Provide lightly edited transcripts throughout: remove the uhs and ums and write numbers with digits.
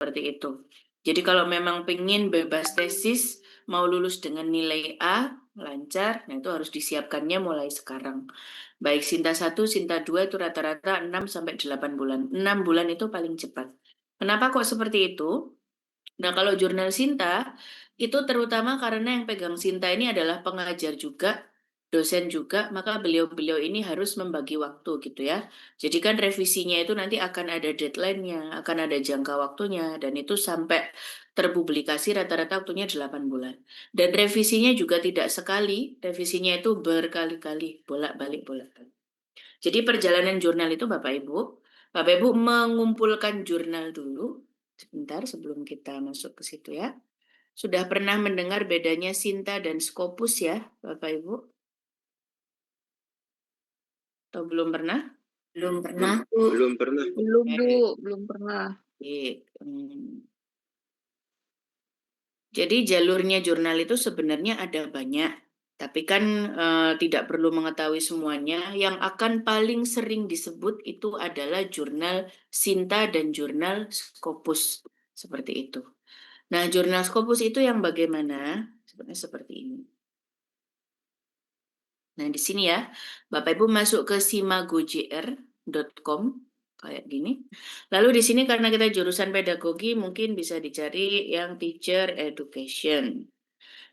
Seperti itu. Jadi kalau memang pengen bebas tesis, mau lulus dengan nilai A, lancar, nah itu harus disiapkannya mulai sekarang. Baik Sinta 1, Sinta 2 itu rata-rata 6 sampai 8 bulan. 6 bulan itu paling cepat. Kenapa kok seperti itu? Nah, kalau jurnal Sinta, itu terutama karena yang pegang Sinta ini adalah pengajar juga, dosen juga, maka beliau-beliau ini harus membagi waktu gitu ya. Jadi kan revisinya itu nanti akan ada deadline-nya, akan ada jangka waktunya, dan itu sampai terpublikasi rata-rata waktunya 8 bulan. Dan revisinya juga tidak sekali, revisinya itu berkali-kali, bolak-balik, bolak-balik. Jadi perjalanan jurnal itu Bapak Ibu mengumpulkan jurnal dulu. Sebentar sebelum kita masuk ke situ ya. Sudah pernah mendengar bedanya Sinta dan Scopus ya, Bapak Ibu? Atau belum pernah? Belum pernah, Bu. Belum pernah. Belum, Bu. Oke. Belum pernah. Oke. Jadi jalurnya jurnal itu sebenarnya ada banyak, tapi kan tidak perlu mengetahui semuanya. Yang akan paling sering disebut itu adalah jurnal Sinta dan jurnal Scopus, seperti itu. Nah, jurnal Scopus itu yang bagaimana? Sebenarnya seperti ini. Nah, di sini ya, Bapak Ibu masuk ke simagojr.com kayak gini. Lalu di sini karena kita jurusan pedagogi, mungkin bisa dicari yang teacher education.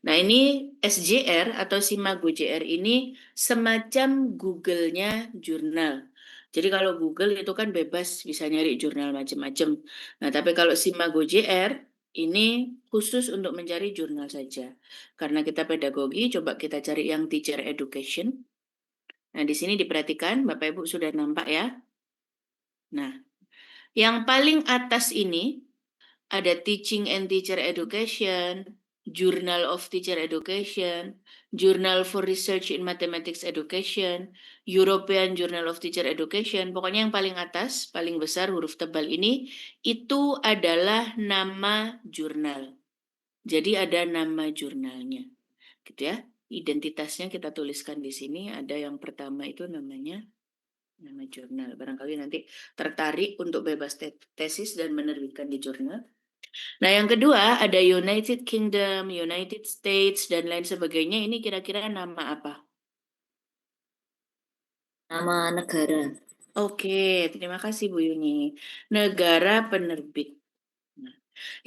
Nah, ini SJR atau Simago JR ini semacam Google-nya jurnal. Jadi kalau Google itu kan bebas bisa nyari jurnal macam-macam. Nah, tapi kalau Simago JR ini khusus untuk mencari jurnal saja. Karena kita pedagogi, coba kita cari yang teacher education. Nah, di sini diperhatikan, Bapak Ibu sudah nampak ya. Nah, yang paling atas ini ada Teaching and Teacher Education, Journal of Teacher Education, Journal for Research in Mathematics Education, European Journal of Teacher Education. Pokoknya yang paling atas, paling besar huruf tebal ini, itu adalah nama jurnal. Jadi ada nama jurnalnya. Gitu ya. Identitasnya kita tuliskan di sini. Ada yang pertama itu namanya nama jurnal. Barangkali nanti tertarik untuk bebas tesis dan menerbitkan di jurnal. Nah, yang kedua ada United Kingdom, United States, dan lain sebagainya. Ini kira-kira nama apa? Nama negara. Oke, terima kasih Bu Yuni. Negara penerbit. Nah,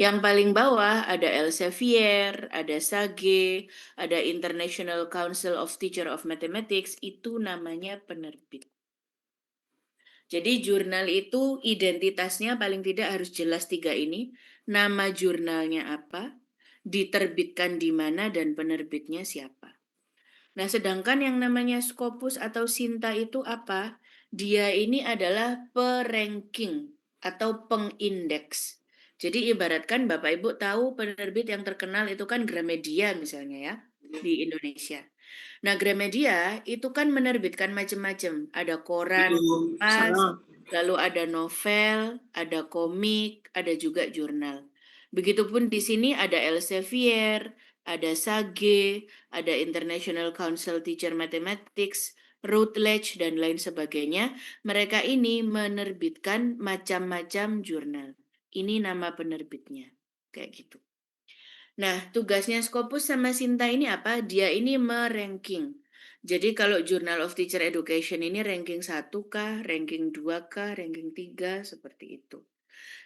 yang paling bawah ada Elsevier, ada SAGE, ada International Council of Teacher of Mathematics, itu namanya penerbit. Jadi jurnal itu identitasnya paling tidak harus jelas 3 ini. Nama jurnalnya apa, diterbitkan di mana, dan penerbitnya siapa. Nah, sedangkan yang namanya Scopus atau Sinta itu apa? Dia ini adalah peranking atau pengindeks. Jadi ibaratkan Bapak Ibu tahu penerbit yang terkenal itu kan Gramedia misalnya ya di Indonesia. Nah, Gramedia itu kan menerbitkan macam-macam. Ada koran, kompas, lalu ada novel, ada komik, ada juga jurnal. Begitupun di sini ada Elsevier, ada SAGE, ada International Council Teacher Mathematics, Routledge, dan lain sebagainya. Mereka ini menerbitkan macam-macam jurnal. Ini nama penerbitnya. Kayak gitu. Nah, tugasnya Scopus sama Sinta ini apa? Dia ini meranking. Jadi kalau Journal of Teacher Education ini ranking 1 kah, ranking 2 kah, ranking 3, seperti itu.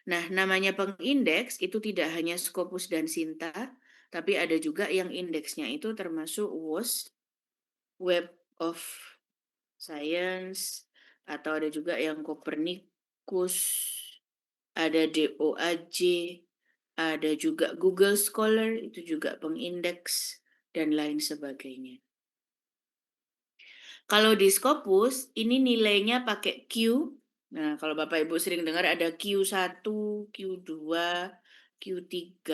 Nah, namanya pengindeks itu tidak hanya Scopus dan Sinta, tapi ada juga yang indeksnya itu termasuk WOS, Web of Science, atau ada juga yang Copernicus, ada DOAJ, ada juga Google Scholar, itu juga pengindeks, dan lain sebagainya. Kalau di Scopus, ini nilainya pakai Q. Nah, kalau Bapak Ibu sering dengar ada Q1, Q2, Q3,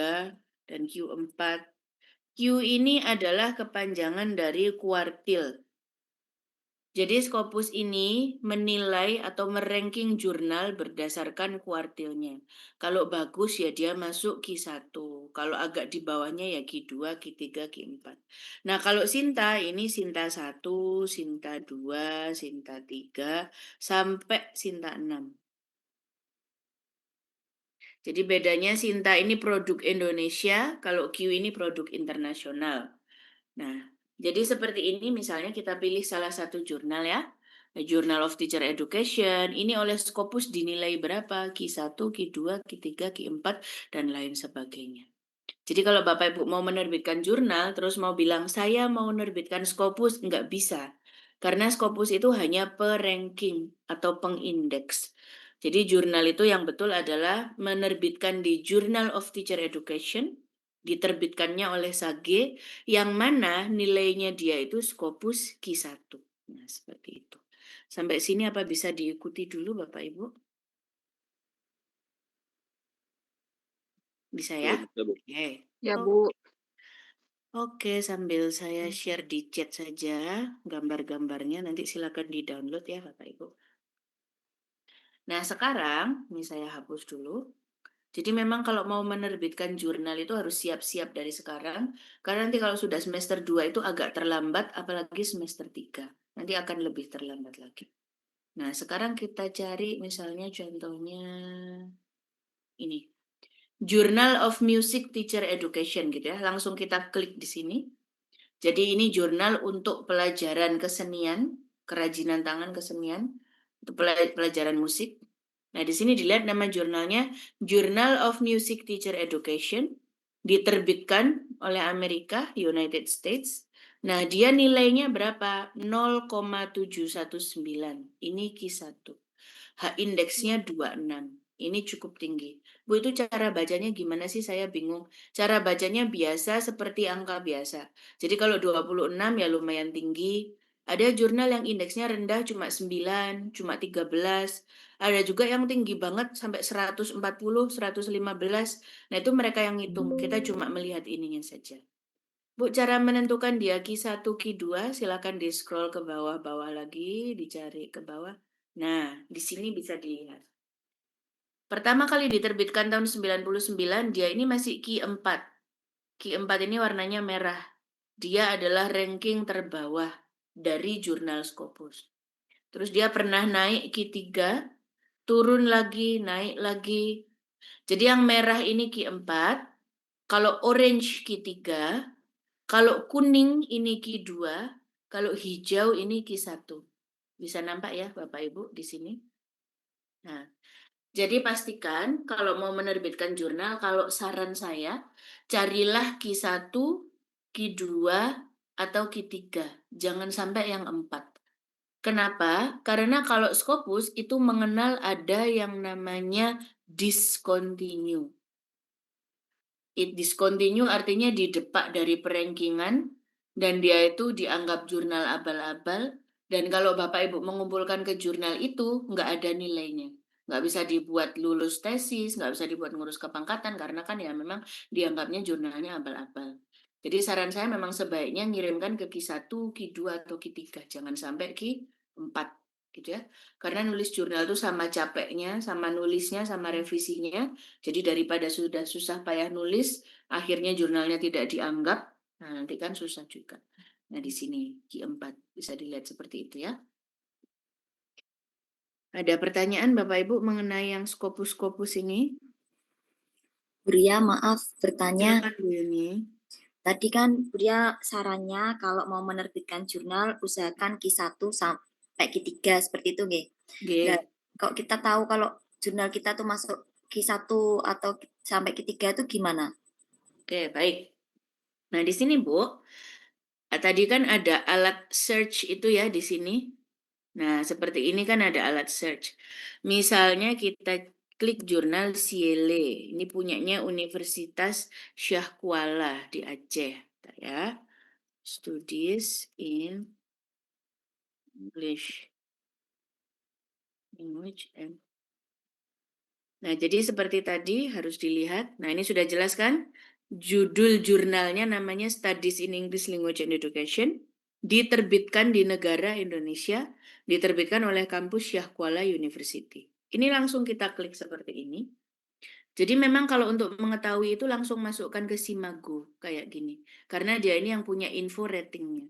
dan Q4. Q ini adalah kepanjangan dari kuartil. Jadi Scopus ini menilai atau meranking jurnal berdasarkan kuartilnya. Kalau bagus ya dia masuk Q1. Kalau agak di bawahnya ya Q2, Q3, Q4. Nah, kalau Sinta ini Sinta 1, Sinta 2, Sinta 3, sampai Sinta 6. Jadi bedanya Sinta ini produk Indonesia, kalau Q ini produk internasional. Nah, jadi seperti ini misalnya kita pilih salah satu jurnal ya. Journal of Teacher Education, ini oleh Scopus dinilai berapa? Q1, Q2, Q3, Q4, dan lain sebagainya. Jadi kalau Bapak Ibu mau menerbitkan jurnal, terus mau bilang, saya mau menerbitkan Scopus, nggak bisa. Karena Scopus itu hanya per-ranking atau pengindeks. Jadi jurnal itu yang betul adalah menerbitkan di Journal of Teacher Education, diterbitkannya oleh SAGE, yang mana nilainya dia itu Scopus Q1. Nah, seperti itu. Sampai sini apa bisa diikuti dulu Bapak Ibu? Bisa ya? Bisa, Bu. Oke. Ya, Oh, Bu. oke, sambil saya share di chat saja gambar-gambarnya, nanti silakan di-download ya Bapak Ibu. Nah, sekarang ini saya hapus dulu. Jadi memang kalau mau menerbitkan jurnal itu harus siap-siap dari sekarang, karena nanti kalau sudah semester 2 itu agak terlambat, apalagi semester 3. Nanti akan lebih terlambat lagi. Nah, sekarang kita cari misalnya contohnya ini. Journal of Music Teacher Education gitu ya. Langsung kita klik di sini. Jadi ini jurnal untuk pelajaran kesenian, kerajinan tangan kesenian, untuk pelajaran musik. Nah, di sini dilihat nama jurnalnya Journal of Music Teacher Education, diterbitkan oleh Amerika, United States. Nah, dia nilainya berapa? 0,719. Ini Q1. H-indeksnya 26. Ini cukup tinggi. Bu, itu cara bacanya gimana sih? Saya bingung. Cara bacanya biasa seperti angka biasa. Jadi kalau 26 ya lumayan tinggi. Ada jurnal yang indeksnya rendah cuma 9, cuma 13. Ada juga yang tinggi banget sampai 140, 115. Nah, itu mereka yang ngitung. Kita cuma melihat ininya saja. Bu, cara menentukan dia Q1, Q2, silakan di-scroll ke bawah-bawah lagi, dicari ke bawah. Nah, di sini bisa dilihat. Pertama kali diterbitkan tahun 99, dia ini masih Q4. Q4 ini warnanya merah. Dia adalah ranking terbawah dari jurnal Scopus. Terus dia pernah naik Q3, turun lagi, naik lagi. Jadi yang merah ini Q4, kalau orange Q3, kalau kuning ini Q2, kalau hijau ini Q1. Bisa nampak ya Bapak Ibu di sini? Nah, jadi pastikan kalau mau menerbitkan jurnal, kalau saran saya, carilah Q1, Q2, atau Q3. Jangan sampai yang 4. Kenapa? Karena kalau Scopus itu mengenal ada yang namanya discontinue. It discontinue artinya didepak dari perankingan dan dia itu dianggap jurnal abal-abal, dan kalau Bapak Ibu mengumpulkan ke jurnal itu nggak ada nilainya. Nggak bisa dibuat lulus tesis, nggak bisa dibuat ngurus kepangkatan karena kan ya memang dianggapnya jurnalnya abal-abal. Jadi saran saya memang sebaiknya ngirimkan ke Q1, Q2 atau Q3, jangan sampai Q4 gitu ya. Karena nulis jurnal itu sama capeknya, sama nulisnya, sama revisinya. Jadi daripada sudah susah payah nulis, akhirnya jurnalnya tidak dianggap, nah nanti kan susah juga. Nah di sini Q4 bisa dilihat seperti itu ya. Ada pertanyaan Bapak Ibu mengenai yang Scopus-Scopus ini? Buria, maaf bertanya. Silakan Bu Yuni. Tadi kan Buria sarannya kalau mau menerbitkan jurnal usahakan Q1 sampai Q3 seperti itu, nggih. Nah, Oke, kok kita tahu kalau jurnal kita tuh masuk Q1 atau sampai Q3 itu gimana? oke, baik. Nah di sini Bu, tadi kan ada alat search itu ya di sini. Nah, seperti ini kan ada alat search. Misalnya kita klik jurnal Siele. Ini punyanya Universitas Syah Kuala di Aceh. Bentar ya. Studies in English. Language and... Nah, jadi seperti tadi harus dilihat. Nah, ini sudah jelas kan? Judul jurnalnya namanya Studies in English Language and Education. Diterbitkan di negara Indonesia. Diterbitkan oleh kampus Syah Kuala University. Ini langsung kita klik seperti ini. Jadi memang kalau untuk mengetahui itu langsung masukkan ke Simago kayak gini. Karena dia ini yang punya info ratingnya.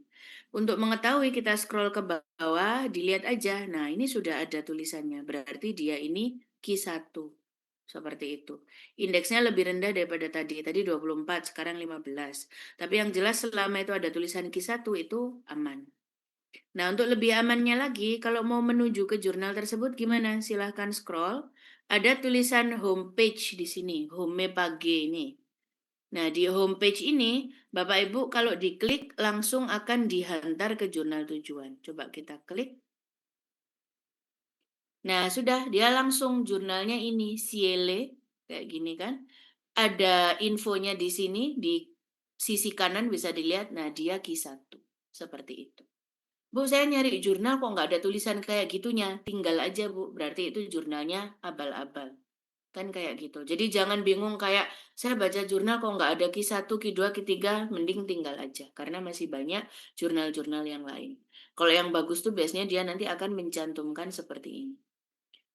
Untuk mengetahui kita scroll ke bawah, dilihat aja. Nah ini sudah ada tulisannya. Berarti dia ini Q1. Seperti itu. Indeksnya lebih rendah daripada tadi. Tadi 24, sekarang 15. Tapi yang jelas selama itu ada tulisan Q1 itu aman. Nah, untuk lebih amannya lagi, kalau mau menuju ke jurnal tersebut gimana? Silahkan scroll. Ada tulisan homepage di sini, home page ini. Nah, di homepage ini, Bapak Ibu kalau diklik langsung akan dihantar ke jurnal tujuan. Coba kita klik. Nah, sudah dia langsung jurnalnya ini, Ciele, kayak gini kan. Ada infonya di sini, di sisi kanan bisa dilihat, nah dia Q1, seperti itu. Bu, saya nyari jurnal kok nggak ada tulisan kayak gitunya, tinggal aja Bu, berarti itu jurnalnya abal-abal. Kan kayak gitu. Jadi jangan bingung kayak, saya baca jurnal kok nggak ada Q1, Q2, Q3, mending tinggal aja. Karena masih banyak jurnal-jurnal yang lain. Kalau yang bagus tuh biasanya dia nanti akan mencantumkan seperti ini.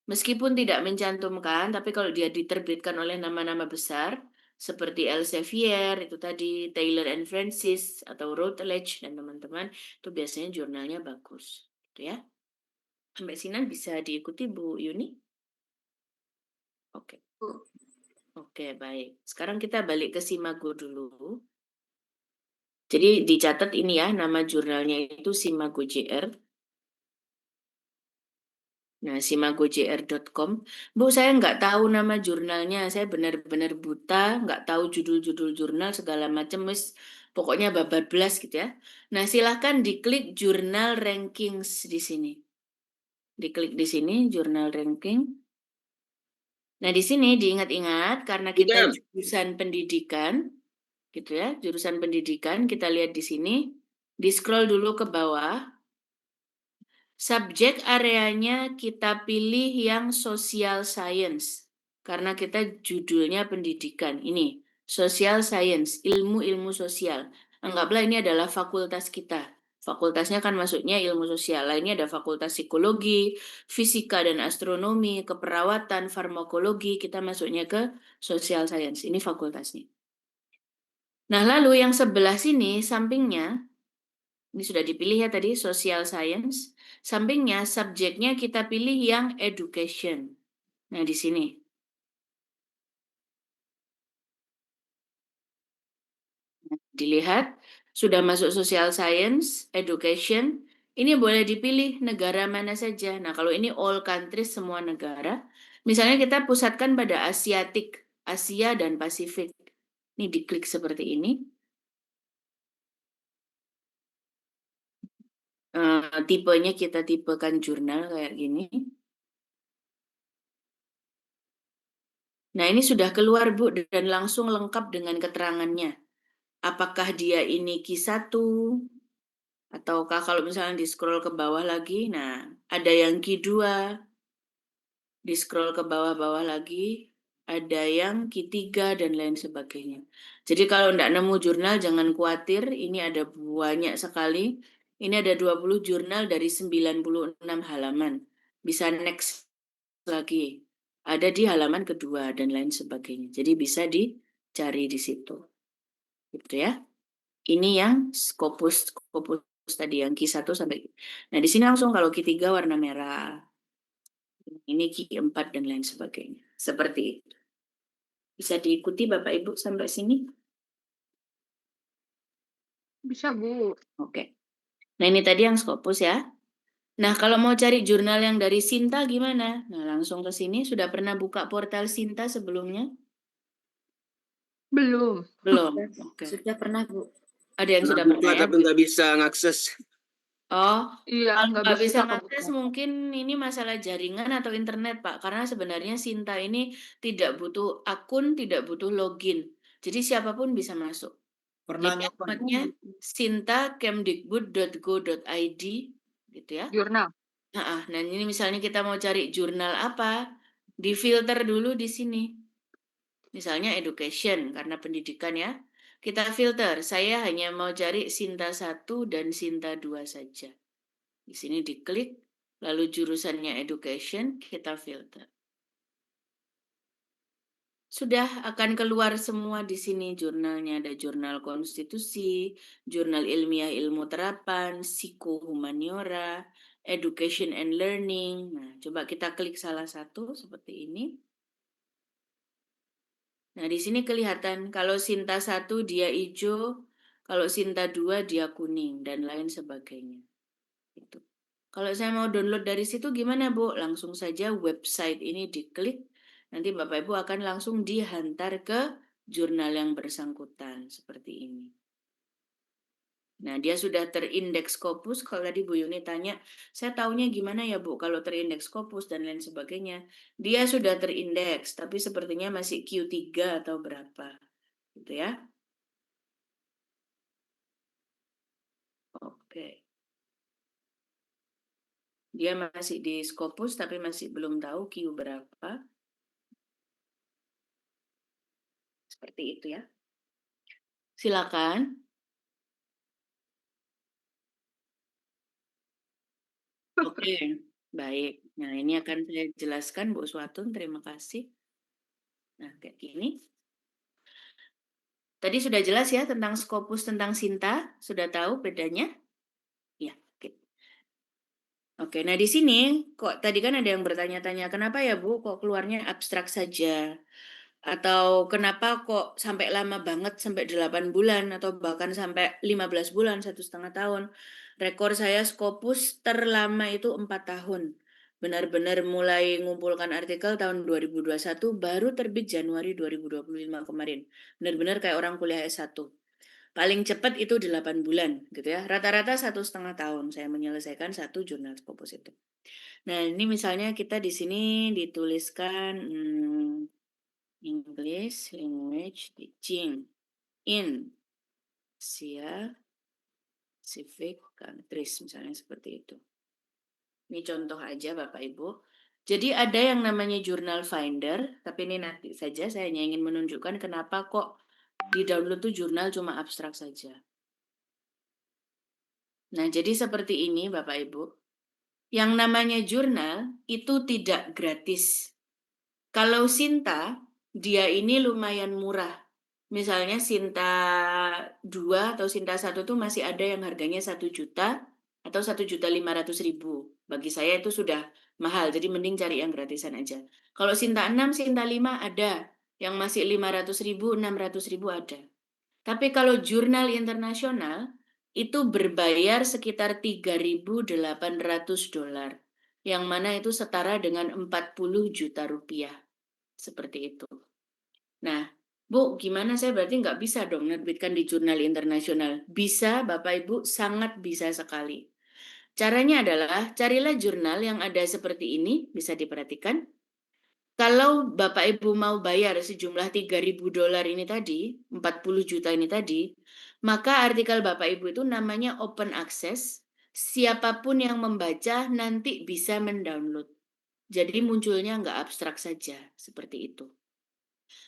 Meskipun tidak mencantumkan, tapi kalau dia diterbitkan oleh nama-nama besar, seperti Elsevier, itu tadi, Taylor and Francis, atau Routledge, dan teman-teman, itu biasanya jurnalnya bagus. Gitu ya. Sampai sini bisa diikuti Bu Yuni? Oke. Oke, baik. Sekarang kita balik ke Simago dulu. Jadi dicatat ini ya, nama jurnalnya itu Simago JR. Nah, simagojr.com. Bu, saya nggak tahu nama jurnalnya. Saya benar-benar buta, nggak tahu judul-judul jurnal segala macam. Pokoknya bablas gitu ya. Nah, silahkan diklik jurnal rankings di sini. Diklik di sini, jurnal ranking. Nah, di sini diingat-ingat karena kita jurusan pendidikan, gitu ya, jurusan pendidikan, kita lihat di sini. Di scroll dulu ke bawah. Subjek areanya kita pilih yang social science. Karena kita judulnya pendidikan. Ini, social science, ilmu-ilmu sosial. Anggaplah ini adalah fakultas kita. Fakultasnya kan masuknya ilmu sosial. Lainnya ada fakultas psikologi, fisika dan astronomi, keperawatan, farmakologi. Kita masuknya ke social science. Ini fakultasnya. Nah, lalu yang sebelah sini, sampingnya, ini sudah dipilih ya tadi, social science. Sampingnya, subjeknya kita pilih yang education. Nah, di sini. Dilihat, sudah masuk social science, education. Ini boleh dipilih negara mana saja. Nah, kalau ini all countries, semua negara. Misalnya kita pusatkan pada Asiatik, Asia dan Pasifik. Ini diklik seperti ini. Tipenya kita tipekan jurnal kayak gini. Nah, ini sudah keluar, Bu, dan langsung lengkap dengan keterangannya. Apakah dia ini Q1, ataukah kalau misalnya di scroll ke bawah lagi, nah ada yang Q2, di scroll ke bawah-bawah lagi, ada yang Q3 dan lain sebagainya. Jadi kalau tidak nemu jurnal, jangan khawatir, ini ada banyak sekali. Ini ada 20 jurnal dari 96 halaman. Bisa next lagi. Ada di halaman kedua dan lain sebagainya. Jadi bisa dicari di situ. Gitu ya. Ini yang Scopus tadi yang Q1 sampai. Nah, di sini langsung kalau Q3 warna merah. Ini Q4 dan lain sebagainya. Seperti itu. Bisa diikuti Bapak Ibu sampai sini? Bisa, Bu. Oke. Nah, ini tadi yang Scopus ya. Nah, kalau mau cari jurnal yang dari Sinta gimana? Nah, langsung ke sini. Sudah pernah buka portal Sinta sebelumnya? Belum. Belum. Oke. Sudah pernah, Bu. Ada yang sudah buka pernah ya? tapi nggak bisa ngakses. Oh, Iya, kalau nggak nggak bisa bisa ngakses kebuka. mungkin ini masalah jaringan atau internet, Pak. Karena sebenarnya Sinta ini tidak butuh akun, tidak butuh login. Jadi siapapun bisa masuk. Pernah Jadi nyoba. alamatnya sinta.kemdikbud.go.id gitu ya. Jurnal. Nah, ini misalnya kita mau cari jurnal apa, difilter dulu di sini. Misalnya education karena pendidikan ya. Kita filter. Saya hanya mau cari Sinta 1 dan Sinta 2 saja. Di sini diklik, lalu jurusannya education, kita filter. Sudah akan keluar semua di sini jurnalnya. Ada jurnal konstitusi, jurnal ilmiah ilmu terapan, psikohumaniora, education and learning. Nah, coba kita klik salah satu seperti ini. Nah, di sini kelihatan kalau Sinta 1 dia hijau, kalau Sinta 2 dia kuning, dan lain sebagainya. Itu. Kalau saya mau download dari situ gimana, Bu? Langsung saja website ini diklik, nanti Bapak Ibu akan langsung dihantar ke jurnal yang bersangkutan, seperti ini. Nah, dia sudah terindeks Scopus. Kalau tadi Bu Yuni tanya, saya taunya gimana ya Bu kalau terindeks Scopus dan lain sebagainya. Dia sudah terindeks, tapi sepertinya masih Q3 atau berapa. Gitu ya. Oke. Dia masih di Scopus, tapi masih belum tahu Q berapa. Seperti itu ya. Silakan. Oke, baik. Nah, ini akan saya jelaskan Bu Swatun, terima kasih. Nah, kayak gini. Tadi sudah jelas ya tentang Scopus, tentang Sinta, sudah tahu bedanya? Ya, oke. Oke, nah di sini kok tadi kan ada yang bertanya-tanya, kenapa ya Bu kok keluarnya abstrak saja? Atau kenapa kok sampai lama banget, sampai 8 bulan, atau bahkan sampai 15 bulan, 1,5 tahun. Rekor saya Scopus terlama itu 4 tahun. Benar-benar mulai ngumpulkan artikel tahun 2021, baru terbit Januari 2025 kemarin. Benar-benar kayak orang kuliah S1. Paling cepat itu 8 bulan, gitu ya. Rata-rata 1,5 tahun saya menyelesaikan satu jurnal Scopus itu. Nah, ini misalnya kita di sini dituliskan English Language Teaching in Asia Pacific Countries, misalnya seperti itu. Ini contoh aja Bapak Ibu. Jadi ada yang namanya Journal Finder, tapi ini nanti saja saya hanya ingin menunjukkan kenapa kok di download tuh jurnal cuma abstrak saja. Nah, jadi seperti ini Bapak Ibu. Yang namanya jurnal itu tidak gratis. Kalau Sinta, dia ini lumayan murah. Misalnya Sinta 2 atau Sinta 1 tuh masih ada yang harganya 1 juta atau 1.500.000. Bagi saya itu sudah mahal, jadi mending cari yang gratisan aja. Kalau Sinta 6, Sinta 5 ada. Yang masih 500.000, 600.000 ada. Tapi kalau jurnal internasional, itu berbayar sekitar $3.800. Yang mana itu setara dengan 40 juta rupiah. Seperti itu. Nah, Bu, gimana saya berarti nggak bisa dong nerbitkan di jurnal internasional? Bisa, Bapak Ibu, sangat bisa sekali. Caranya adalah carilah jurnal yang ada seperti ini, bisa diperhatikan. Kalau Bapak Ibu mau bayar sejumlah $3.000 ini tadi, 40 juta ini tadi, maka artikel Bapak Ibu itu namanya open access. Siapapun yang membaca nanti bisa mendownload. Jadi munculnya nggak abstrak saja, seperti itu.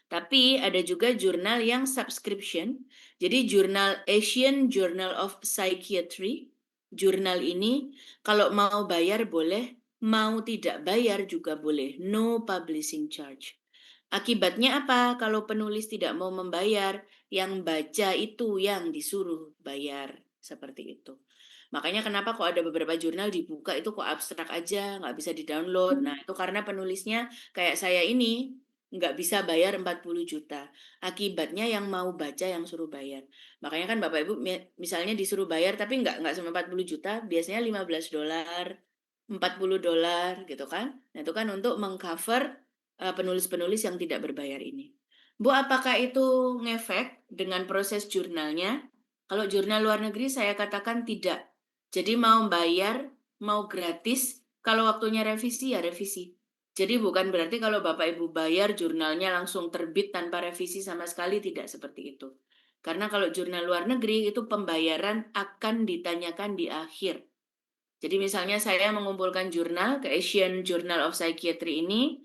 Tapi ada juga jurnal yang subscription. Jadi jurnal Asian Journal of Psychiatry. Jurnal ini kalau mau bayar boleh, mau tidak bayar juga boleh. No publishing charge. Akibatnya apa? Kalau penulis tidak mau membayar, yang baca itu yang disuruh bayar. Seperti itu. Makanya kenapa kok ada beberapa jurnal dibuka itu kok abstrak aja, nggak bisa di-download. Nah, itu karena penulisnya kayak saya ini, nggak bisa bayar 40 juta. Akibatnya yang mau baca yang suruh bayar. Makanya kan Bapak Ibu misalnya disuruh bayar tapi nggak sampai 40 juta, biasanya $15, $40 gitu kan. Nah, itu kan untuk mengcover penulis-penulis yang tidak berbayar ini. Bu, apakah itu ngefek dengan proses jurnalnya? Kalau jurnal luar negeri saya katakan tidak. Jadi mau bayar, mau gratis, kalau waktunya revisi ya revisi. Jadi bukan berarti kalau Bapak Ibu bayar jurnalnya langsung terbit tanpa revisi sama sekali, tidak seperti itu. Karena kalau jurnal luar negeri itu pembayaran akan ditanyakan di akhir. Jadi misalnya saya mengumpulkan jurnal ke Asian Journal of Psychiatry ini,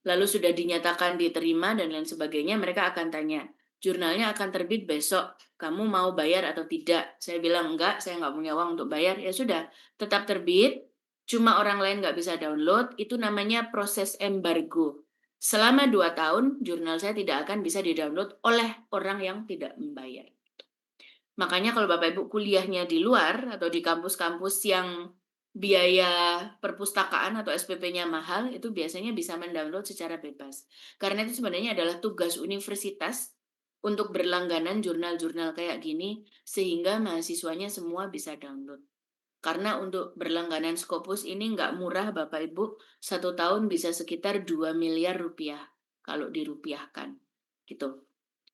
lalu sudah dinyatakan diterima dan lain sebagainya, mereka akan tanya, jurnalnya akan terbit besok, kamu mau bayar atau tidak? Saya bilang enggak, saya nggak punya uang untuk bayar, ya sudah, tetap terbit, cuma orang lain nggak bisa download, itu namanya proses embargo. Selama 2 tahun, jurnal saya tidak akan bisa didownload oleh orang yang tidak membayar. Makanya kalau Bapak Ibu kuliahnya di luar atau di kampus-kampus yang biaya perpustakaan atau SPP-nya mahal, itu biasanya bisa mendownload secara bebas. Karena itu sebenarnya adalah tugas universitas untuk berlangganan jurnal-jurnal kayak gini, sehingga mahasiswanya semua bisa download. Karena untuk berlangganan Scopus ini nggak murah Bapak Ibu, 1 tahun bisa sekitar 2 miliar rupiah kalau dirupiahkan. Gitu.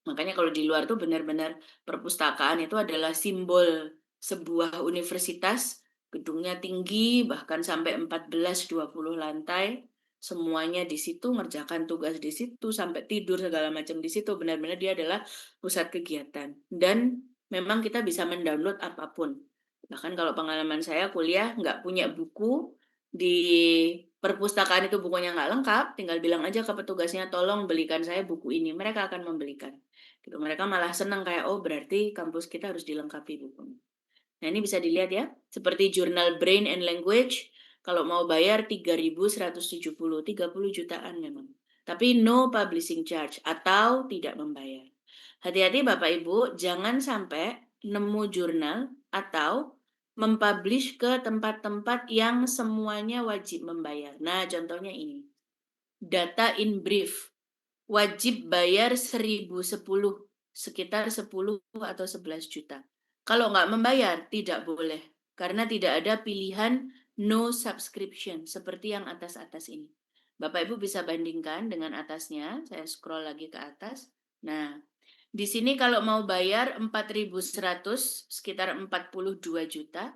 Makanya kalau di luar tuh benar-benar perpustakaan itu adalah simbol sebuah universitas, gedungnya tinggi, bahkan sampai 14-20 lantai, semuanya di situ, ngerjakan tugas di situ, sampai tidur segala macam di situ, benar-benar dia adalah pusat kegiatan. Dan memang kita bisa mendownload apapun. Bahkan kalau pengalaman saya kuliah nggak punya buku, di perpustakaan itu bukunya nggak lengkap, tinggal bilang aja ke petugasnya, tolong belikan saya buku ini, mereka akan membelikan. Gitu. Mereka malah senang kayak, oh berarti kampus kita harus dilengkapi bukunya. Nah ini bisa dilihat ya, seperti jurnal Brain and Language, kalau mau bayar 3.170, 30 jutaan memang. Tapi no publishing charge atau tidak membayar. Hati-hati Bapak Ibu, jangan sampai nemu jurnal atau mempublish ke tempat-tempat yang semuanya wajib membayar. Nah contohnya ini, Data in Brief, wajib bayar 1.010, sekitar 10 atau 11 juta. Kalau nggak membayar, tidak boleh. Karena tidak ada pilihan no subscription, seperti yang atas-atas ini. Bapak Ibu bisa bandingkan dengan atasnya, saya scroll lagi ke atas. Nah, di sini kalau mau bayar 4.100, sekitar 42 juta,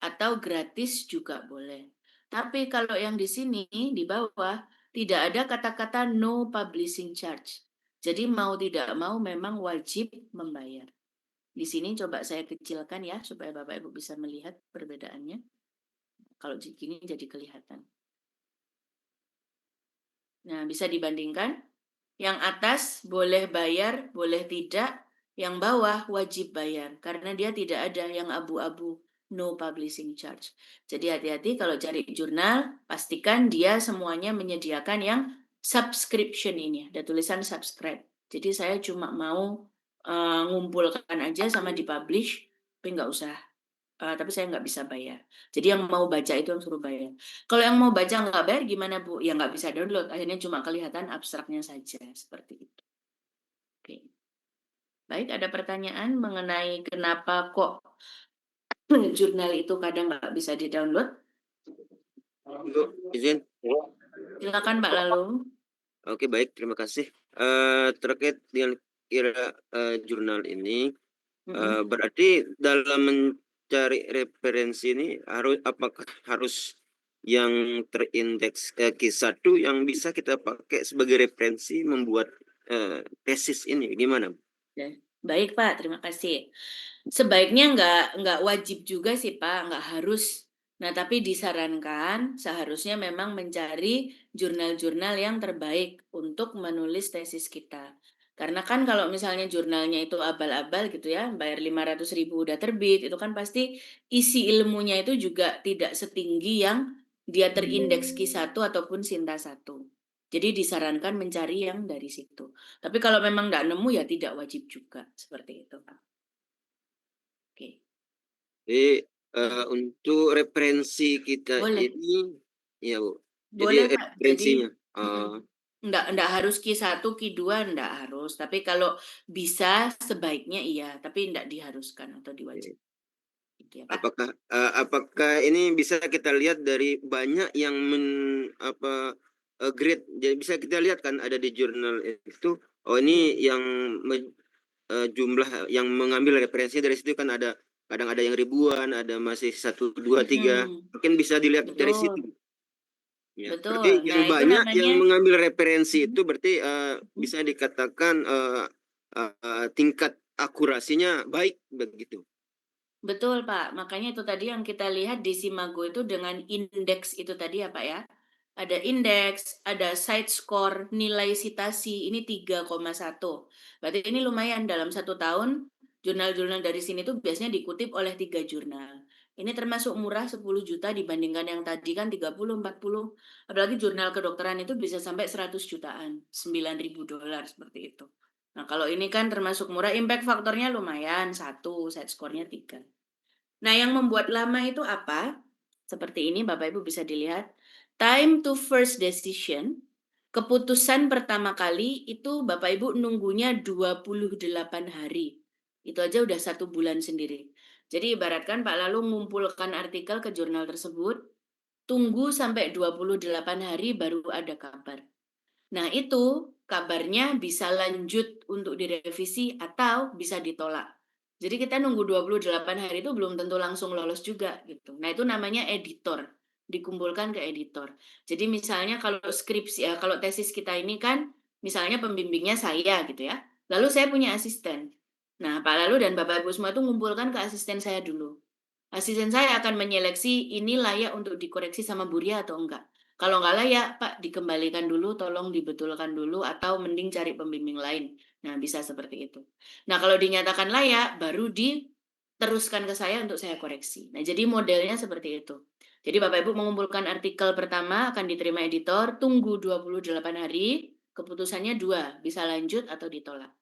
atau gratis juga boleh. Tapi kalau yang di sini, di bawah, tidak ada kata-kata no publishing charge. Jadi mau tidak mau memang wajib membayar. Di sini coba saya kecilkan ya, supaya Bapak Ibu bisa melihat perbedaannya. Kalau di sini jadi kelihatan. Nah, bisa dibandingkan. Yang atas boleh bayar, boleh tidak. Yang bawah wajib bayar. Karena dia tidak ada yang abu-abu, no publishing charge. Jadi hati-hati kalau cari jurnal, pastikan dia semuanya menyediakan yang subscription ini. Ada tulisan subscribe. Jadi saya cuma mau ngumpulkan aja sama dipublish, tapi nggak usah. Tapi saya nggak bisa bayar. Jadi yang mau baca itu yang suruh bayar. Kalau yang mau baca nggak bayar gimana Bu? Ya nggak bisa download. Akhirnya cuma kelihatan abstraknya saja seperti itu. Oke. Baik, ada pertanyaan mengenai kenapa kok jurnal itu kadang nggak bisa di-download? Untuk izin. Silakan Mbak Lalu. Oke, baik, terima kasih. Terkait dengan kira jurnal ini, berarti dalam mencari referensi ini apakah harus yang terindeks Q1 yang bisa kita pakai sebagai referensi membuat tesis ini, gimana? Baik Pak, terima kasih. Sebaiknya nggak wajib juga sih Pak, nggak harus. Nah, tapi disarankan seharusnya memang mencari jurnal-jurnal yang terbaik untuk menulis tesis kita. Karena kan kalau misalnya jurnalnya itu abal-abal gitu ya, bayar 500.000 udah terbit, itu kan pasti isi ilmunya itu juga tidak setinggi yang dia terindeks Q1 ataupun Sinta 1. Jadi disarankan mencari yang dari situ. Tapi kalau memang nggak nemu ya tidak wajib juga, seperti itu Pak. Oke. Jadi untuk referensi kita Boleh. ini, ya Bu. Boleh Jadi Pak. referensinya. Enggak harus Q1, Q2 enggak harus. Tapi kalau bisa sebaiknya iya, tapi enggak diharuskan atau diwajibkan. Gitu ya, Pak. Apakah ini bisa kita lihat dari banyak yang grade, jadi bisa kita lihat kan ada di jurnal itu, oh ini yang jumlah yang mengambil referensi dari situ kan ada, kadang ada yang ribuan, ada masih 1, 2, 3, mungkin bisa dilihat dari situ. Ya, Betul. berarti yang Nah, itu banyak namanya yang mengambil referensi itu berarti bisa dikatakan tingkat akurasinya baik begitu. betul Pak. Makanya itu tadi yang kita lihat di Simago itu dengan indeks itu tadi ya Pak ya. Ada indeks, ada site score, nilai citasi, ini 3,1. Berarti ini lumayan dalam 1 tahun, jurnal-jurnal dari sini tuh biasanya dikutip oleh 3 jurnal. Ini termasuk murah 10 juta dibandingkan yang tadi kan 30, 40. Apalagi jurnal kedokteran itu bisa sampai 100 jutaan, $9.000 seperti itu. Nah kalau ini kan termasuk murah, impact faktornya lumayan, 1, site score-nya 3. Nah yang membuat lama itu apa? seperti ini Bapak Ibu bisa dilihat. Time to first decision, keputusan pertama kali itu Bapak Ibu nunggunya 28 hari. Itu aja udah 1 bulan sendiri. Jadi ibaratkan Pak Lalu mengumpulkan artikel ke jurnal tersebut, tunggu sampai 28 hari baru ada kabar. Nah, itu kabarnya bisa lanjut untuk direvisi atau bisa ditolak. Jadi kita nunggu 28 hari itu belum tentu langsung lolos juga gitu. Nah, itu namanya editor, dikumpulkan ke editor. Jadi misalnya kalau skripsi ya, kalau tesis kita ini kan misalnya pembimbingnya saya gitu ya. Lalu saya punya asisten. Nah, Pak Lalu dan Bapak Ibu semua itu ngumpulkan ke asisten saya dulu. Asisten saya akan menyeleksi ini layak untuk dikoreksi sama Buria atau enggak. Kalau nggak layak, Pak, dikembalikan dulu, tolong dibetulkan dulu, atau mending cari pembimbing lain. Nah, bisa seperti itu. Nah, kalau dinyatakan layak, baru diteruskan ke saya untuk saya koreksi. Nah, jadi modelnya seperti itu. Jadi Bapak Ibu mengumpulkan artikel pertama, akan diterima editor, tunggu 28 hari, keputusannya 2, bisa lanjut atau ditolak.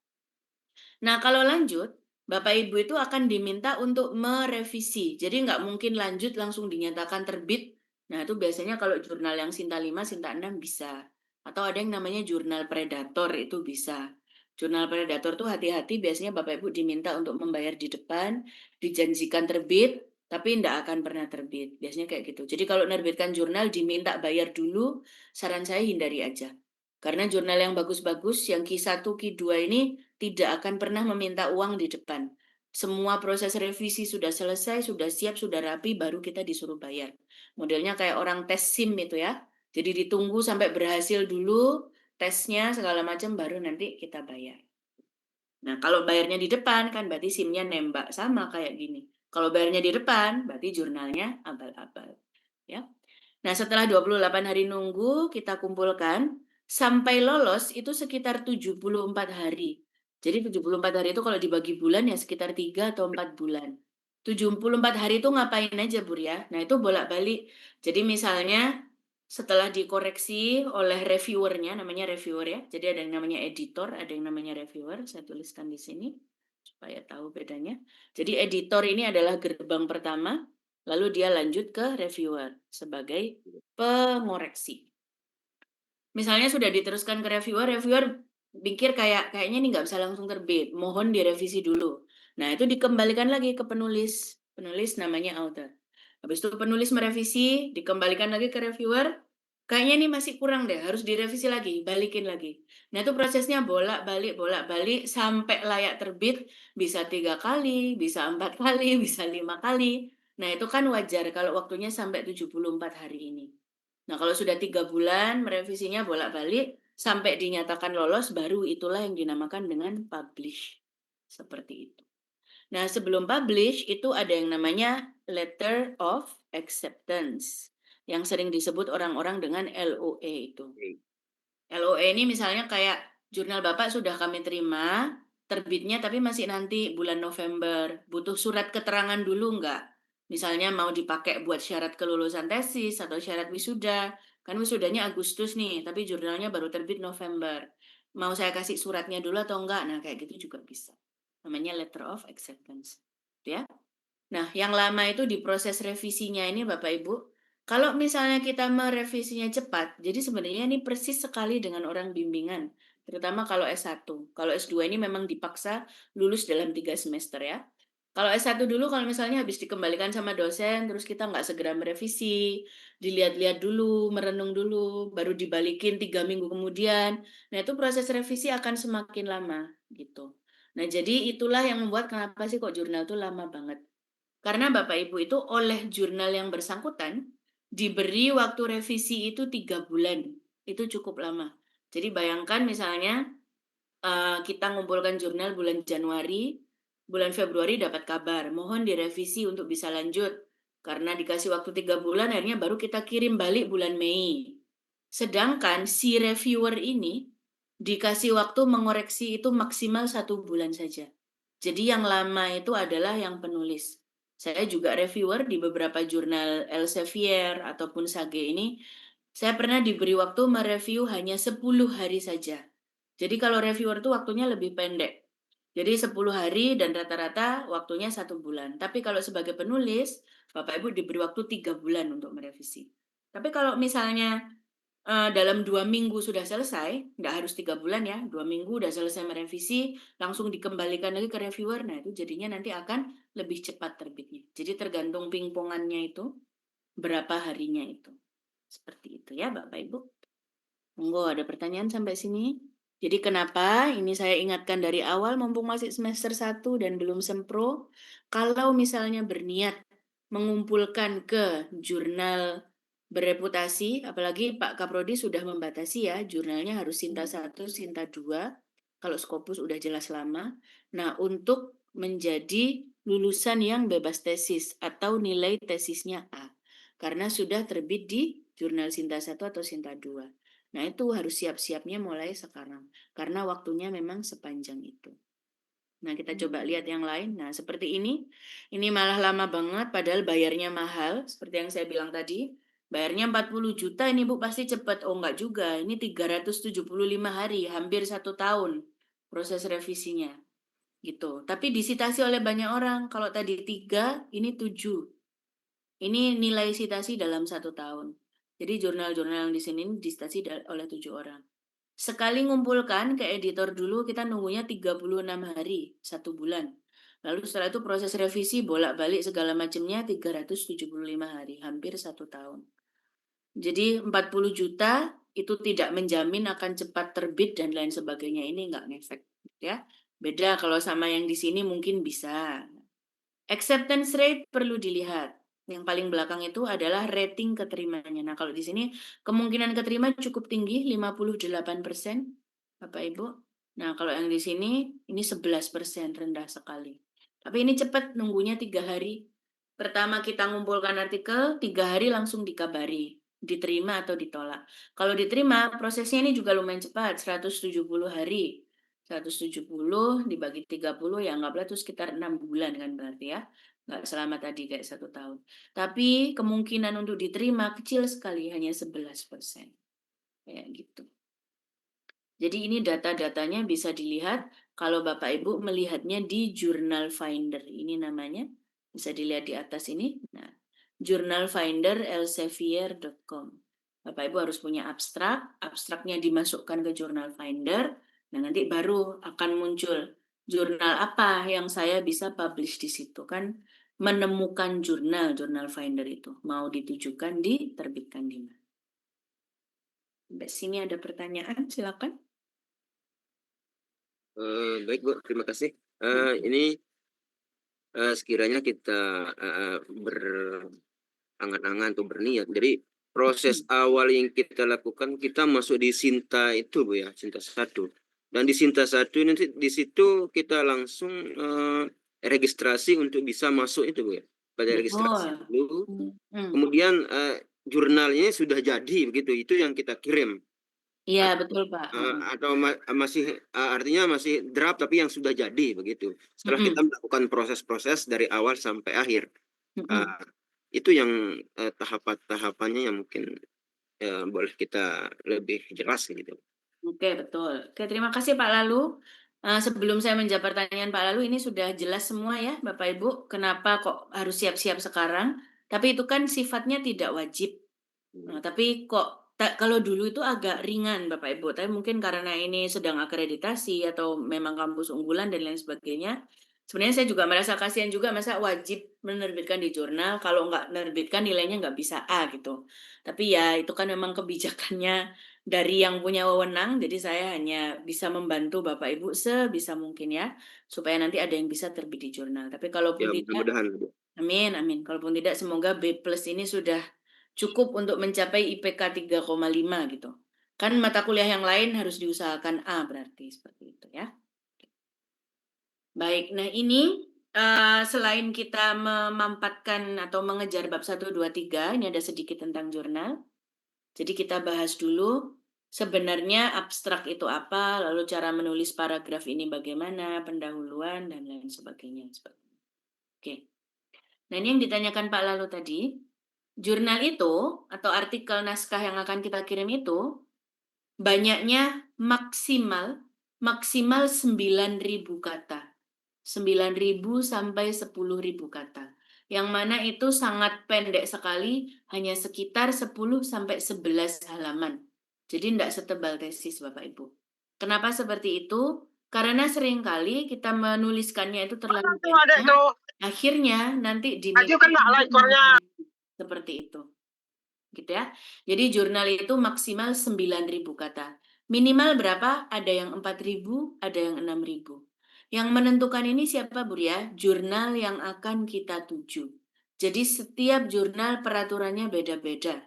Nah, kalau lanjut, Bapak Ibu itu akan diminta untuk merevisi. Jadi nggak mungkin lanjut langsung dinyatakan terbit. Nah, itu biasanya kalau jurnal yang Sinta 5, Sinta 6 bisa. Atau ada yang namanya jurnal predator, itu bisa. Jurnal predator tuh hati-hati, biasanya Bapak Ibu diminta untuk membayar di depan, dijanjikan terbit, tapi tidak akan pernah terbit. Biasanya kayak gitu. Jadi kalau menerbitkan jurnal diminta bayar dulu, saran saya hindari aja. Karena jurnal yang bagus-bagus, yang Q1, Q2 ini tidak akan pernah meminta uang di depan. Semua proses revisi sudah selesai, sudah siap, sudah rapi, baru kita disuruh bayar. Modelnya kayak orang tes SIM itu ya. Jadi ditunggu sampai berhasil dulu, tesnya segala macam, baru nanti kita bayar. Nah, kalau bayarnya di depan kan berarti SIM-nya nembak, sama kayak gini. Kalau bayarnya di depan, berarti jurnalnya abal-abal. Ya. Nah, setelah 28 hari nunggu, kita kumpulkan. Sampai lolos itu sekitar 74 hari. Jadi 74 hari itu kalau dibagi bulan ya sekitar 3 atau 4 bulan. 74 hari itu ngapain aja, Bu ya? Nah, itu bolak-balik. Jadi misalnya setelah dikoreksi oleh reviewernya, namanya reviewer ya. Jadi ada yang namanya editor, ada yang namanya reviewer. Saya tuliskan di sini supaya tahu bedanya. Jadi editor ini adalah gerbang pertama, lalu dia lanjut ke reviewer sebagai pengoreksi. Misalnya sudah diteruskan ke reviewer, reviewer pikir kayaknya ini nggak bisa langsung terbit, mohon direvisi dulu. Nah, itu dikembalikan lagi ke penulis. Penulis namanya author. Habis itu penulis merevisi, dikembalikan lagi ke reviewer. Kayaknya ini masih kurang deh, harus direvisi lagi, balikin lagi. Nah, itu prosesnya bolak-balik sampai layak terbit, bisa 3 kali, bisa 4 kali, bisa 5 kali. Nah, itu kan wajar kalau waktunya sampai 74 hari ini. Nah, kalau sudah 3 bulan merevisinya bolak-balik sampai dinyatakan lolos, baru itulah yang dinamakan dengan publish. Seperti itu. Nah, sebelum publish itu ada yang namanya letter of acceptance yang sering disebut orang-orang dengan LOA itu. LOA ini misalnya kayak jurnal Bapak sudah kami terima, terbitnya tapi masih nanti bulan November. Butuh surat keterangan dulu enggak? Misalnya mau dipakai buat syarat kelulusan tesis atau syarat wisuda. Kan wisudanya Agustus nih, tapi jurnalnya baru terbit November. Mau saya kasih suratnya dulu atau enggak? Nah, kayak gitu juga bisa. Namanya letter of acceptance. Ya. Nah, yang lama itu di proses revisinya ini Bapak Ibu. Kalau misalnya kita merevisinya cepat, jadi sebenarnya ini persis sekali dengan orang bimbingan. Terutama kalau S1. Kalau S2 ini memang dipaksa lulus dalam 3 semester ya. Kalau S1 dulu, kalau misalnya habis dikembalikan sama dosen, terus kita nggak segera merevisi, dilihat-lihat dulu, merenung dulu, baru dibalikin 3 minggu kemudian. Nah, itu proses revisi akan semakin lama gitu. Nah, jadi itulah yang membuat kenapa sih kok jurnal itu lama banget. Karena Bapak Ibu itu oleh jurnal yang bersangkutan diberi waktu revisi itu 3 bulan. Itu cukup lama. Jadi bayangkan misalnya kita ngumpulkan jurnal bulan Januari, bulan Februari dapat kabar, mohon direvisi untuk bisa lanjut. Karena dikasih waktu 3 bulan, akhirnya baru kita kirim balik bulan Mei. Sedangkan si reviewer ini dikasih waktu mengoreksi itu maksimal 1 bulan saja. Jadi yang lama itu adalah yang penulis. Saya juga reviewer di beberapa jurnal Elsevier ataupun Sage ini, saya pernah diberi waktu mereview hanya 10 hari saja. Jadi kalau reviewer itu waktunya lebih pendek. Jadi 10 hari dan rata-rata waktunya 1 bulan. Tapi kalau sebagai penulis, Bapak Ibu diberi waktu 3 bulan untuk merevisi. Tapi kalau misalnya dalam 2 minggu sudah selesai, nggak harus 3 bulan ya, 2 minggu udah selesai merevisi, langsung dikembalikan lagi ke reviewer, nah itu jadinya nanti akan lebih cepat terbitnya. Jadi tergantung pingpongannya itu, berapa harinya itu. Seperti itu ya Bapak Ibu. Monggo, ada pertanyaan sampai sini? Jadi kenapa ini saya ingatkan dari awal mumpung masih semester 1 dan belum sempro, kalau misalnya berniat mengumpulkan ke jurnal bereputasi, apalagi Pak Kaprodi sudah membatasi ya, jurnalnya harus Sinta 1, Sinta 2, kalau Scopus udah jelas lama. Nah, untuk menjadi lulusan yang bebas tesis atau nilai tesisnya A, karena sudah terbit di jurnal Sinta 1 atau Sinta 2. Nah, itu harus siap-siapnya mulai sekarang, karena waktunya memang sepanjang itu. Nah, kita coba lihat yang lain. Nah, seperti ini malah lama banget, padahal bayarnya mahal, seperti yang saya bilang tadi. Bayarnya 40 juta, ini Bu pasti cepat. Oh, enggak juga, ini 375 hari, hampir 1 tahun proses revisinya. Gitu. Tapi disitasi oleh banyak orang, kalau tadi 3, ini 7. Ini nilai sitasi dalam 1 tahun. Jadi jurnal-jurnal yang di sini disitasi oleh 7 orang. Sekali ngumpulkan ke editor dulu, kita nunggunya 36 hari, 1 bulan. Lalu setelah itu proses revisi, bolak-balik segala macamnya 375 hari, hampir 1 tahun. Jadi 40 juta itu tidak menjamin akan cepat terbit dan lain sebagainya, ini nggak ngefek. Ya. Beda kalau sama yang di sini mungkin bisa. Acceptance rate perlu dilihat. Yang paling belakang itu adalah rating keterimanya. Nah, kalau di sini kemungkinan keterima cukup tinggi, 58%, Bapak Ibu. Nah, kalau yang di sini, ini 11%, rendah sekali. Tapi ini cepat, nunggunya 3 hari. Pertama kita ngumpulkan artikel, 3 hari langsung dikabari, diterima atau ditolak. Kalau diterima, prosesnya ini juga lumayan cepat, 170 hari. 170 dibagi 30 ya anggaplah itu sekitar 6 bulan kan berarti ya. Nggak selama tadi kayak 1 tahun. Tapi kemungkinan untuk diterima kecil sekali, hanya 11%. Kayak gitu. Jadi ini data-datanya bisa dilihat kalau Bapak Ibu melihatnya di Journal Finder. Ini namanya, bisa dilihat di atas ini. Nah, Journal Finder elsevier.com. Bapak Ibu harus punya abstrak, abstraknya dimasukkan ke Journal Finder. Nah, nanti baru akan muncul jurnal apa yang saya bisa publish di situ kan, menemukan jurnal Finder itu mau ditujukan diterbitkan di mana. Sampai sini ada pertanyaan, silakan. Baik Bu, terima kasih. Ini sekiranya kita berangan-angan atau berniat. Jadi proses awal yang kita lakukan, kita masuk di Sinta itu Bu ya, Sinta 1. Dan di Sinta 1 nanti di situ kita langsung registrasi untuk bisa masuk itu Bu ya. Pada registrasi dulu. Kemudian jurnalnya sudah jadi begitu. Itu yang kita kirim. Iya, betul Pak. Atau masih artinya masih draft tapi yang sudah jadi begitu. Setelah kita melakukan proses-proses dari awal sampai akhir. Itu yang tahapan-tahapannya yang mungkin boleh kita lebih jelas gitu. Oke, betul. Oke, terima kasih Pak Lalu. Sebelum saya menjawab pertanyaan Pak Lalu, ini sudah jelas semua ya Bapak Ibu, kenapa kok harus siap-siap sekarang. Tapi itu kan sifatnya tidak wajib. Tapi kok kalau dulu itu agak ringan Bapak Ibu, tapi mungkin karena ini sedang akreditasi atau memang kampus unggulan dan lain sebagainya. Sebenarnya saya juga merasa kasihan juga, masa wajib menerbitkan di jurnal, kalau nggak menerbitkan nilainya nggak bisa A gitu. Tapi ya itu kan memang kebijakannya dari yang punya wewenang, jadi saya hanya bisa membantu Bapak Ibu sebisa mungkin ya, supaya nanti ada yang bisa terbit di jurnal. Tapi kalaupun Ya, tidak, mudah-mudahan. amin, amin. Kalaupun tidak, semoga B+ ini sudah cukup untuk mencapai IPK 3,5 gitu. Kan mata kuliah yang lain harus diusahakan A berarti seperti itu ya. Baik, nah ini selain kita memampatkan atau mengejar bab 1, 2, 3, ini ada sedikit tentang jurnal. Jadi kita bahas dulu sebenarnya abstrak itu apa, lalu cara menulis paragraf ini bagaimana, pendahuluan, dan lain sebagainya. Oke. Nah ini yang ditanyakan Pak Lalu tadi. Jurnal itu atau artikel naskah yang akan kita kirim itu banyaknya maksimal 9.000 kata. 9.000 sampai 10.000 kata. Yang mana itu sangat pendek sekali, hanya sekitar 10 sampai 11 halaman. Jadi tidak setebal tesis Bapak Ibu. Kenapa seperti itu? Karena seringkali kita menuliskannya itu terlalu banyak, akhirnya nanti di seperti itu. Gitu ya. Jadi jurnal itu maksimal 9.000 kata. Minimal berapa? Ada yang 4.000, ada yang 6.000. Yang menentukan ini siapa Bu ya? Jurnal yang akan kita tuju. Jadi setiap jurnal peraturannya beda-beda.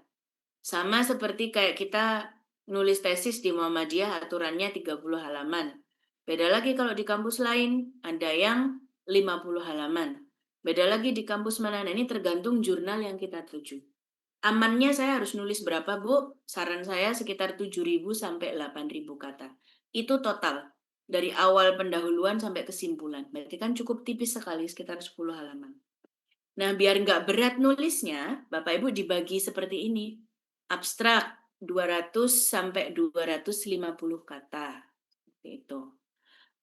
Sama seperti kayak kita nulis tesis di Muhammadiyah aturannya 30 halaman. Beda lagi kalau di kampus lain, ada yang 50 halaman. Beda lagi di kampus mana, nah ini tergantung jurnal yang kita tuju. Amannya saya harus nulis berapa Bu? Saran saya sekitar 7.000 sampai 8.000 kata. Itu total. Dari awal pendahuluan sampai kesimpulan. Berarti kan cukup tipis sekali, sekitar 10 halaman. Nah, biar nggak berat nulisnya, Bapak Ibu dibagi seperti ini. Abstrak 200 sampai 250 kata. Seperti itu.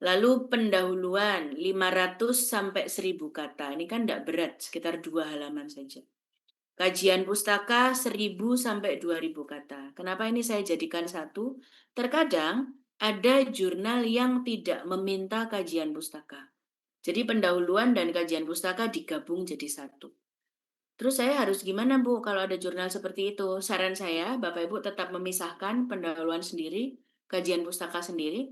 Lalu pendahuluan 500 sampai 1.000 kata. Ini kan nggak berat, sekitar 2 halaman saja. Kajian pustaka 1.000 sampai 2.000 kata. Kenapa ini saya jadikan satu? Terkadang ada jurnal yang tidak meminta kajian pustaka. Jadi pendahuluan dan kajian pustaka digabung jadi satu. Terus saya harus gimana Bu kalau ada jurnal seperti itu? Saran saya Bapak Ibu tetap memisahkan pendahuluan sendiri, kajian pustaka sendiri.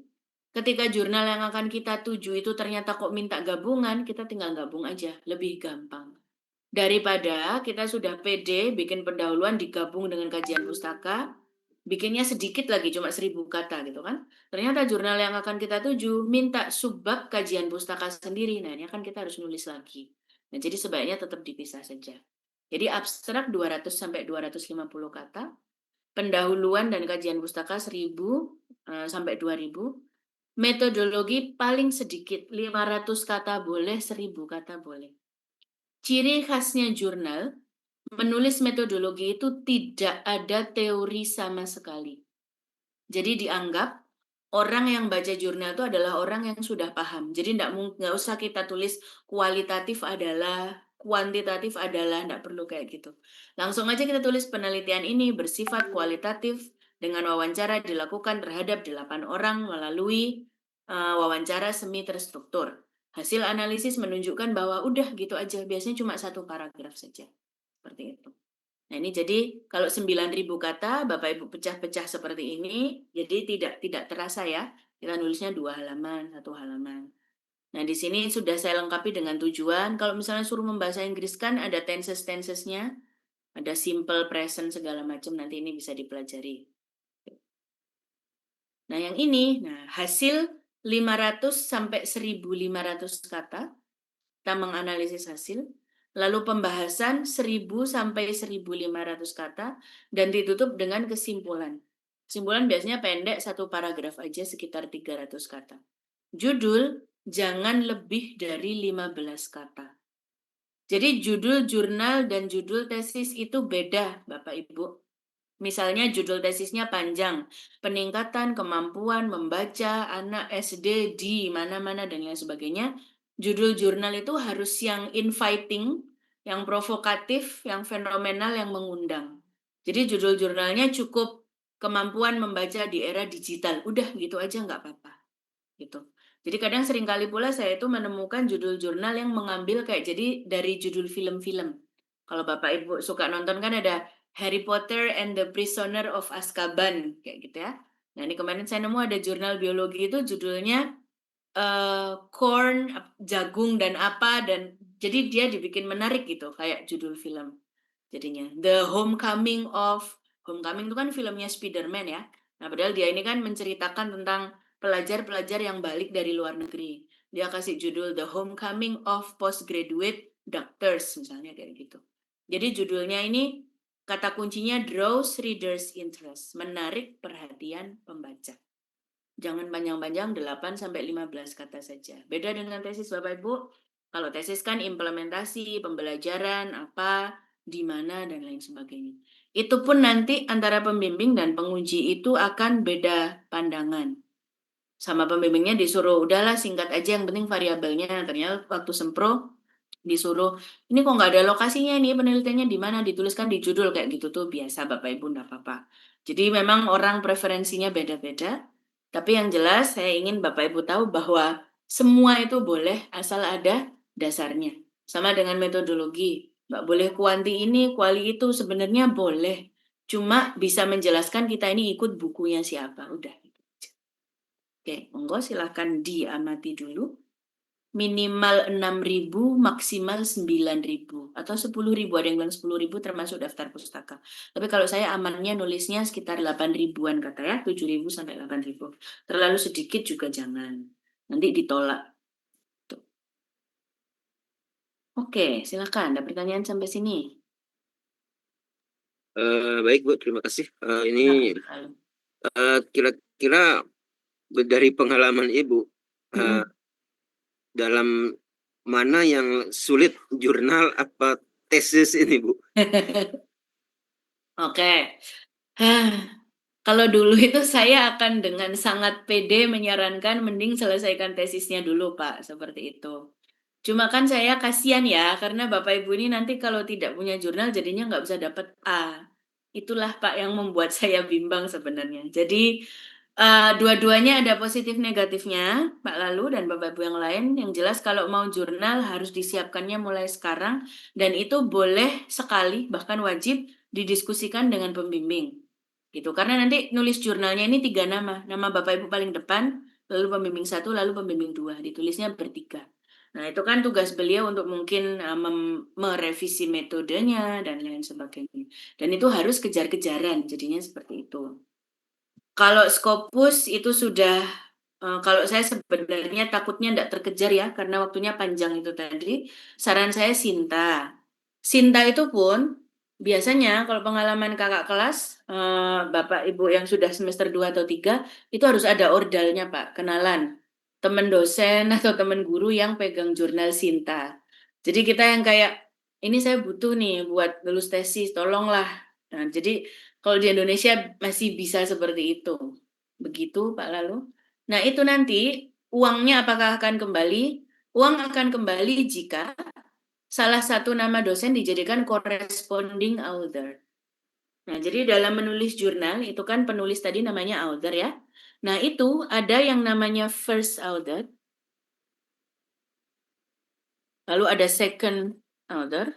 Ketika jurnal yang akan kita tuju itu ternyata kok minta gabungan, kita tinggal gabung aja, lebih gampang. Daripada kita sudah pede bikin pendahuluan digabung dengan kajian pustaka, bikinnya sedikit lagi cuma 1.000 kata gitu kan. Ternyata jurnal yang akan kita tuju minta subbab kajian pustaka sendiri. Nah, ini kan kita harus nulis lagi. Nah, jadi sebaiknya tetap dipisah saja. Jadi abstrak 200 sampai 250 kata, pendahuluan dan kajian pustaka 1.000 sampai 2.000. Metodologi paling sedikit 500 kata boleh, 1.000 kata boleh. Ciri khasnya jurnal, menulis metodologi itu tidak ada teori sama sekali. Jadi dianggap orang yang baca jurnal itu adalah orang yang sudah paham. Jadi nggak usah kita tulis kualitatif adalah, kuantitatif adalah, nggak perlu kayak gitu. Langsung aja kita tulis penelitian ini bersifat kualitatif dengan wawancara dilakukan terhadap 8 orang melalui wawancara semi terstruktur. Hasil analisis menunjukkan bahwa udah gitu aja, biasanya cuma 1 paragraf saja. Seperti itu. Nah ini jadi kalau 9.000 kata, Bapak Ibu pecah-pecah seperti ini, jadi tidak terasa ya, kita nulisnya 2 halaman, 1 halaman. Nah di sini sudah saya lengkapi dengan tujuan, kalau misalnya suruh membahasa Inggris kan ada tenses-tensesnya, ada simple, present, segala macam, nanti ini bisa dipelajari. Nah yang ini, hasil 500 sampai 1.500 kata, kita menganalisis hasil, lalu pembahasan 1.000 sampai 1.500 kata, dan ditutup dengan kesimpulan. Kesimpulan biasanya pendek, 1 paragraf aja sekitar 300 kata. Judul, jangan lebih dari 15 kata. Jadi judul jurnal dan judul tesis itu beda, Bapak Ibu. Misalnya judul tesisnya panjang, peningkatan kemampuan membaca anak SD di mana-mana dan lain sebagainya. Judul jurnal itu harus yang inviting, yang provokatif, yang fenomenal, yang mengundang. Jadi judul jurnalnya cukup kemampuan membaca di era digital. Udah gitu aja nggak apa-apa. Gitu. Jadi kadang seringkali pula saya itu menemukan judul jurnal yang mengambil kayak jadi dari judul film-film. Kalau Bapak Ibu suka nonton kan ada Harry Potter and the Prisoner of Azkaban kayak gitu ya. Nah ini kemarin saya nemu ada jurnal biologi itu judulnya corn, jagung dan apa, dan jadi dia dibikin menarik gitu kayak judul film. Jadinya The Homecoming itu kan filmnya Spider-Man ya. Nah padahal dia ini kan menceritakan tentang pelajar-pelajar yang balik dari luar negeri. Dia kasih judul The Homecoming of Postgraduate Doctors misalnya kayak gitu. Jadi judulnya ini kata kuncinya draws readers interest, menarik perhatian pembaca. Jangan panjang-panjang 8 sampai 15 kata saja. Beda dengan tesis Bapak Ibu. Kalau tesis kan implementasi, pembelajaran, apa, di mana dan lain sebagainya. Itu pun nanti antara pembimbing dan penguji itu akan beda pandangan. Sama pembimbingnya disuruh, udahlah singkat aja yang penting variabelnya. Ternyata waktu sempro disuruh, ini kok nggak ada lokasinya nih penelitiannya di mana, dituliskan di judul kayak gitu tuh biasa Bapak Ibu nggak apa-apa. Jadi memang orang preferensinya beda-beda, tapi yang jelas saya ingin Bapak Ibu tahu bahwa semua itu boleh asal ada dasarnya. Sama dengan metodologi, Mbak boleh kuanti ini, kuali itu sebenarnya boleh. Cuma bisa menjelaskan kita ini ikut bukunya siapa, udah. Oke, monggo silahkan diamati dulu. Minimal 6.000, maksimal 9.000 atau 10.000. Ada yang bilang 10.000 termasuk daftar pustaka. Tapi kalau saya amannya nulisnya sekitar 8.000-an kata ya, 7.000 sampai 8.000. Terlalu sedikit juga jangan. Nanti ditolak. Tuh. Oke, silakan. Ada pertanyaan sampai sini? Baik Bu, terima kasih. Ini Silakan. kira-kira dari pengalaman Ibu, dalam mana yang sulit, jurnal apa tesis ini Bu? Oke. Kalau dulu itu saya akan dengan sangat pede menyarankan mending selesaikan tesisnya dulu, Pak, seperti itu. Cuma kan saya kasihan ya, karena Bapak Ibu ini nanti kalau tidak punya jurnal jadinya nggak bisa dapat A. Itulah Pak yang membuat saya bimbang sebenarnya. Jadi dua-duanya ada positif negatifnya, Pak Lalu dan Bapak Ibu yang lain. Yang jelas kalau mau jurnal harus disiapkannya mulai sekarang dan itu boleh sekali bahkan wajib didiskusikan dengan pembimbing. Gitu. Karena nanti nulis jurnalnya ini 3 nama Bapak Ibu paling depan, lalu pembimbing 1, lalu pembimbing 2, ditulisnya bertiga. Nah, itu kan tugas beliau untuk mungkin merevisi metodenya dan lain sebagainya. Dan itu harus kejar-kejaran, jadinya seperti itu. Kalau Scopus itu sudah, kalau saya sebenarnya takutnya tidak terkejar ya, karena waktunya panjang itu tadi. Saran saya Sinta. Sinta itu pun biasanya kalau pengalaman kakak kelas, Bapak Ibu yang sudah semester 2 atau 3, itu harus ada ordalnya Pak, kenalan. Teman dosen atau teman guru yang pegang jurnal Sinta. Jadi kita yang kayak, ini saya butuh nih buat lulus tesis, tolonglah. Nah, jadi kalau di Indonesia masih bisa seperti itu. Begitu Pak Lalu. Nah, itu nanti uangnya apakah akan kembali? Uang akan kembali jika salah satu nama dosen dijadikan corresponding author. Nah, jadi dalam menulis jurnal itu kan penulis tadi namanya author ya. Nah, itu ada yang namanya first author. Lalu ada second author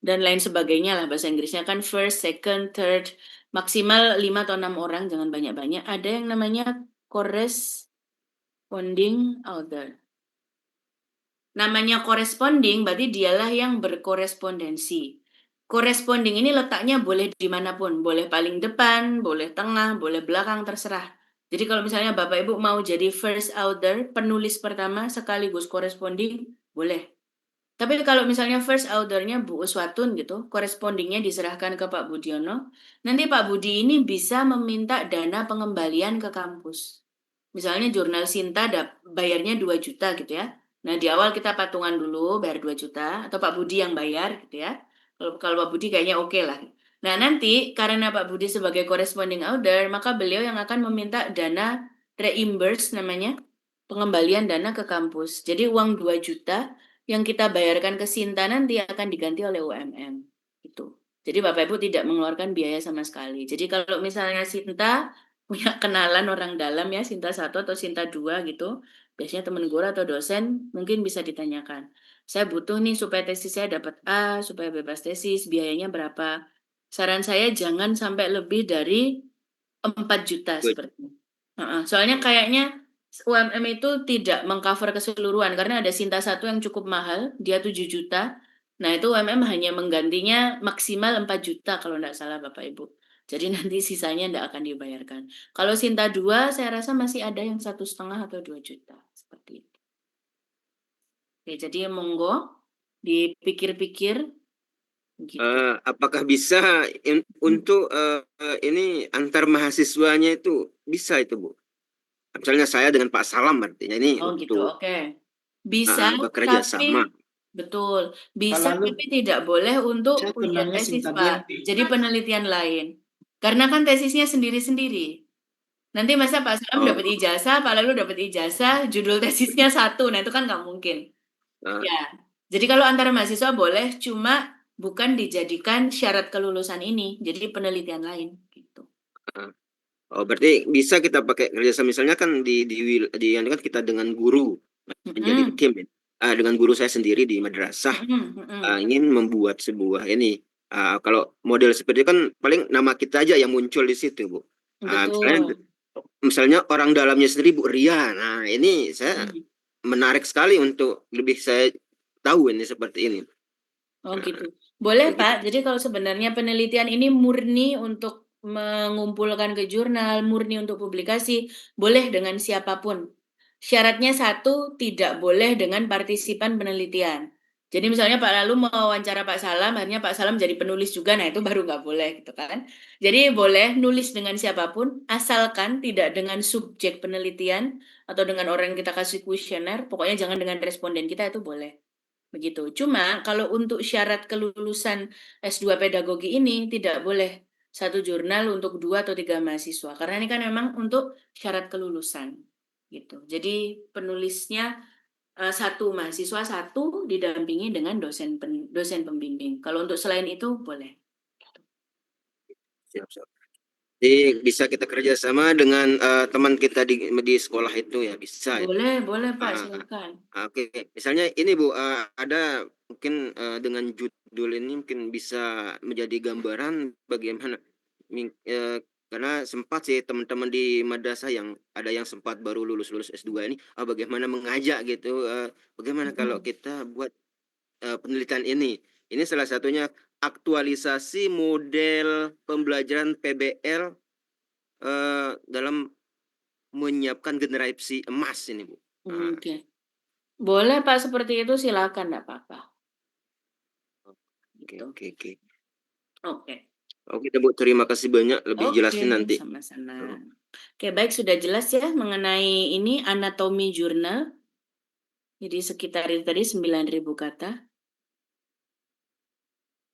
dan lain sebagainya lah bahasa Inggrisnya kan first, second, third, maksimal 5 atau 6 orang, jangan banyak-banyak. Ada yang namanya corresponding author. Namanya corresponding berarti dialah yang berkorespondensi. Corresponding ini letaknya boleh dimanapun, boleh paling depan, boleh tengah, boleh belakang, terserah. Jadi kalau misalnya Bapak Ibu mau jadi first author, penulis pertama sekaligus corresponding, boleh. Tapi kalau misalnya first author-nya Bu Uswatun gitu, correspondingnya diserahkan ke Pak Budiono, nanti Pak Budi ini bisa meminta dana pengembalian ke kampus. Misalnya jurnal Sinta bayarnya 2 juta gitu ya. Nah, di awal kita patungan dulu bayar 2 juta atau Pak Budi yang bayar gitu ya. Kalau Pak Budi kayaknya oke lah. Nah, nanti karena Pak Budi sebagai corresponding author, maka beliau yang akan meminta dana reimburse namanya, pengembalian dana ke kampus. Jadi uang 2 juta yang kita bayarkan ke Sinta nanti akan diganti oleh UMM. Gitu. Jadi Bapak Ibu tidak mengeluarkan biaya sama sekali. Jadi kalau misalnya Sinta punya kenalan orang dalam ya, Sinta 1 atau Sinta 2 gitu, biasanya teman guru atau dosen mungkin bisa ditanyakan. Saya butuh nih supaya tesis saya dapat A, supaya bebas tesis, biayanya berapa? Saran saya jangan sampai lebih dari 4 juta seperti itu. Soalnya kayaknya UMM itu tidak mengcover keseluruhan karena ada Sinta 1 yang cukup mahal, dia 7 juta. Nah, itu UMM hanya menggantinya maksimal 4 juta kalau tidak salah Bapak Ibu. Jadi nanti sisanya tidak akan dibayarkan. Kalau Sinta 2 saya rasa masih ada yang 1,5 atau 2 juta seperti itu. Oke, jadi monggo dipikir-pikir gitu. Apakah bisa untuk ini antar mahasiswanya itu bisa itu Bu? Misalnya saya dengan Pak Salam artinya ini Oh gitu, untuk oke. Bisa, bekerja sama. betul. Bisa, tapi tidak boleh untuk Saya ujian kenalnya tesis, Sinta Pak. Jadi penelitian lain. Karena kan tesisnya sendiri-sendiri. Nanti masa Pak Salam Oh, dapat ijazah, Pak Lalu dapat ijazah, judul tesisnya satu, nah itu kan nggak mungkin. ah, Ya, jadi kalau antara mahasiswa boleh, cuma bukan dijadikan syarat kelulusan ini, jadi penelitian lain gitu. ah. Oh, berarti bisa kita pakai kerjasama misalnya kan di yang kan kita dengan guru menjadi Mm-mm. tim ya. Dengan guru saya sendiri di madrasah Mm-mm. Mm-mm. ingin membuat sebuah ini. Kalau model seperti itu kan paling nama kita aja yang muncul di situ, Bu. Misalnya Betul. misalnya orang dalamnya sendiri Bu Ria. Nah, ini saya Mm. menarik sekali untuk lebih saya tahu ini seperti ini. Oh Nah, gitu. Boleh begitu. Pak, jadi kalau sebenarnya penelitian ini murni untuk mengumpulkan ke jurnal, murni untuk publikasi, boleh dengan siapapun. Syaratnya satu, tidak boleh dengan partisipan penelitian. Jadi misalnya Pak Lalu mau wawancara Pak Salam, akhirnya Pak Salam jadi penulis juga, nah itu baru nggak boleh gitu kan. Jadi boleh nulis dengan siapapun, asalkan tidak dengan subjek penelitian atau dengan orang yang kita kasih kuesioner, pokoknya jangan dengan responden kita itu boleh. Begitu. Cuma kalau untuk syarat kelulusan S2 pedagogi ini tidak boleh satu jurnal untuk 2 atau 3 mahasiswa. Karena ini kan memang untuk syarat kelulusan. Gitu. Jadi penulisnya satu mahasiswa satu didampingi dengan dosen pembimbing. Kalau untuk selain itu boleh. Siap, siap. Jadi bisa kita kerjasama dengan teman kita di sekolah itu ya bisa ya. Boleh, boleh Pak, Ah, ah, silakan. Oke, misalnya ini Bu, ada mungkin dengan judul ini mungkin bisa menjadi gambaran bagaimana karena sempat sih teman-teman di madrasah yang ada yang sempat baru lulus S2 ini, bagaimana mengajak gitu, bagaimana kalau Mm-mm. kita buat penelitian ini. Ini salah satunya aktualisasi model pembelajaran PBL dalam menyiapkan generasi emas ini Bu. Oke. Boleh Pak seperti itu silakan, enggak apa-apa. Oke, Gitu. oke, oke. Oke. Oke, Bu, terima kasih banyak. Lebih Oke, jelasnya nanti. sama-sama. Oke, baik sudah jelas ya mengenai ini anatomi jurnal. Jadi sekitar itu tadi 9.000 kata.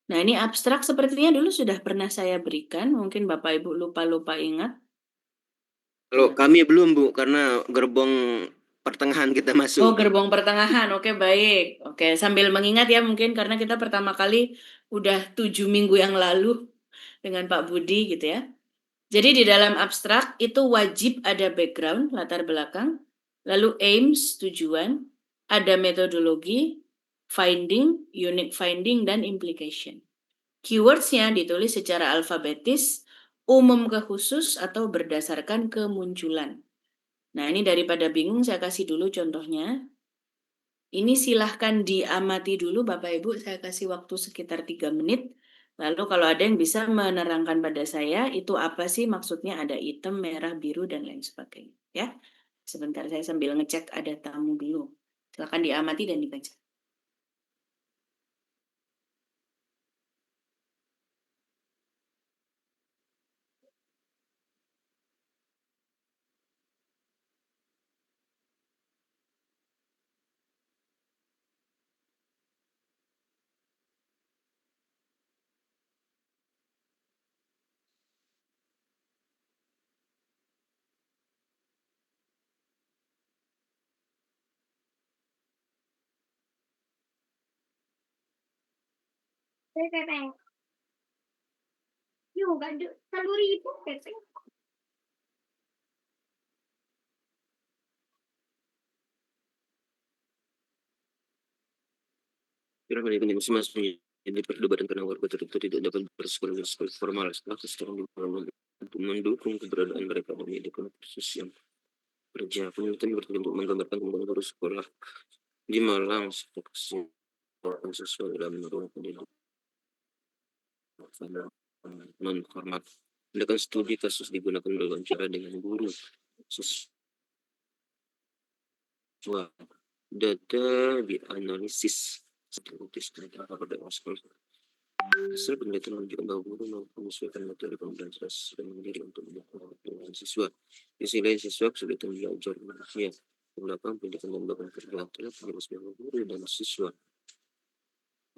Nah, ini abstrak sepertinya dulu sudah pernah saya berikan. Mungkin Bapak Ibu lupa-lupa ingat. Kalau Nah. kami belum, Bu, karena gerbong pertengahan kita Oh, masuk. gerbong pertengahan. Oke, baik. Oke, sambil mengingat ya mungkin karena kita pertama kali udah 7 minggu yang lalu dengan Pak Budi gitu ya. Jadi di dalam abstrak itu wajib ada background, latar belakang, lalu aims, tujuan, ada metodologi, finding, unique finding, dan implication. Keywords-nya ditulis secara alfabetis, umum ke khusus, atau berdasarkan kemunculan. Nah, ini daripada bingung, saya kasih dulu contohnya. Ini silahkan diamati dulu Bapak Ibu, saya kasih waktu sekitar 3 menit. Lalu kalau ada yang bisa menerangkan pada saya, itu apa sih maksudnya ada hitam, merah, biru, dan lain sebagainya. Ya, sebentar saya sambil ngecek ada tamu dulu. Silahkan diamati dan dibaca. Yuk, gak ada 10.000 Pepe. Kira kali ini masih masuk jadi perdebatan karena warga tertentu tidak dapat bersekolah formal setelah sekarang untuk mendukung keberadaan mereka menyediakan kursus yang kerja penelitian bertujuan untuk menggambarkan kembangan baru sekolah di Malang sesuai dalam mendorong pendidikan non formal. Tindakan studi kasus digunakan dalam cara dengan guru siswa data dianalisis pada sekolah. Hasil penelitian menunjukkan bahwa guru mampu menyesuaikan materi pembelajaran sesuai dengan diri untuk mendukung siswa. Di sisi lain, siswa kesulitan belajar ya, menggunakan pendidikan dan bahkan kerja terhadap harus guru dan siswa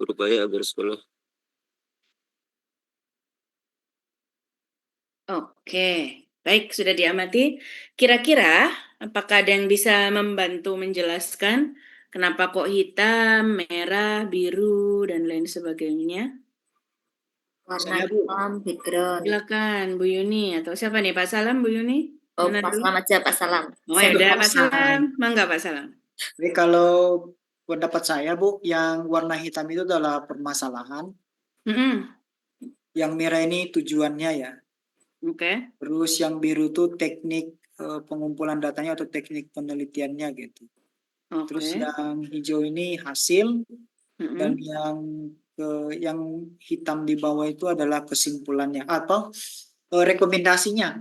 berupaya agar sekolah. Oke, Baik, sudah diamati. Kira-kira apakah ada yang bisa membantu menjelaskan kenapa kok hitam, merah, biru, dan lain sebagainya? Warna Saya, Bu. hitam, background. Silakan Bu Yuni atau siapa nih? Pak Salam, Bu Yuni? Oh, Mana Pak dulu? Salam aja, Pak Salam. Oh Saya ya udah, Pak berpasangan. Salam. Mangga Pak Salam. Jadi kalau pendapat saya, Bu, yang warna hitam itu adalah permasalahan, Mm-mm. yang merah ini tujuannya ya. Oke. Terus yang biru itu teknik pengumpulan datanya atau teknik penelitiannya gitu. Terus Oke. yang hijau ini hasil, dan Mm-mm. yang hitam di bawah itu adalah kesimpulannya atau rekomendasinya.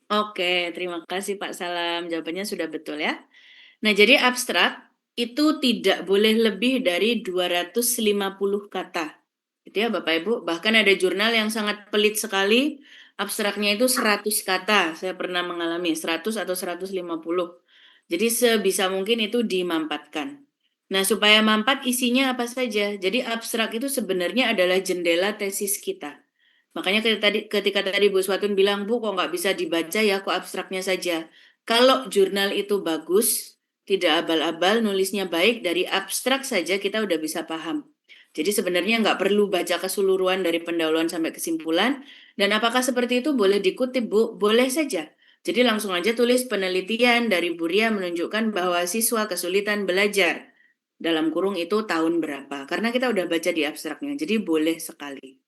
Oke, terima kasih Pak Salam. Jawabannya sudah betul ya. Nah, jadi abstrak itu tidak boleh lebih dari 250 kata. Gitu ya Bapak Ibu. Bahkan ada jurnal yang sangat pelit sekali, abstraknya itu 100 kata. Saya pernah mengalami 100 atau 150. Jadi sebisa mungkin itu dimampatkan. Nah, supaya mampat isinya apa saja. Jadi abstrak itu sebenarnya adalah jendela tesis kita. Makanya ketika tadi Bu Swatun bilang, Bu kok nggak bisa dibaca ya, kok abstraknya saja. Kalau jurnal itu bagus, tidak abal-abal, nulisnya baik, dari abstrak saja kita udah bisa paham. Jadi sebenarnya nggak perlu baca keseluruhan dari pendahuluan sampai kesimpulan. Dan apakah seperti itu boleh dikutip, Bu? Boleh saja. Jadi langsung aja tulis penelitian dari Buria menunjukkan bahwa siswa kesulitan belajar. Dalam kurung itu tahun berapa. Karena kita udah baca di abstraknya. Jadi boleh sekali.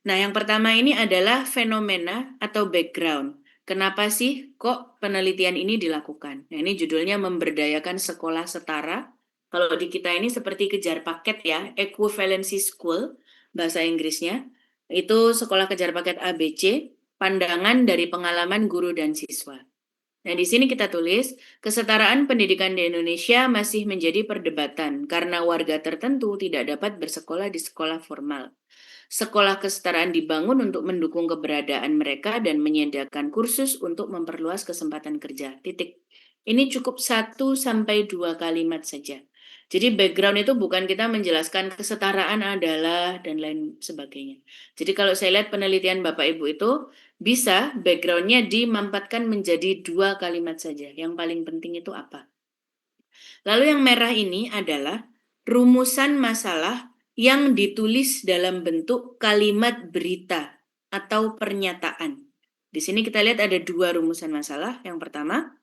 Nah, yang pertama ini adalah fenomena atau background. Kenapa sih kok penelitian ini dilakukan? Nah, ini judulnya memberdayakan sekolah setara. Kalau di kita ini seperti kejar paket ya, equivalency school, bahasa Inggrisnya. Itu sekolah kejar paket ABC, pandangan dari pengalaman guru dan siswa. Nah, di sini kita tulis, kesetaraan pendidikan di Indonesia masih menjadi perdebatan karena warga tertentu tidak dapat bersekolah di sekolah formal. Sekolah kesetaraan dibangun untuk mendukung keberadaan mereka dan menyediakan kursus untuk memperluas kesempatan kerja. Titik. Ini cukup 1 sampai 2 kalimat saja. Jadi background itu bukan kita menjelaskan kesetaraan adalah dan lain sebagainya. Jadi kalau saya lihat penelitian Bapak Ibu itu bisa backgroundnya dimampatkan menjadi 2 kalimat saja. Yang paling penting itu apa? Lalu yang merah ini adalah rumusan masalah yang ditulis dalam bentuk kalimat berita atau pernyataan. Di sini kita lihat ada 2 rumusan masalah. Yang pertama,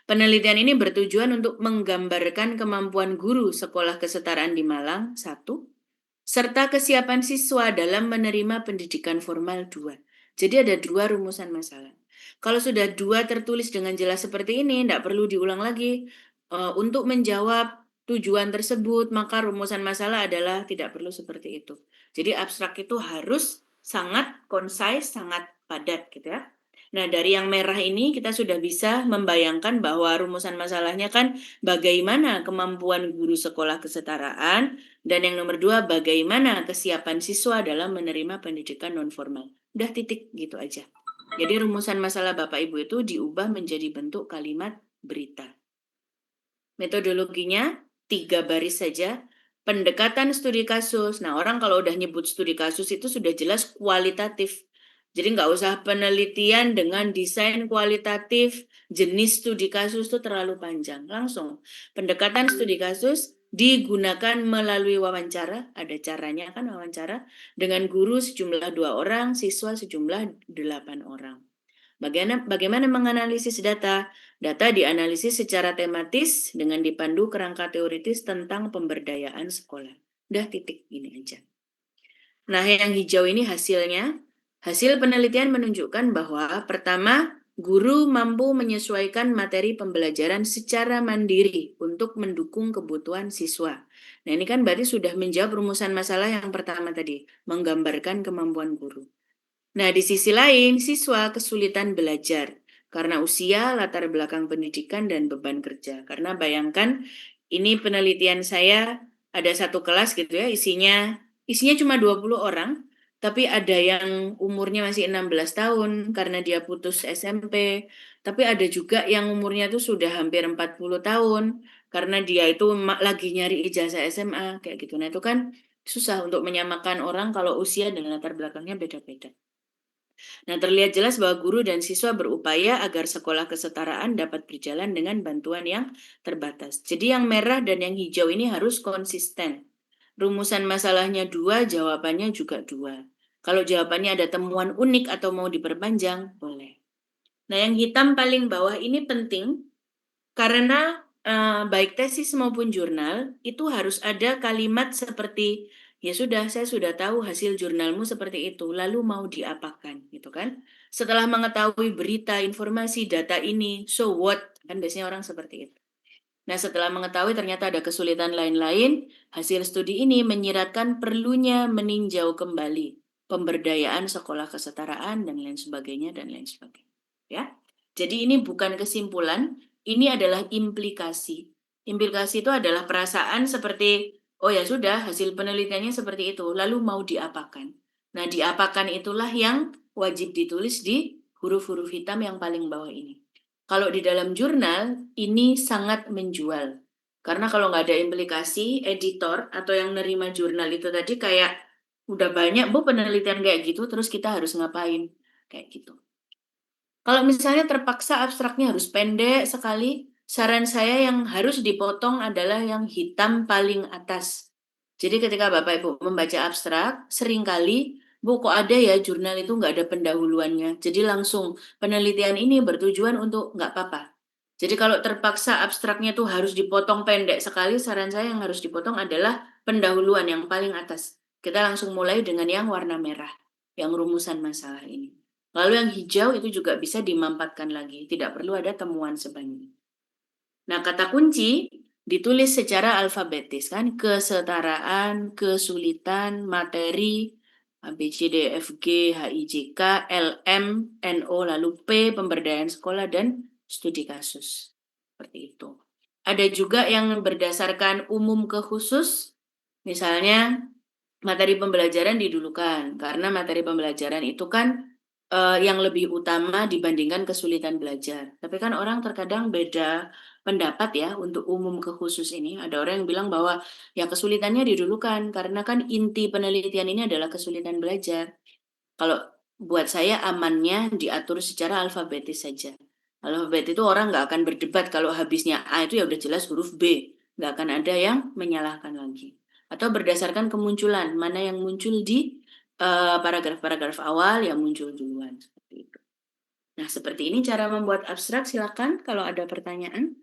penelitian ini bertujuan untuk menggambarkan kemampuan guru sekolah kesetaraan di Malang, 1, serta kesiapan siswa dalam menerima pendidikan formal, 2. Jadi ada 2 rumusan masalah. Kalau sudah 2 tertulis dengan jelas seperti ini, tidak perlu diulang lagi. Untuk menjawab tujuan tersebut, maka rumusan masalah adalah tidak perlu seperti itu. Jadi abstrak itu harus sangat concise, sangat padat gitu ya. Nah, dari yang merah ini kita sudah bisa membayangkan bahwa rumusan masalahnya kan bagaimana kemampuan guru sekolah kesetaraan, dan yang nomor 2 bagaimana kesiapan siswa dalam menerima pendidikan non-formal. Udah titik gitu aja. Jadi rumusan masalah Bapak Ibu itu diubah menjadi bentuk kalimat berita. Metodologinya 3 baris saja. Pendekatan studi kasus. Nah, orang kalau udah nyebut studi kasus itu sudah jelas kualitatif. Jadi nggak usah penelitian dengan desain kualitatif, jenis studi kasus itu terlalu panjang. Langsung, pendekatan studi kasus digunakan melalui wawancara, ada caranya kan wawancara, dengan guru sejumlah 2 orang, siswa sejumlah 8 orang. Bagaimana menganalisis data? Data dianalisis secara tematis dengan dipandu kerangka teoritis tentang pemberdayaan sekolah. Udah titik ini aja. Nah, yang hijau ini hasilnya. Hasil penelitian menunjukkan bahwa pertama, guru mampu menyesuaikan materi pembelajaran secara mandiri untuk mendukung kebutuhan siswa. Nah, ini kan berarti sudah menjawab rumusan masalah yang pertama tadi, menggambarkan kemampuan guru. Nah, di sisi lain, siswa kesulitan belajar karena usia, latar belakang pendidikan, dan beban kerja. Karena bayangkan, ini penelitian saya ada satu kelas gitu ya, isinya cuma 20 orang, tapi ada yang umurnya masih 16 tahun karena dia putus SMP, tapi ada juga yang umurnya tuh sudah hampir 40 tahun karena dia itu lagi nyari ijazah SMA, kayak gitu. Nah, itu kan susah untuk menyamakan orang kalau usia dan latar belakangnya beda-beda. Nah, terlihat jelas bahwa guru dan siswa berupaya agar sekolah kesetaraan dapat berjalan dengan bantuan yang terbatas. Jadi yang merah dan yang hijau ini harus konsisten. Rumusan masalahnya 2, jawabannya juga 2. Kalau jawabannya ada temuan unik atau mau diperpanjang, boleh. Nah, yang hitam paling bawah ini penting karena baik tesis maupun jurnal itu harus ada kalimat seperti ya sudah, saya sudah tahu hasil jurnalmu seperti itu, lalu mau diapakan, gitu kan? Setelah mengetahui berita, informasi, data ini, so what? Kan biasanya orang seperti itu. Nah, setelah mengetahui ternyata ada kesulitan lain-lain, hasil studi ini menyiratkan perlunya meninjau kembali pemberdayaan sekolah kesetaraan dan lain sebagainya dan lain sebagainya. Ya. Jadi ini bukan kesimpulan, ini adalah implikasi. Implikasi itu adalah perasaan seperti, oh ya sudah, hasil penelitiannya seperti itu, lalu mau diapakan. Nah, diapakan itulah yang wajib ditulis di huruf-huruf hitam yang paling bawah ini. Kalau di dalam jurnal, ini sangat menjual. Karena kalau nggak ada implikasi, editor atau yang nerima jurnal itu tadi kayak, udah banyak Bu penelitian kayak gitu, terus kita harus ngapain? Kayak gitu. Kalau misalnya terpaksa abstraknya harus pendek sekali, saran saya yang harus dipotong adalah yang hitam paling atas. Jadi ketika Bapak Ibu membaca abstrak, seringkali, Bu kok ada ya jurnal itu nggak ada pendahuluannya. Jadi langsung penelitian ini bertujuan untuk nggak apa-apa. Jadi kalau terpaksa abstraknya tuh harus dipotong pendek sekali, saran saya yang harus dipotong adalah pendahuluan yang paling atas. Kita langsung mulai dengan yang warna merah, yang rumusan masalah ini. Lalu yang hijau itu juga bisa dimampatkan lagi, tidak perlu ada temuan sebanyak. Nah, kata kunci ditulis secara alfabetis kan, kesetaraan, kesulitan, materi, A, B, C, D, F, G, H, I, J, K, L, M, N, O, lalu P, pemberdayaan sekolah, dan studi kasus. Seperti itu. Ada juga yang berdasarkan umum ke khusus, misalnya materi pembelajaran didulukan, karena materi pembelajaran itu kan yang lebih utama dibandingkan kesulitan belajar. Tapi kan orang terkadang beda pendapat ya untuk umum ke khusus ini. Ada orang yang bilang bahwa ya kesulitannya didulukan karena kan inti penelitian ini adalah kesulitan belajar. Kalau buat saya amannya diatur secara alfabetis saja. Alfabet itu orang nggak akan berdebat kalau habisnya A itu ya udah jelas huruf B. Nggak akan ada yang menyalahkan lagi. Atau berdasarkan kemunculan, mana yang muncul di paragraf-paragraf awal yang muncul duluan. Seperti itu. Nah, seperti ini cara membuat abstrak. Silakan kalau ada pertanyaan.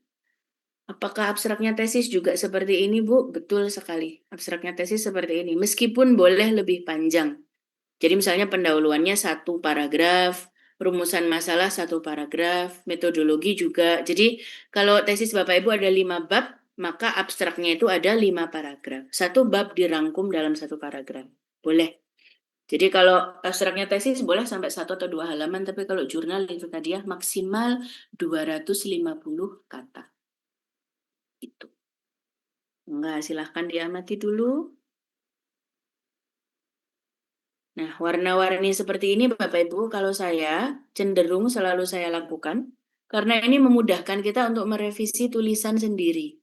Apakah abstraknya tesis juga seperti ini, Bu? Betul sekali. Abstraknya tesis seperti ini. Meskipun boleh lebih panjang. Jadi misalnya pendahuluannya 1 paragraf, rumusan masalah 1 paragraf, metodologi juga. Jadi kalau tesis Bapak Ibu ada 5 bab, maka abstraknya itu ada 5 paragraf. 1 bab dirangkum dalam 1 paragraf. Boleh. Jadi kalau abstraknya tesis boleh sampai 1 atau 2 halaman, tapi kalau jurnal itu tadi ya maksimal 250 kata. Itu. Enggak, silahkan diamati dulu. Nah, warna-warni seperti ini Bapak Ibu, kalau saya cenderung selalu saya lakukan, karena ini memudahkan kita untuk merevisi tulisan sendiri.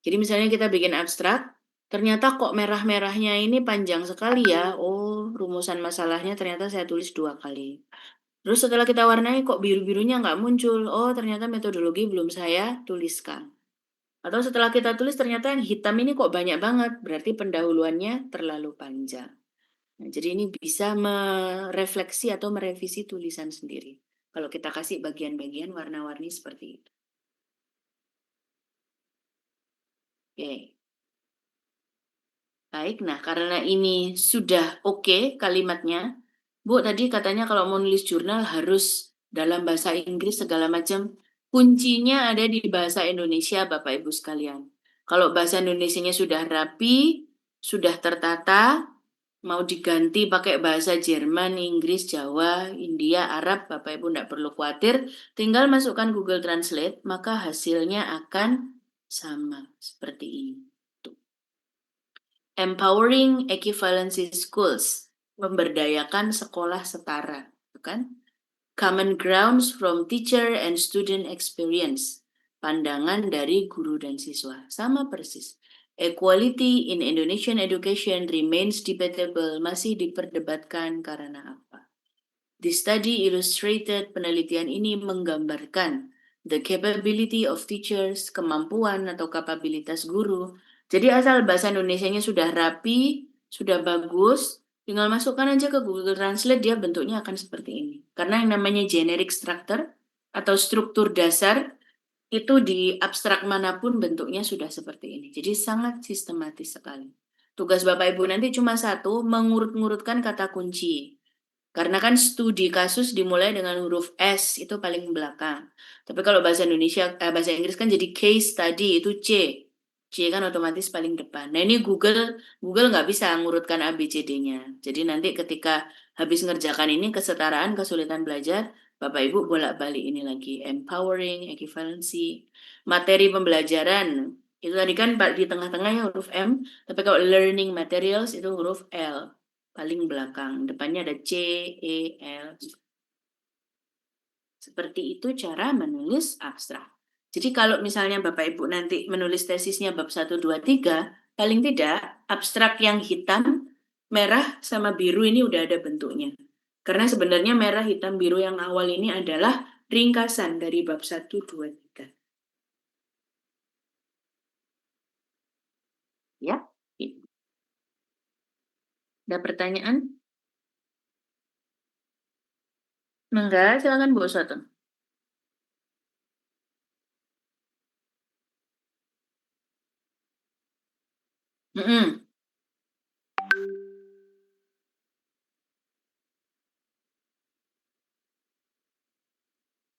Jadi misalnya kita bikin abstrak, ternyata kok merah-merahnya ini panjang sekali ya. Oh, rumusan masalahnya ternyata saya tulis 2 kali. Terus setelah kita warnai kok biru-birunya nggak muncul. Oh, ternyata metodologi belum saya tuliskan. Atau setelah kita tulis ternyata yang hitam ini kok banyak banget. Berarti pendahuluannya terlalu panjang. Nah, jadi ini bisa merefleksi atau merevisi tulisan sendiri. Kalau kita kasih bagian-bagian warna-warni seperti itu. Oke. Baik, nah karena ini sudah oke kalimatnya, Bu tadi katanya kalau mau nulis jurnal harus dalam bahasa Inggris segala macam. Kuncinya ada di bahasa Indonesia Bapak Ibu sekalian. Kalau bahasa Indonesianya sudah rapi, sudah tertata, mau diganti pakai bahasa Jerman, Inggris, Jawa, India, Arab, Bapak Ibu tidak perlu khawatir, tinggal masukkan Google Translate, maka hasilnya akan sama seperti ini. Empowering Equivalency Schools, memberdayakan sekolah setara, kan? Common grounds from teacher and student experience, pandangan dari guru dan siswa, sama persis. Equality in Indonesian education remains debatable, masih diperdebatkan karena apa? The study illustrated, penelitian ini menggambarkan the capability of teachers, kemampuan atau kapabilitas guru. Jadi asal bahasa Indonesianya sudah rapi, sudah bagus, tinggal masukkan aja ke Google Translate, dia bentuknya akan seperti ini. Karena yang namanya generic structure atau struktur dasar itu di abstrak manapun bentuknya sudah seperti ini. Jadi sangat sistematis sekali. Tugas Bapak Ibu nanti cuma satu, mengurut-ngurutkan kata kunci. Karena kan studi kasus dimulai dengan huruf S, itu paling belakang. Tapi kalau bahasa bahasa Inggris kan jadi case study, itu C. C kan otomatis paling depan. Nah ini Google nggak bisa ngurutkan ABCD-nya. Jadi nanti ketika habis ngerjakan ini kesetaraan, kesulitan belajar, Bapak Ibu bolak-balik ini lagi. Empowering, equivalency, materi pembelajaran. Itu tadi kan di tengah-tengahnya huruf M, tapi kalau learning materials itu huruf L. Paling belakang, depannya ada C, E, L. Seperti itu cara menulis abstrak. Jadi kalau misalnya Bapak Ibu nanti menulis tesisnya bab 1, 2, 3, paling tidak abstrak yang hitam, merah, sama biru ini udah ada bentuknya. Karena sebenarnya merah, hitam, biru yang awal ini adalah ringkasan dari bab 1, 2, 3. Ya, ada pertanyaan? Enggak, silakan Bu Sotun.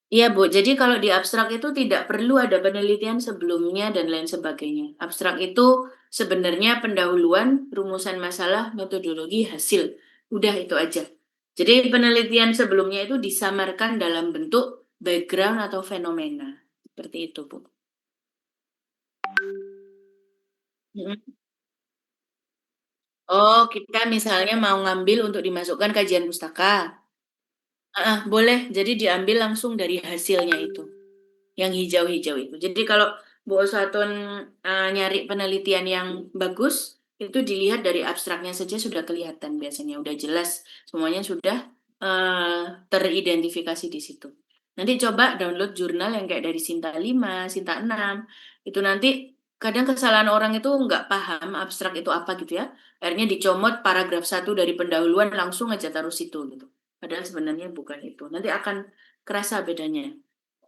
Iya Bu, jadi kalau di abstrak itu tidak perlu ada penelitian sebelumnya dan lain sebagainya. Abstrak itu sebenarnya pendahuluan, rumusan masalah, metodologi, hasil. Udah itu aja. Jadi penelitian sebelumnya itu disamarkan dalam bentuk background atau fenomena. Seperti itu Bu. Oh, kita misalnya mau ngambil untuk dimasukkan kajian pustaka. Boleh, jadi diambil langsung dari hasilnya itu. Yang hijau-hijau itu. Jadi kalau Bu Osatun nyari penelitian yang bagus, itu dilihat dari abstraknya saja sudah kelihatan biasanya, udah jelas, semuanya sudah teridentifikasi di situ. Nanti coba download jurnal yang kayak dari Sinta 5, Sinta 6, itu nanti kadang kesalahan orang itu nggak paham abstrak itu apa gitu ya, akhirnya dicomot paragraf 1 dari pendahuluan langsung aja taruh situ gitu. Padahal sebenarnya bukan itu. Nanti akan kerasa bedanya.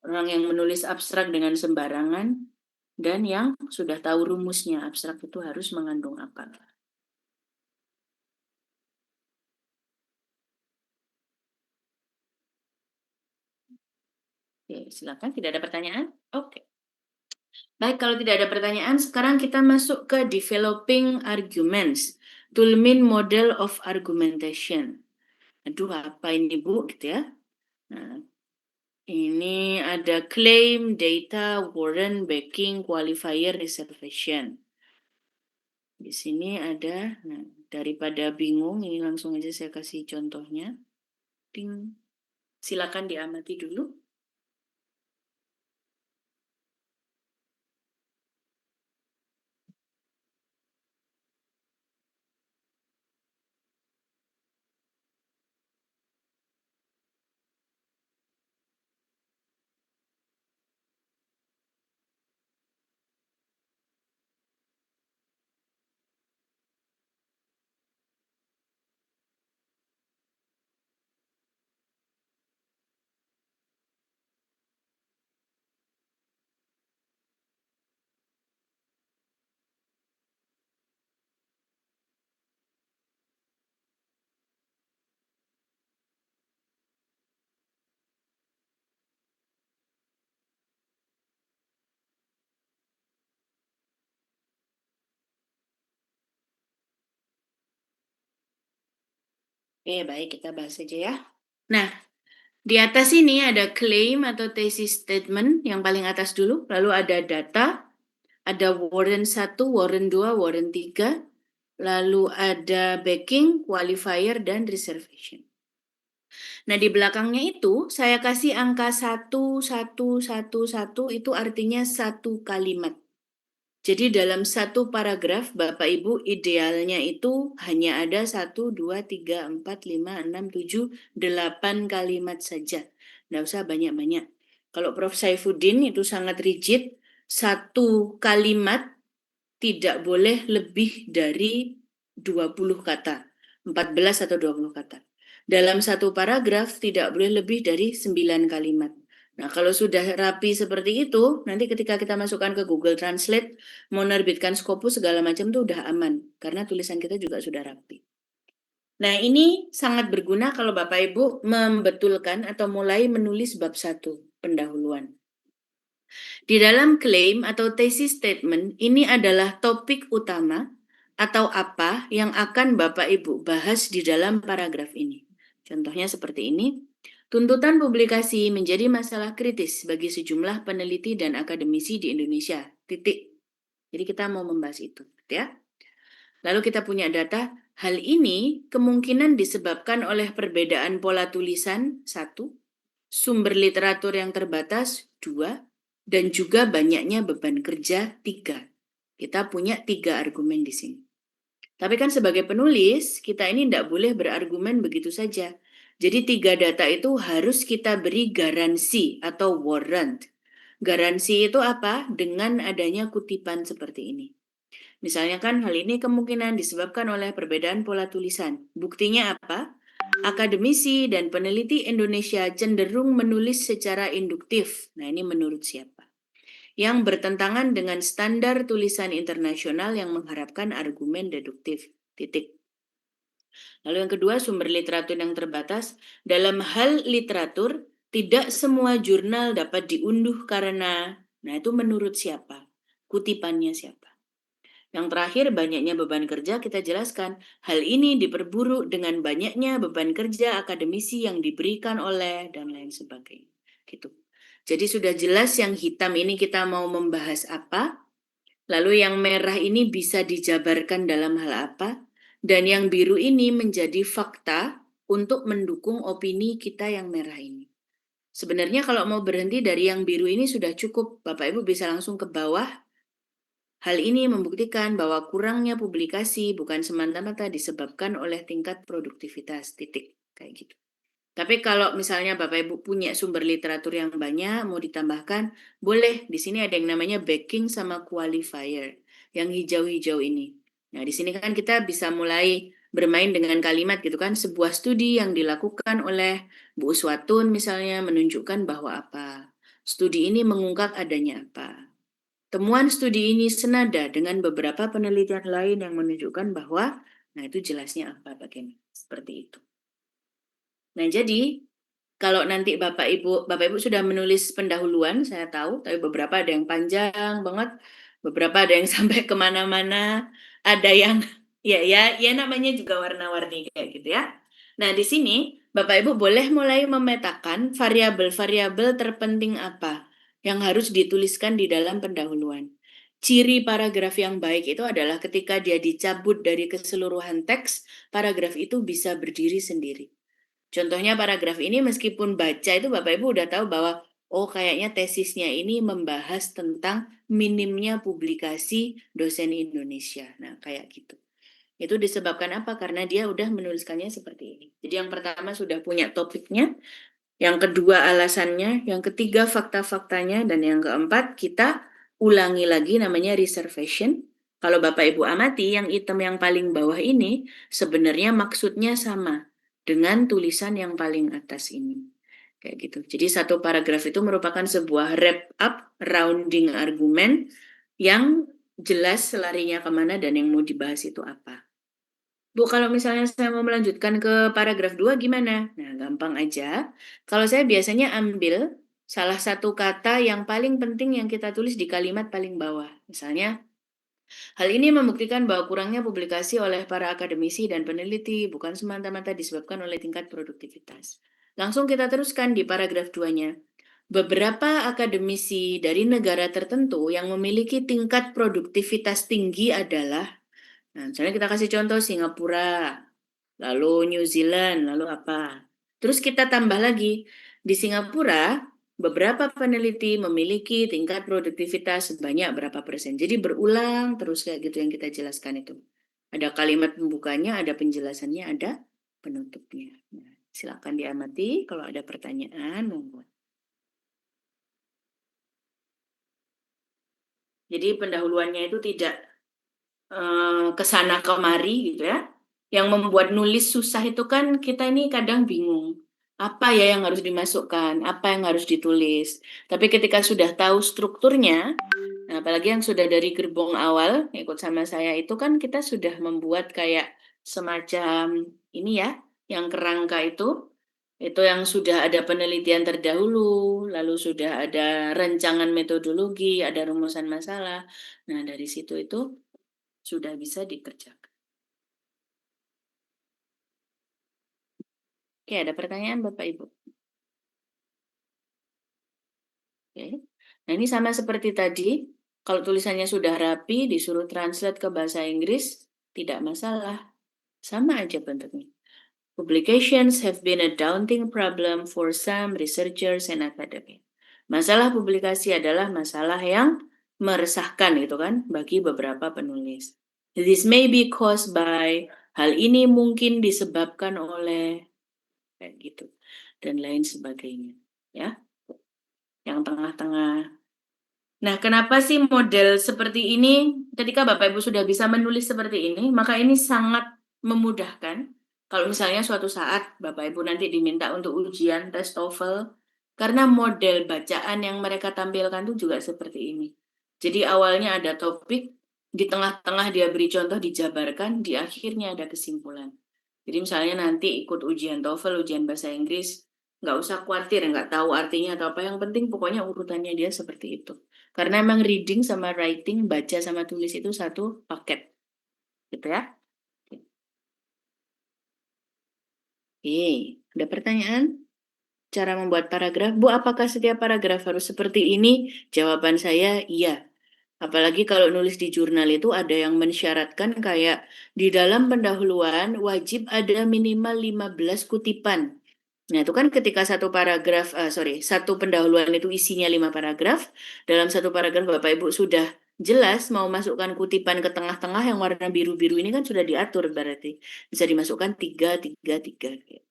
Orang yang menulis abstrak dengan sembarangan dan yang sudah tahu rumusnya abstrak itu harus mengandung apa. Oke, silakan. Tidak ada pertanyaan? Oke. Baik, kalau tidak ada pertanyaan, sekarang kita masuk ke developing arguments, Toulmin model of argumentation. Aduh, apa ini Bu, gitu ya. Nah, ini ada claim, data, warrant, backing, qualifier, reservation. Di sini ada, nah, daripada bingung, ini langsung aja saya kasih contohnya. Ting. Silakan diamati dulu. Oke, baik, kita bahas saja ya. Nah, di atas ini ada claim atau thesis statement yang paling atas dulu, lalu ada data, ada warrant 1, warrant 2, warrant 3, lalu ada backing, qualifier, dan reservation. Nah, di belakangnya itu saya kasih angka 1, 1, 1, 1, itu artinya satu kalimat. Jadi dalam satu paragraf, Bapak Ibu idealnya itu hanya ada 1, 2, 3, 4, 5, 6, 7, 8 kalimat saja. Nggak usah banyak-banyak. Kalau Prof. Saifuddin itu sangat rigid, satu kalimat tidak boleh lebih dari 20 kata, 14 atau 20 kata. Dalam satu paragraf tidak boleh lebih dari 9 kalimat. Nah, kalau sudah rapi seperti itu, nanti ketika kita masukkan ke Google Translate, mau nerbitkan Scopus segala macam tuh udah aman, karena tulisan kita juga sudah rapi. Nah, ini sangat berguna kalau Bapak Ibu membetulkan atau mulai menulis bab 1, pendahuluan. Di dalam klaim atau thesis statement, ini adalah topik utama atau apa yang akan Bapak Ibu bahas di dalam paragraf ini. Contohnya seperti ini. Tuntutan publikasi menjadi masalah kritis bagi sejumlah peneliti dan akademisi di Indonesia. Titik. Jadi kita mau membahas itu, ya. Lalu kita punya data, hal ini kemungkinan disebabkan oleh perbedaan pola tulisan, 1, sumber literatur yang terbatas, 2, dan juga banyaknya beban kerja, 3. Kita punya 3 argumen di sini. Tapi kan sebagai penulis, kita ini tidak boleh berargumen begitu saja. Jadi 3 data itu harus kita beri garansi atau warrant. Garansi itu apa? Dengan adanya kutipan seperti ini. Misalnya kan hal ini kemungkinan disebabkan oleh perbedaan pola tulisan. Buktinya apa? Akademisi dan peneliti Indonesia cenderung menulis secara induktif. Nah, ini menurut siapa? Yang bertentangan dengan standar tulisan internasional yang mengharapkan argumen deduktif. Titik. Lalu yang kedua, sumber literatur yang terbatas. Dalam hal literatur, tidak semua jurnal dapat diunduh karena, nah itu menurut siapa? Kutipannya siapa? Yang terakhir, banyaknya beban kerja, kita jelaskan. Hal ini diperburuk dengan banyaknya beban kerja akademisi yang diberikan oleh, dan lain sebagainya. Gitu. Jadi sudah jelas yang hitam ini kita mau membahas apa, lalu yang merah ini bisa dijabarkan dalam hal apa, dan yang biru ini menjadi fakta untuk mendukung opini kita yang merah ini. Sebenarnya kalau mau berhenti dari yang biru ini sudah cukup, Bapak Ibu bisa langsung ke bawah. Hal ini membuktikan bahwa kurangnya publikasi bukan semata-mata disebabkan oleh tingkat produktivitas, titik, kayak gitu. Tapi kalau misalnya Bapak Ibu punya sumber literatur yang banyak, mau ditambahkan, boleh. Di sini ada yang namanya backing sama qualifier, yang hijau-hijau ini. Nah, di sini kan kita bisa mulai bermain dengan kalimat gitu kan, sebuah studi yang dilakukan oleh Bu Uswatun misalnya menunjukkan bahwa apa. Studi ini mengungkap adanya apa. Temuan studi ini senada dengan beberapa penelitian lain yang menunjukkan bahwa, nah itu jelasnya apa bagaimana. Seperti itu. Nah, jadi kalau nanti Bapak Ibu sudah menulis pendahuluan, saya tahu, tapi beberapa ada yang panjang banget, beberapa ada yang sampai kemana-mana, ada yang ya namanya juga warna-warni kayak gitu ya. Nah, di sini Bapak Ibu boleh mulai memetakan variabel-variabel terpenting apa yang harus dituliskan di dalam pendahuluan. Ciri paragraf yang baik itu adalah ketika dia dicabut dari keseluruhan teks, paragraf itu bisa berdiri sendiri. Contohnya paragraf ini meskipun baca itu Bapak Ibu udah tahu bahwa oh kayaknya tesisnya ini membahas tentang minimnya publikasi dosen Indonesia. Nah, kayak gitu. Itu disebabkan apa? Karena dia udah menuliskannya seperti ini. Jadi yang pertama sudah punya topiknya, yang kedua alasannya, yang ketiga fakta-faktanya, dan yang keempat kita ulangi lagi namanya reservation. Kalau Bapak Ibu amati yang item yang paling bawah ini sebenarnya maksudnya sama dengan tulisan yang paling atas ini. Kayak gitu. Jadi satu paragraf itu merupakan sebuah wrap up rounding argumen yang jelas selarinya kemana dan yang mau dibahas itu apa. Bu, kalau misalnya saya mau melanjutkan ke paragraf 2 gimana? Nah, gampang aja. Kalau saya biasanya ambil salah satu kata yang paling penting yang kita tulis di kalimat paling bawah. Misalnya, hal ini membuktikan bahwa kurangnya publikasi oleh para akademisi dan peneliti bukan semata-mata disebabkan oleh tingkat produktivitas. Langsung kita teruskan di paragraf 2-nya. Beberapa akademisi dari negara tertentu yang memiliki tingkat produktivitas tinggi adalah, nah, misalnya kita kasih contoh Singapura, lalu New Zealand, lalu apa. Terus kita tambah lagi, di Singapura beberapa peneliti memiliki tingkat produktivitas sebanyak berapa persen. Jadi berulang terus kayak gitu yang kita jelaskan itu. Ada kalimat pembukanya, ada penjelasannya, ada penutupnya. Nah, silakan diamati kalau ada pertanyaan, monggo. Jadi pendahuluannya itu tidak kesana kemari gitu ya. Yang membuat nulis susah itu kan kita ini kadang bingung. Apa ya yang harus dimasukkan, apa yang harus ditulis. Tapi ketika sudah tahu strukturnya, nah apalagi yang sudah dari gerbong awal ikut sama saya itu kan kita sudah membuat kayak semacam ini ya, yang kerangka itu yang sudah ada penelitian terdahulu, lalu sudah ada rancangan metodologi, ada rumusan masalah. Nah, dari situ itu sudah bisa dikerjakan. Oke, ada pertanyaan Bapak Ibu? Oke. Nah, ini sama seperti tadi, kalau tulisannya sudah rapi, disuruh translate ke bahasa Inggris, tidak masalah. Sama aja bentuknya. Publications have been a daunting problem for some researchers and academics. Masalah publikasi adalah masalah yang meresahkan gitu kan bagi beberapa penulis. This may be caused by, hal ini mungkin disebabkan oleh kayak gitu dan lain sebagainya ya, yang tengah-tengah. Nah, kenapa sih model seperti ini ketika Bapak Ibu sudah bisa menulis seperti ini, maka ini sangat memudahkan kalau misalnya suatu saat Bapak Ibu nanti diminta untuk ujian tes TOEFL, karena model bacaan yang mereka tampilkan itu juga seperti ini. Jadi awalnya ada topik, di tengah-tengah dia beri contoh, dijabarkan, di akhirnya ada kesimpulan. Jadi misalnya nanti ikut ujian TOEFL, ujian bahasa Inggris, nggak usah khawatir, nggak tahu artinya atau apa, yang penting pokoknya urutannya dia seperti itu. Karena emang reading sama writing, baca sama tulis itu satu paket. Gitu ya. Oke, ada pertanyaan? Cara membuat paragraf, Bu, apakah setiap paragraf harus seperti ini? Jawaban saya iya. Apalagi kalau nulis di jurnal itu ada yang mensyaratkan kayak di dalam pendahuluan wajib ada minimal 15 kutipan. Nah, itu kan ketika satu pendahuluan itu isinya 5 paragraf, dalam satu paragraf Bapak Ibu sudah jelas mau masukkan kutipan ke tengah-tengah yang warna biru-biru ini kan sudah diatur berarti. Bisa dimasukkan 3, 3, 3.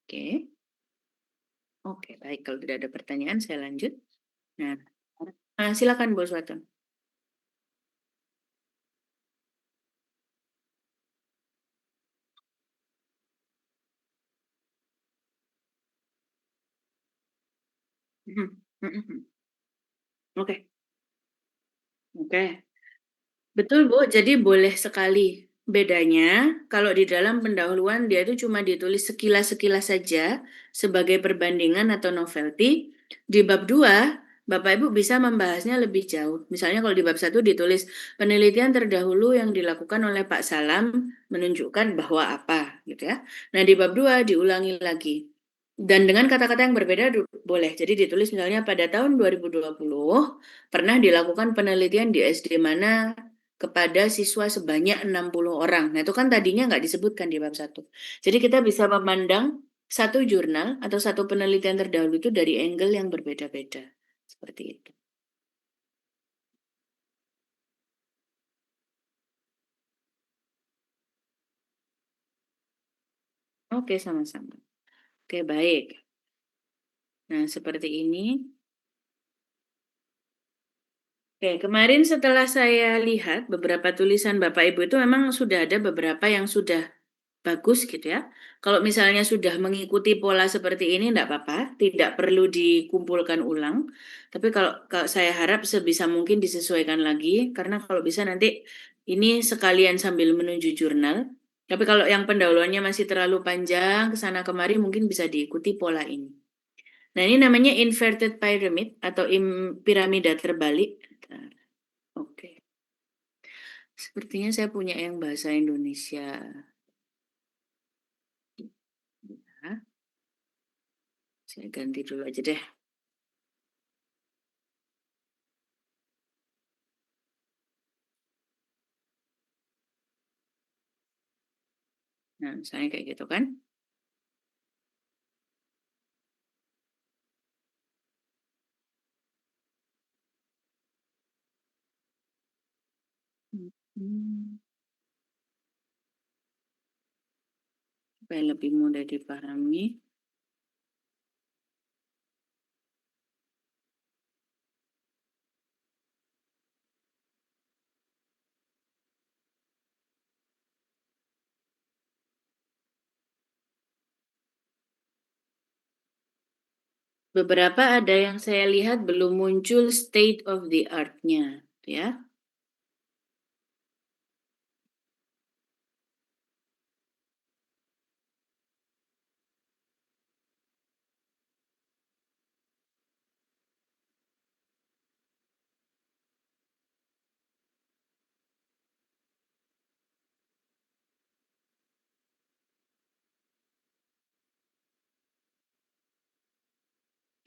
Oke. Oke, baik. Kalau tidak ada pertanyaan, saya lanjut. Nah, silakan Bu Suwatun. Oke. Oke. Betul, Bu. Jadi boleh sekali. Bedanya, kalau di dalam pendahuluan dia itu cuma ditulis sekilas-sekilas saja sebagai perbandingan atau novelty. Di bab 2, Bapak Ibu bisa membahasnya lebih jauh. Misalnya kalau di bab 1 ditulis penelitian terdahulu yang dilakukan oleh Pak Salam menunjukkan bahwa apa, gitu ya. Nah, di bab 2 diulangi lagi. Dan dengan kata-kata yang berbeda boleh. Jadi ditulis misalnya pada tahun 2020 pernah dilakukan penelitian di SD mana kepada siswa sebanyak 60 orang. Nah, itu kan tadinya nggak disebutkan di bab 1. Jadi kita bisa memandang satu jurnal atau satu penelitian terdahulu itu dari angle yang berbeda-beda. Seperti itu. Oke, sama-sama. Oke, baik. Nah, seperti ini. Oke, kemarin setelah saya lihat beberapa tulisan Bapak Ibu itu memang sudah ada beberapa yang sudah bagus gitu ya. Kalau misalnya sudah mengikuti pola seperti ini enggak apa-apa, tidak perlu dikumpulkan ulang. Tapi kalau saya harap sebisa mungkin disesuaikan lagi, karena kalau bisa nanti ini sekalian sambil menuju jurnal. Tapi kalau yang pendahuluannya masih terlalu panjang, ke sana kemari mungkin bisa diikuti pola ini. Nah, ini namanya inverted pyramid atau piramida terbalik. Oke. Sepertinya saya punya yang bahasa Indonesia. Ya. Saya ganti dulu aja deh. Nah, misalnya kayak gitu kan. Supaya lebih mudah dipahami. Beberapa ada yang saya lihat belum muncul state of the art-nya, ya.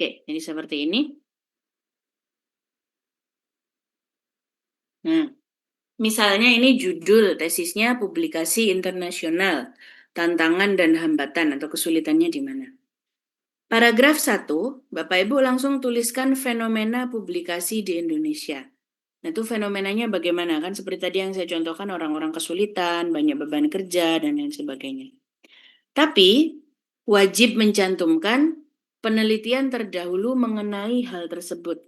Oke, jadi seperti ini. Nah, misalnya ini judul tesisnya publikasi internasional, tantangan dan hambatan atau kesulitannya di mana. Paragraf 1, Bapak Ibu langsung tuliskan fenomena publikasi di Indonesia. Nah, itu fenomenanya bagaimana? Kan seperti tadi yang saya contohkan, orang-orang kesulitan, banyak beban kerja, dan lain sebagainya. Tapi, wajib mencantumkan penelitian terdahulu mengenai hal tersebut.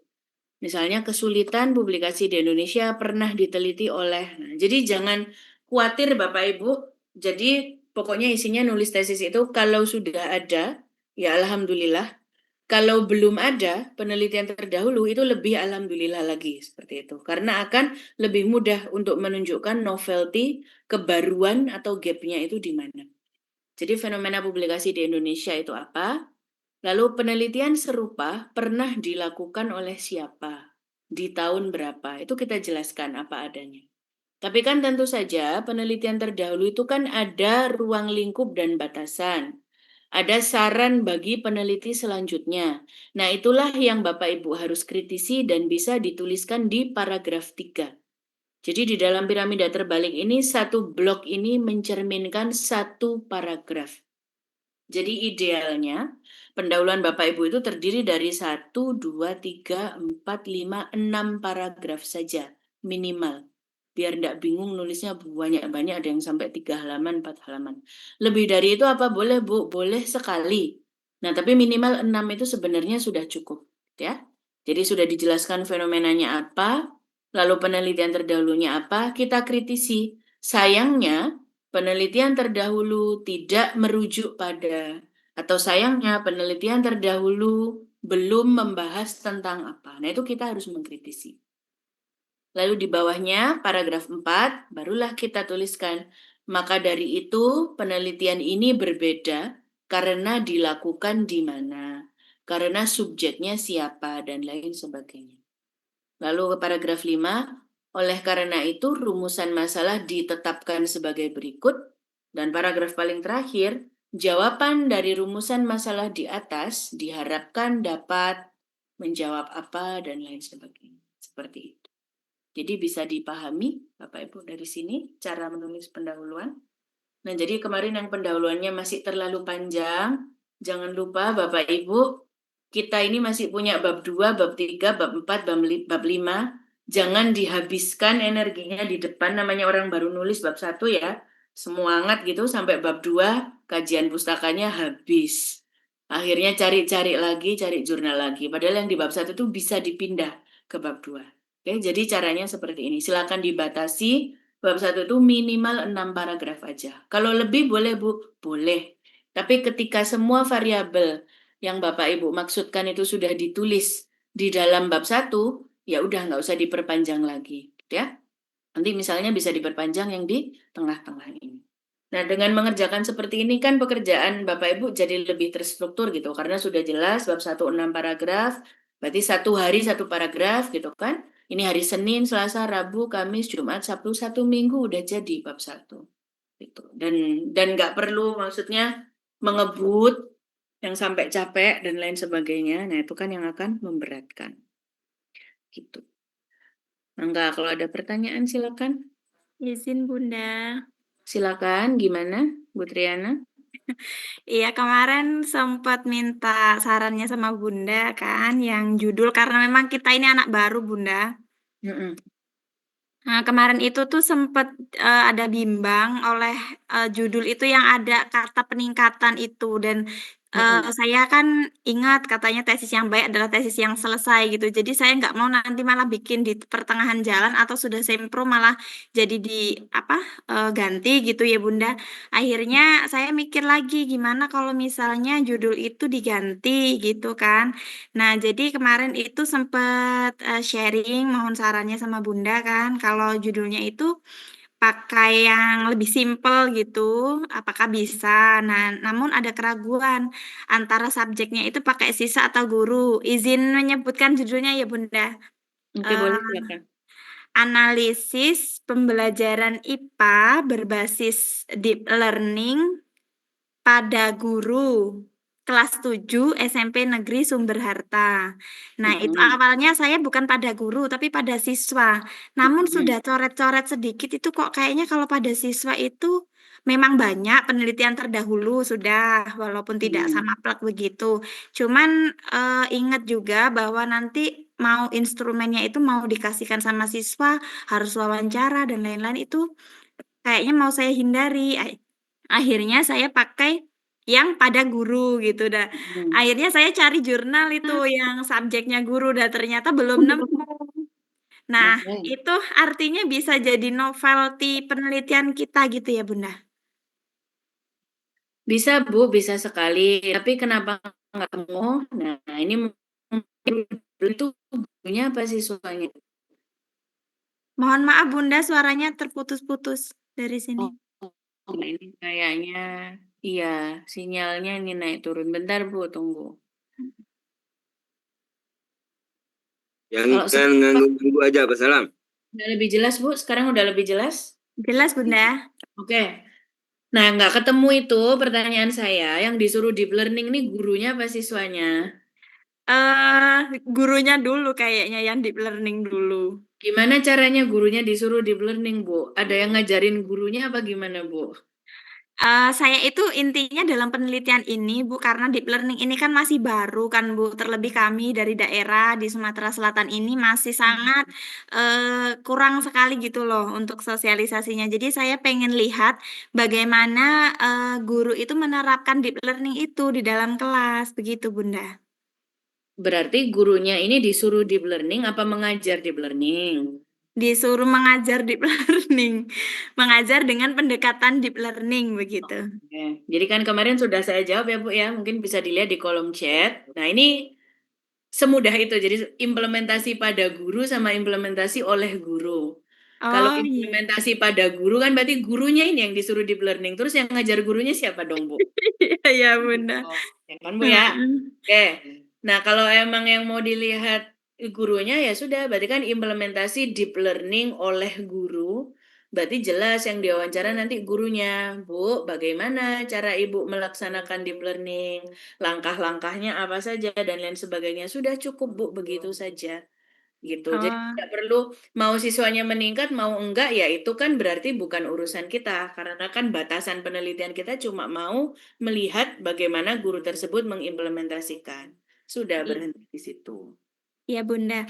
Misalnya kesulitan publikasi di Indonesia pernah diteliti oleh. Nah, jadi jangan khawatir Bapak Ibu. Jadi pokoknya isinya nulis tesis itu kalau sudah ada, ya alhamdulillah. Kalau belum ada penelitian terdahulu itu lebih alhamdulillah lagi seperti itu. Karena akan lebih mudah untuk menunjukkan novelty, kebaruan atau gap-nya itu di mana. Jadi fenomena publikasi di Indonesia itu apa? Lalu penelitian serupa pernah dilakukan oleh siapa? Di tahun berapa? Itu kita jelaskan apa adanya. Tapi kan tentu saja penelitian terdahulu itu kan ada ruang lingkup dan batasan. Ada saran bagi peneliti selanjutnya. Nah, itulah yang Bapak Ibu harus kritisi dan bisa dituliskan di paragraf 3. Jadi di dalam piramida terbalik ini, satu blok ini mencerminkan satu paragraf. Jadi idealnya pendahuluan Bapak Ibu itu terdiri dari 1, 2, 3, 4, 5, 6 paragraf saja minimal. Biar enggak bingung nulisnya banyak-banyak, ada yang sampai 3 halaman, 4 halaman. Lebih dari itu apa boleh Bu? Boleh sekali. Nah, tapi minimal 6 itu sebenarnya sudah cukup, ya. Jadi sudah dijelaskan fenomenanya apa, lalu penelitian terdahulunya apa, kita kritisi. Sayangnya penelitian terdahulu tidak merujuk pada, atau sayangnya penelitian terdahulu belum membahas tentang apa. Nah, itu kita harus mengkritisi. Lalu di bawahnya, paragraf 4, barulah kita tuliskan, maka dari itu penelitian ini berbeda karena dilakukan di mana, karena subjeknya siapa, dan lain sebagainya. Lalu ke paragraf 5, oleh karena itu rumusan masalah ditetapkan sebagai berikut, dan paragraf paling terakhir, jawaban dari rumusan masalah di atas diharapkan dapat menjawab apa dan lain sebagainya. Seperti itu. Jadi bisa dipahami Bapak Ibu dari sini cara menulis pendahuluan. Nah, jadi kemarin yang pendahuluannya masih terlalu panjang, jangan lupa Bapak Ibu, kita ini masih punya bab 2, bab 3, bab 4, bab 5. Jangan dihabiskan energinya di depan, namanya orang baru nulis bab 1 ya. Semangat gitu sampai bab 2 kajian pustakanya habis. Akhirnya cari-cari lagi, cari jurnal lagi. Padahal yang di bab 1 itu bisa dipindah ke bab 2. Oke, jadi caranya seperti ini. Silakan dibatasi. Bab 1 itu minimal 6 paragraf aja. Kalau lebih boleh Bu? Boleh. Tapi ketika semua variabel yang Bapak Ibu maksudkan itu sudah ditulis di dalam bab 1, ya udah nggak usah diperpanjang lagi. Ya. Nanti misalnya bisa diperpanjang yang di tengah-tengah ini. Nah, dengan mengerjakan seperti ini kan pekerjaan Bapak Ibu jadi lebih terstruktur gitu. Karena sudah jelas bab 1 6 paragraf, berarti 1 hari 1 paragraf gitu kan. Ini hari Senin, Selasa, Rabu, Kamis, Jumat, Sabtu, 1 minggu udah jadi bab 1. Gitu. Dan nggak perlu maksudnya mengebut yang sampai capek dan lain sebagainya. Nah, itu kan yang akan memberatkan. Gitu. Enggak, kalau ada pertanyaan silakan. Izin Bunda. Silakan, gimana, Bu Triana? Iya, kemarin sempat minta sarannya sama Bunda kan, yang judul karena memang kita ini anak baru, Bunda. Nah, kemarin itu tuh sempat ada bimbang oleh judul itu yang ada kata peningkatan itu dan saya kan ingat katanya tesis yang baik adalah tesis yang selesai gitu. Jadi saya nggak mau nanti malah bikin di pertengahan jalan atau sudah sempro malah jadi di apa ganti gitu ya Bunda. Akhirnya saya mikir lagi gimana kalau misalnya judul itu diganti gitu kan. Nah, jadi kemarin itu sempat sharing mohon sarannya sama Bunda kan kalau judulnya itu pakai yang lebih simpel gitu, apakah bisa? Nah, namun ada keraguan antara subjeknya itu pakai siswa atau guru. Izin menyebutkan judulnya ya Bunda. Oke, boleh silakan. Analisis pembelajaran IPA berbasis deep learning pada guru kelas 7 SMP Negeri Sumber Harta. Nah, itu awalnya saya bukan pada guru tapi pada siswa. Namun sudah coret-coret sedikit itu kok kayaknya kalau pada siswa itu memang banyak penelitian terdahulu sudah walaupun tidak sama plak begitu. Cuman ingat juga bahwa nanti mau instrumennya itu mau dikasihkan sama siswa harus wawancara dan lain-lain itu kayaknya mau saya hindari. Akhirnya saya pakai yang pada guru gitu dah. Akhirnya saya cari jurnal itu yang subjeknya guru dan ternyata belum nemu. Nah, itu artinya bisa jadi novelty penelitian kita gitu ya, Bunda? Bisa, Bu, bisa sekali. Tapi kenapa nggak ketemu? Nah, ini itu gurunya apa siswanya? Mohon maaf, Bunda, suaranya terputus-putus dari sini. Ini kayaknya, iya, sinyalnya ini naik turun. Bentar, Bu, tunggu. Jangan ganggu aja, Pak Salam. Udah lebih jelas, Bu? Sekarang udah lebih jelas? Jelas, Bunda. Oke. Nah, nggak ketemu itu pertanyaan saya. Yang disuruh deep learning ini gurunya apa siswanya? Gurunya dulu kayaknya yang deep learning dulu. Gimana caranya gurunya disuruh deep learning, Bu? Ada yang ngajarin gurunya apa gimana, Bu? Saya itu intinya dalam penelitian ini, Bu, karena deep learning ini kan masih baru kan, Bu. Terlebih kami dari daerah di Sumatera Selatan ini masih sangat kurang sekali gitu loh untuk sosialisasinya. Jadi saya pengen lihat bagaimana guru itu menerapkan deep learning itu di dalam kelas, begitu, Bunda. Berarti gurunya ini disuruh deep learning apa mengajar deep learning? Disuruh mengajar deep learning, mengajar dengan pendekatan deep learning begitu. Oke. Jadi kan kemarin sudah saya jawab ya Bu ya, mungkin bisa dilihat di kolom chat. Nah ini semudah itu, jadi implementasi pada guru sama implementasi oleh guru. Kalau implementasi pada guru kan berarti gurunya ini yang disuruh deep learning, terus yang ngajar gurunya siapa dong Bu? Iya Bunda. Ya kan Bu ya? Oke. Nah kalau emang yang mau dilihat gurunya ya sudah, berarti kan implementasi deep learning oleh guru, berarti jelas yang diwawancara nanti gurunya. Bu, bagaimana cara Ibu melaksanakan deep learning, langkah-langkahnya apa saja dan lain sebagainya. Sudah cukup Bu, begitu saja. Gitu. Jadi tidak perlu mau siswanya meningkat mau enggak ya itu kan berarti bukan urusan kita karena kan batasan penelitian kita cuma mau melihat bagaimana guru tersebut mengimplementasikan. Sudah berhenti di situ. Ya Bunda,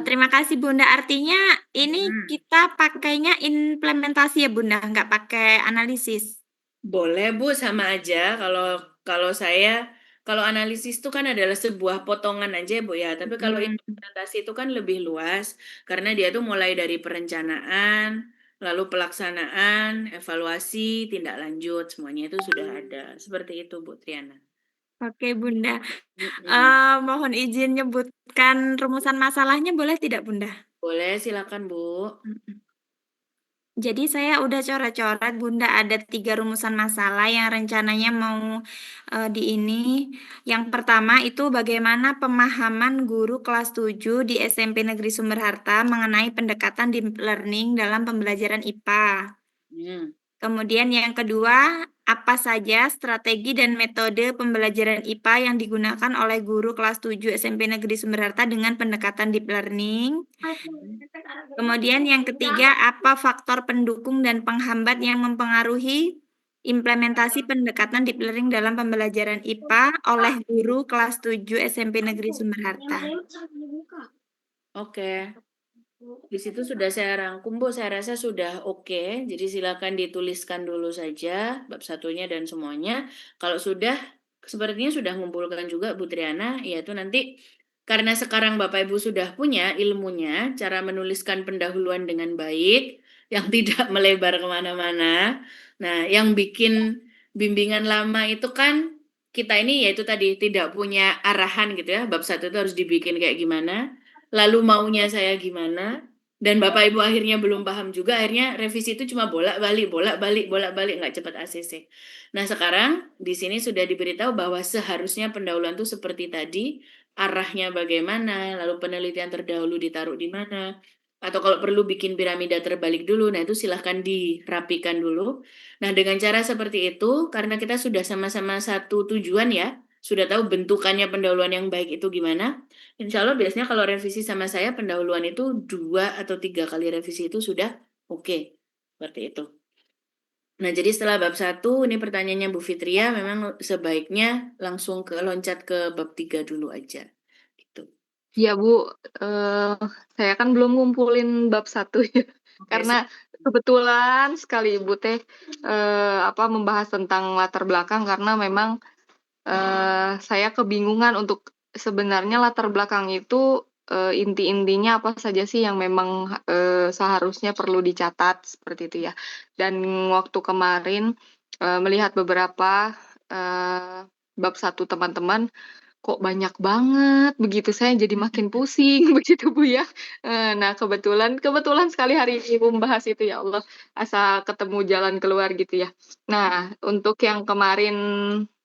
terima kasih Bunda. Artinya ini kita pakainya implementasi ya Bunda, nggak pakai analisis. Boleh Bu, sama aja. Kalau analisis itu kan adalah sebuah potongan aja Bu ya. Tapi kalau implementasi itu kan lebih luas karena dia tuh mulai dari perencanaan, lalu pelaksanaan, evaluasi, tindak lanjut, semuanya itu sudah ada. Seperti itu Bu Triana. Oke Bunda. Mohon izin nyebutkan rumusan masalahnya boleh tidak Bunda? Boleh, silakan Bu. Jadi saya udah coret-coret Bunda ada 3 rumusan masalah yang rencananya mau di ini. Yang pertama itu bagaimana pemahaman guru kelas 7 di SMP Negeri Sumber Harta mengenai pendekatan deep learning dalam pembelajaran IPA. Kemudian yang kedua, apa saja strategi dan metode pembelajaran IPA yang digunakan oleh guru kelas 7 SMP Negeri Sumber Harta dengan pendekatan deep learning. Kemudian yang ketiga, apa faktor pendukung dan penghambat yang mempengaruhi implementasi pendekatan deep learning dalam pembelajaran IPA oleh guru kelas 7 SMP Negeri Sumber Harta? Oke. Di situ sudah saya rangkum, Bu. Saya rasa sudah oke. Jadi silakan dituliskan dulu saja bab satunya dan semuanya. Kalau sudah, sepertinya sudah mengumpulkan juga Bu Triana, yaitu nanti karena sekarang Bapak Ibu sudah punya ilmunya, cara menuliskan pendahuluan dengan baik, yang tidak melebar kemana-mana. Nah, yang bikin bimbingan lama itu kan kita ini yaitu tadi tidak punya arahan gitu ya. Bab satu itu harus dibikin kayak gimana, lalu maunya saya gimana, dan Bapak Ibu akhirnya belum paham juga, akhirnya revisi itu cuma bolak-balik, nggak cepat ACC. Nah, sekarang di sini sudah diberitahu bahwa seharusnya pendahuluan itu seperti tadi, arahnya bagaimana, lalu penelitian terdahulu ditaruh di mana, atau kalau perlu bikin piramida terbalik dulu, nah itu silahkan dirapikan dulu. Nah, dengan cara seperti itu, karena kita sudah sama-sama satu tujuan ya, sudah tahu bentukannya pendahuluan yang baik itu gimana, insya Allah biasanya kalau revisi sama saya pendahuluan itu 2 atau 3 kali revisi itu sudah oke. Seperti itu. Nah, jadi setelah bab 1, ini pertanyaannya Bu Fitria, memang sebaiknya langsung loncat ke bab 3 dulu aja. Gitu. Ya Bu, saya kan belum ngumpulin bab 1 ya, karena kebetulan sekali Ibu teh membahas tentang latar belakang, karena memang saya kebingungan untuk sebenarnya latar belakang itu inti-intinya apa saja sih yang memang seharusnya perlu dicatat seperti itu ya. Dan waktu kemarin melihat beberapa bab 1 teman-teman, kok banyak banget begitu, saya jadi makin pusing begitu Bu ya. Nah kebetulan sekali hari ini Ibu membahas itu, ya Allah, asa ketemu jalan keluar gitu ya. Nah untuk yang kemarin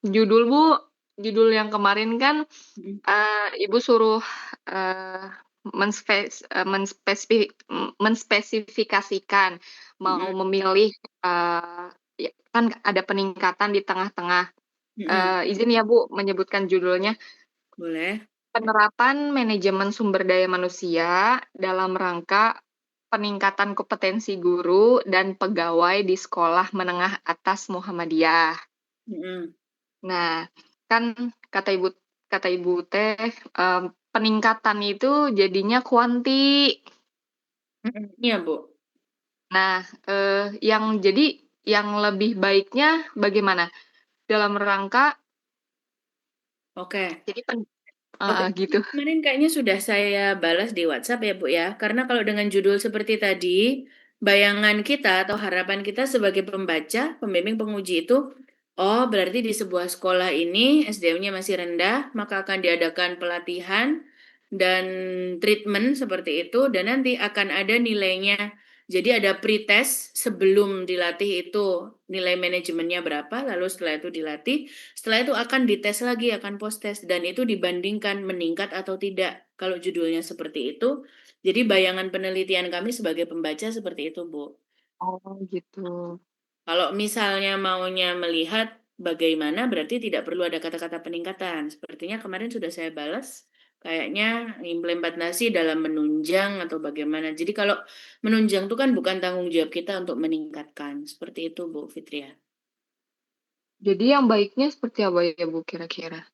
judul yang kemarin kan Ibu suruh menspesifikasikan mau memilih ya, kan ada peningkatan di tengah-tengah. Izin ya Bu menyebutkan judulnya. Boleh. Penerapan manajemen sumber daya manusia dalam rangka peningkatan kompetensi guru dan pegawai di sekolah menengah atas Muhammadiyah. Nah, kan kata Ibu teh peningkatan itu jadinya kuanti. Iya, Bu. Nah, yang lebih baiknya bagaimana? Dalam rangka jadi gitu. Kemarin kayaknya sudah saya balas di WhatsApp ya Bu ya, karena kalau dengan judul seperti tadi, bayangan kita atau harapan kita sebagai pembaca, pembimbing, penguji itu, oh berarti di sebuah sekolah ini SDM-nya masih rendah, maka akan diadakan pelatihan dan treatment seperti itu, dan nanti akan ada nilainya. Jadi ada pretest sebelum dilatih itu nilai manajemennya berapa, lalu setelah itu dilatih, setelah itu akan dites lagi, akan post-test, dan itu dibandingkan meningkat atau tidak. Kalau judulnya seperti itu, jadi bayangan penelitian kami sebagai pembaca seperti itu, Bu. Oh, gitu. Kalau misalnya maunya melihat bagaimana, berarti tidak perlu ada kata-kata peningkatan. Sepertinya kemarin sudah saya balas, kayaknya implementasi dalam menunjang atau bagaimana. Jadi kalau menunjang itu kan bukan tanggung jawab kita untuk meningkatkan. Seperti itu, Bu Fitria. Jadi yang baiknya seperti apa ya Bu kira-kira?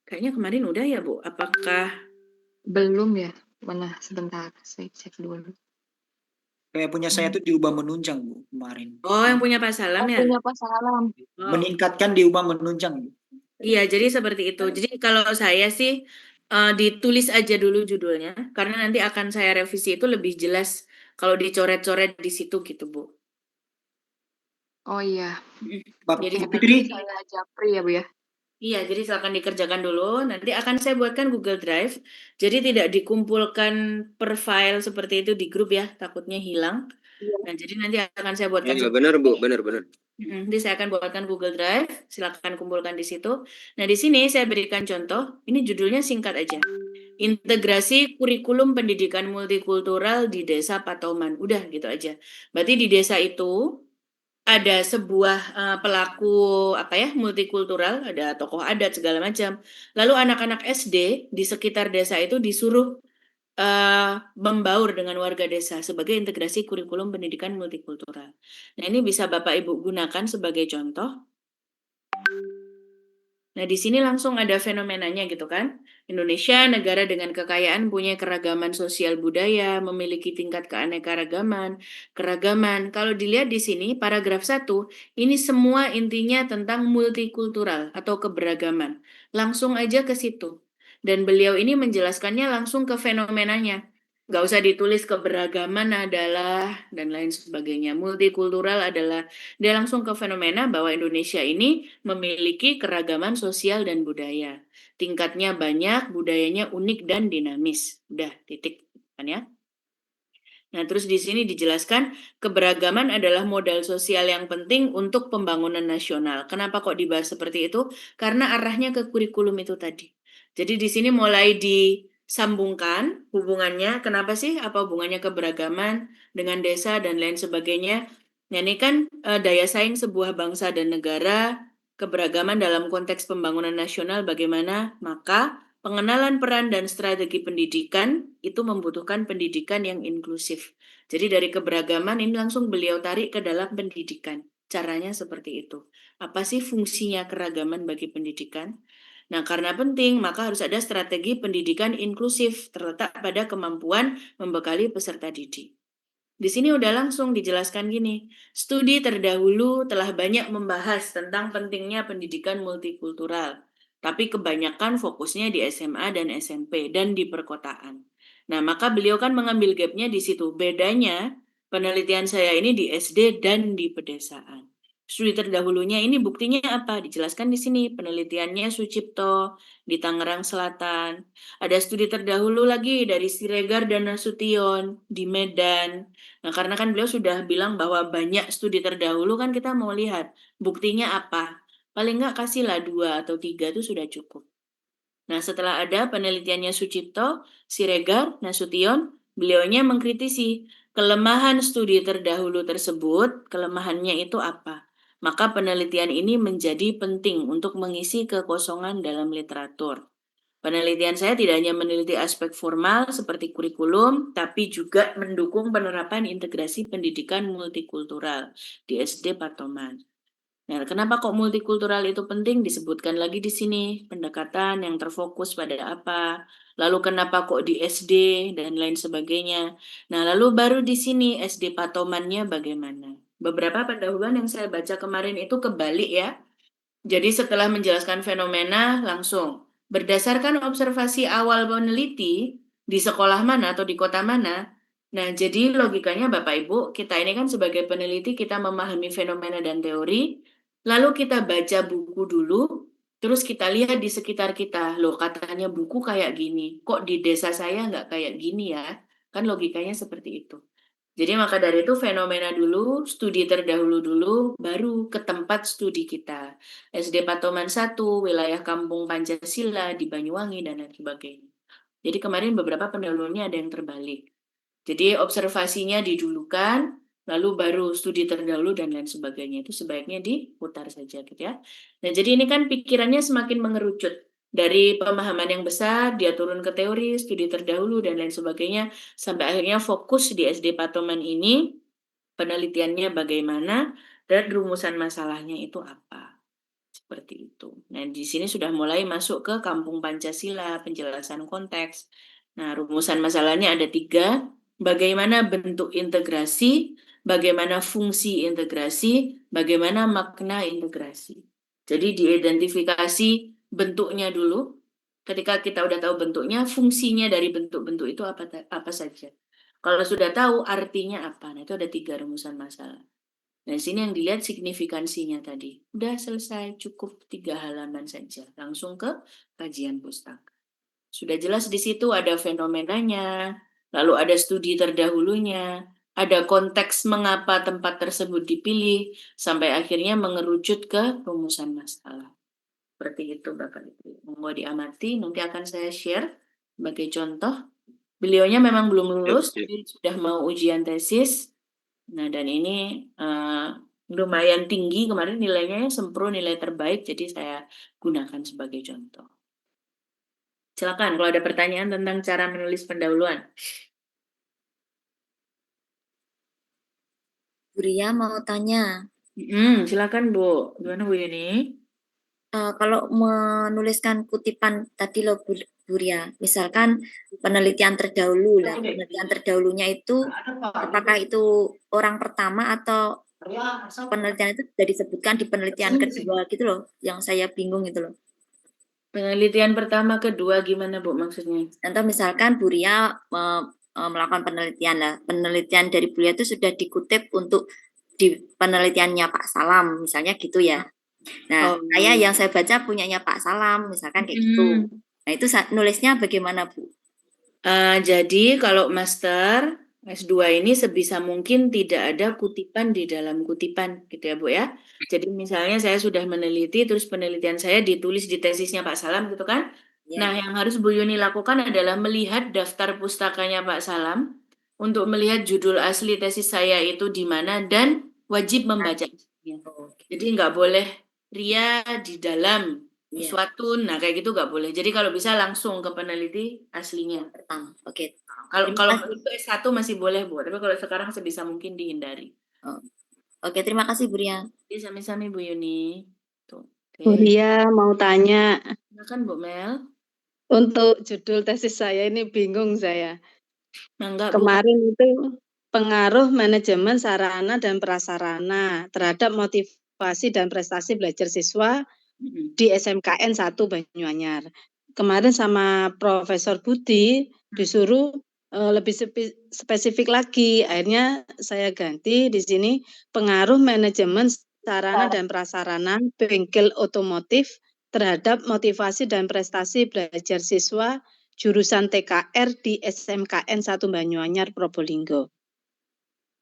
Kayaknya kemarin udah ya Bu. Apakah belum ya? Mana sebentar, saya cek dulu. Kayak punya saya tuh diubah menunjang Bu kemarin. Oh, yang punya Pak Salam ya? Punya Pak Salam. Meningkatkan diubah menunjang Bu. Iya, jadi seperti itu. Jadi kalau saya sih ditulis aja dulu judulnya, karena nanti akan saya revisi itu lebih jelas kalau dicoret-coret di situ gitu Bu. Oh iya. Jadi saya Japri ya Bu ya. Iya, jadi silakan dikerjakan dulu. Nanti akan saya buatkan Google Drive. Jadi tidak dikumpulkan per file seperti itu di grup ya, takutnya hilang. Nah, jadi nanti akan saya buatkan. Iya, benar Bu, benar. Nanti saya akan buatkan Google Drive, silakan kumpulkan di situ. Nah, di sini saya berikan contoh. Ini judulnya singkat aja. Integrasi kurikulum pendidikan multikultural di Desa Patoman. Udah gitu aja. Berarti di desa itu ada sebuah pelaku multikultural, ada tokoh adat segala macam. Lalu anak-anak SD di sekitar desa itu disuruh membaur dengan warga desa sebagai integrasi kurikulum pendidikan multikultural. Nah, ini bisa Bapak Ibu gunakan sebagai contoh. Nah, di sini langsung ada fenomenanya gitu kan. Indonesia, negara dengan kekayaan, punya keragaman sosial budaya, memiliki tingkat keanekaragaman, keragaman. Kalau dilihat di sini, paragraf 1, ini semua intinya tentang multikultural atau keberagaman. Langsung aja ke situ. Dan beliau ini menjelaskannya langsung ke fenomenanya. Nggak usah ditulis keberagaman adalah, dan lain sebagainya. Multikultural adalah, dia langsung ke fenomena bahwa Indonesia ini memiliki keragaman sosial dan budaya. Tingkatnya banyak, budayanya unik dan dinamis. Udah, titik kan ya. Nah, terus di sini dijelaskan keberagaman adalah modal sosial yang penting untuk pembangunan nasional. Kenapa kok dibahas seperti itu? Karena arahnya ke kurikulum itu tadi. Jadi di sini mulai disambungkan hubungannya. Kenapa sih? Apa hubungannya keberagaman dengan desa dan lain sebagainya? Nah, ini kan daya saing sebuah bangsa dan negara, keberagaman dalam konteks pembangunan nasional bagaimana? Maka pengenalan peran dan strategi pendidikan itu membutuhkan pendidikan yang inklusif. Jadi dari keberagaman ini langsung beliau tarik ke dalam pendidikan. Caranya seperti itu. Apa sih fungsinya keragaman bagi pendidikan? Nah, karena penting, maka harus ada strategi pendidikan inklusif terletak pada kemampuan membekali peserta didik. Di sini udah langsung dijelaskan gini, studi terdahulu telah banyak membahas tentang pentingnya pendidikan multikultural. Tapi kebanyakan fokusnya di SMA dan SMP dan di perkotaan. Nah, maka beliau kan mengambil gapnya di situ. Bedanya penelitian saya ini di SD dan di pedesaan. Studi terdahulunya ini buktinya apa? Dijelaskan di sini. Penelitiannya Sucipto di Tangerang Selatan. Ada studi terdahulu lagi dari Siregar dan Nasution di Medan. Nah, karena kan beliau sudah bilang bahwa banyak studi terdahulu kan kita mau lihat buktinya apa. Paling nggak kasihlah 2 atau 3 itu sudah cukup. Nah, setelah ada penelitiannya Sucipto, Siregar, Nasution, beliaunya mengkritisi kelemahan studi terdahulu tersebut, kelemahannya itu apa? Maka penelitian ini menjadi penting untuk mengisi kekosongan dalam literatur. Penelitian saya tidak hanya meneliti aspek formal seperti kurikulum, tapi juga mendukung penerapan integrasi pendidikan multikultural di SD Patoman. Nah, kenapa kok multikultural itu penting? Disebutkan lagi di sini, pendekatan yang terfokus pada apa, lalu kenapa kok di SD, dan lain sebagainya. Nah, lalu baru di sini SD Patomannya bagaimana. Beberapa pendahuluan yang saya baca kemarin itu kebalik ya. Jadi setelah menjelaskan fenomena, langsung berdasarkan observasi awal peneliti di sekolah mana atau di kota mana. Nah, jadi logikanya Bapak Ibu, kita ini kan sebagai peneliti kita memahami fenomena dan teori, lalu kita baca buku dulu, terus kita lihat di sekitar kita, loh katanya buku kayak gini, kok di desa saya nggak kayak gini ya? Kan logikanya seperti itu. Jadi maka dari itu fenomena dulu, studi terdahulu dulu, baru ke tempat studi kita. SD Patoman 1, wilayah Kampung Pancasila di Banyuwangi, dan lain sebagainya. Jadi kemarin beberapa pendahulunya ada yang terbalik. Jadi observasinya didulukan, lalu baru studi terdahulu dan lain sebagainya. Itu sebaiknya diputar saja gitu ya. Nah, jadi ini kan pikirannya semakin mengerucut. Dari pemahaman yang besar, dia turun ke teori, studi terdahulu, dan lain sebagainya, sampai akhirnya fokus di SD Patoman ini, penelitiannya bagaimana, dan rumusan masalahnya itu apa. Seperti itu. Nah, di sini sudah mulai masuk ke Kampung Pancasila, penjelasan konteks. Nah, rumusan masalahnya ada 3, bagaimana bentuk integrasi, bagaimana fungsi integrasi, bagaimana makna integrasi. Jadi diidentifikasi bentuknya dulu. Ketika kita udah tahu bentuknya, fungsinya dari bentuk-bentuk itu apa saja. Kalau sudah tahu artinya apa, nah itu ada 3 rumusan masalah. Nah, sini yang dilihat signifikansinya tadi. Udah selesai, cukup 3 halaman saja. Langsung ke kajian pustaka. Sudah jelas di situ ada fenomenanya, lalu ada studi terdahulunya, ada konteks mengapa tempat tersebut dipilih, sampai akhirnya mengerucut ke rumusan masalah. Seperti itu Bapak Ibu. Mau diamati, nanti akan saya share sebagai contoh. Beliaunya memang belum lulus, tapi sudah mau ujian tesis. Nah, dan ini lumayan tinggi kemarin nilainya, sempro nilai terbaik, jadi saya gunakan sebagai contoh. Silakan kalau ada pertanyaan tentang cara menulis pendahuluan. Bu Ria mau tanya. Silakan Bu. Gimana Bu Yuni? Kalau menuliskan kutipan tadi loh Bu Ria, misalkan penelitian terdahulu lah, penelitian terdahulunya itu apakah itu orang pertama atau penelitian itu sudah disebutkan di penelitian kedua gitu loh, yang saya bingung itu loh. Penelitian pertama, kedua gimana Bu maksudnya? Contoh misalkan Bu Ria melakukan penelitian lah, penelitian dari Bu Ria itu sudah dikutip untuk di penelitiannya Pak Salam, misalnya gitu ya. Nah, yang saya baca punyanya Pak Salam, misalkan kayak gitu. Nah, itu nulisnya bagaimana, Bu? Jadi kalau master S2 ini sebisa mungkin tidak ada kutipan di dalam kutipan, gitu ya Bu ya. Jadi misalnya saya sudah meneliti, terus penelitian saya ditulis di tesisnya Pak Salam, gitu kan? Ya. Nah, yang harus Bu Yuni lakukan adalah melihat daftar pustakanya Pak Salam untuk melihat judul asli tesis saya itu di mana dan wajib membaca. Jadi nggak boleh Ria di dalam suatu, nah kayak gitu nggak boleh. Jadi kalau bisa langsung ke peneliti aslinya. Oke. Kalau itu S1 masih boleh Bu, tapi kalau sekarang sebisa mungkin dihindari. Oke, terima kasih Bu Ria. Sami-sami Bu Yuni. Bu Ria mau tanya. Silakan Bu Mel. Untuk judul tesis saya ini bingung saya. Enggak, Kemarin itu pengaruh manajemen sarana dan prasarana terhadap motivasi dan prestasi belajar siswa di SMKN 1 Banyuanyar. Kemarin sama Profesor Budi disuruh lebih spesifik lagi. Akhirnya saya ganti di sini pengaruh manajemen sarana dan prasarana bengkel otomotif terhadap motivasi dan prestasi belajar siswa jurusan TKR di SMKN 1 Banyuanyar Probolinggo.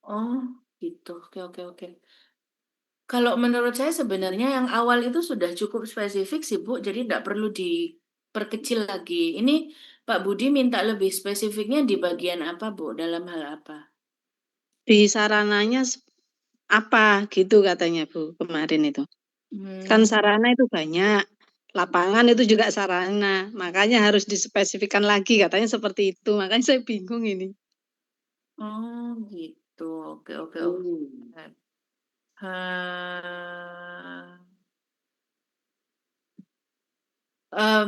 Oh, gitu. Oke. Kalau menurut saya sebenarnya yang awal itu sudah cukup spesifik sih Bu, jadi tidak perlu diperkecil lagi. Ini Pak Budi minta lebih spesifiknya di bagian apa Bu, dalam hal apa? Di sarananya apa gitu katanya Bu kemarin itu. Kan sarana itu banyak, lapangan itu juga sarana, makanya harus dispesifikkan lagi katanya seperti itu, makanya saya bingung ini. Oh gitu, oke.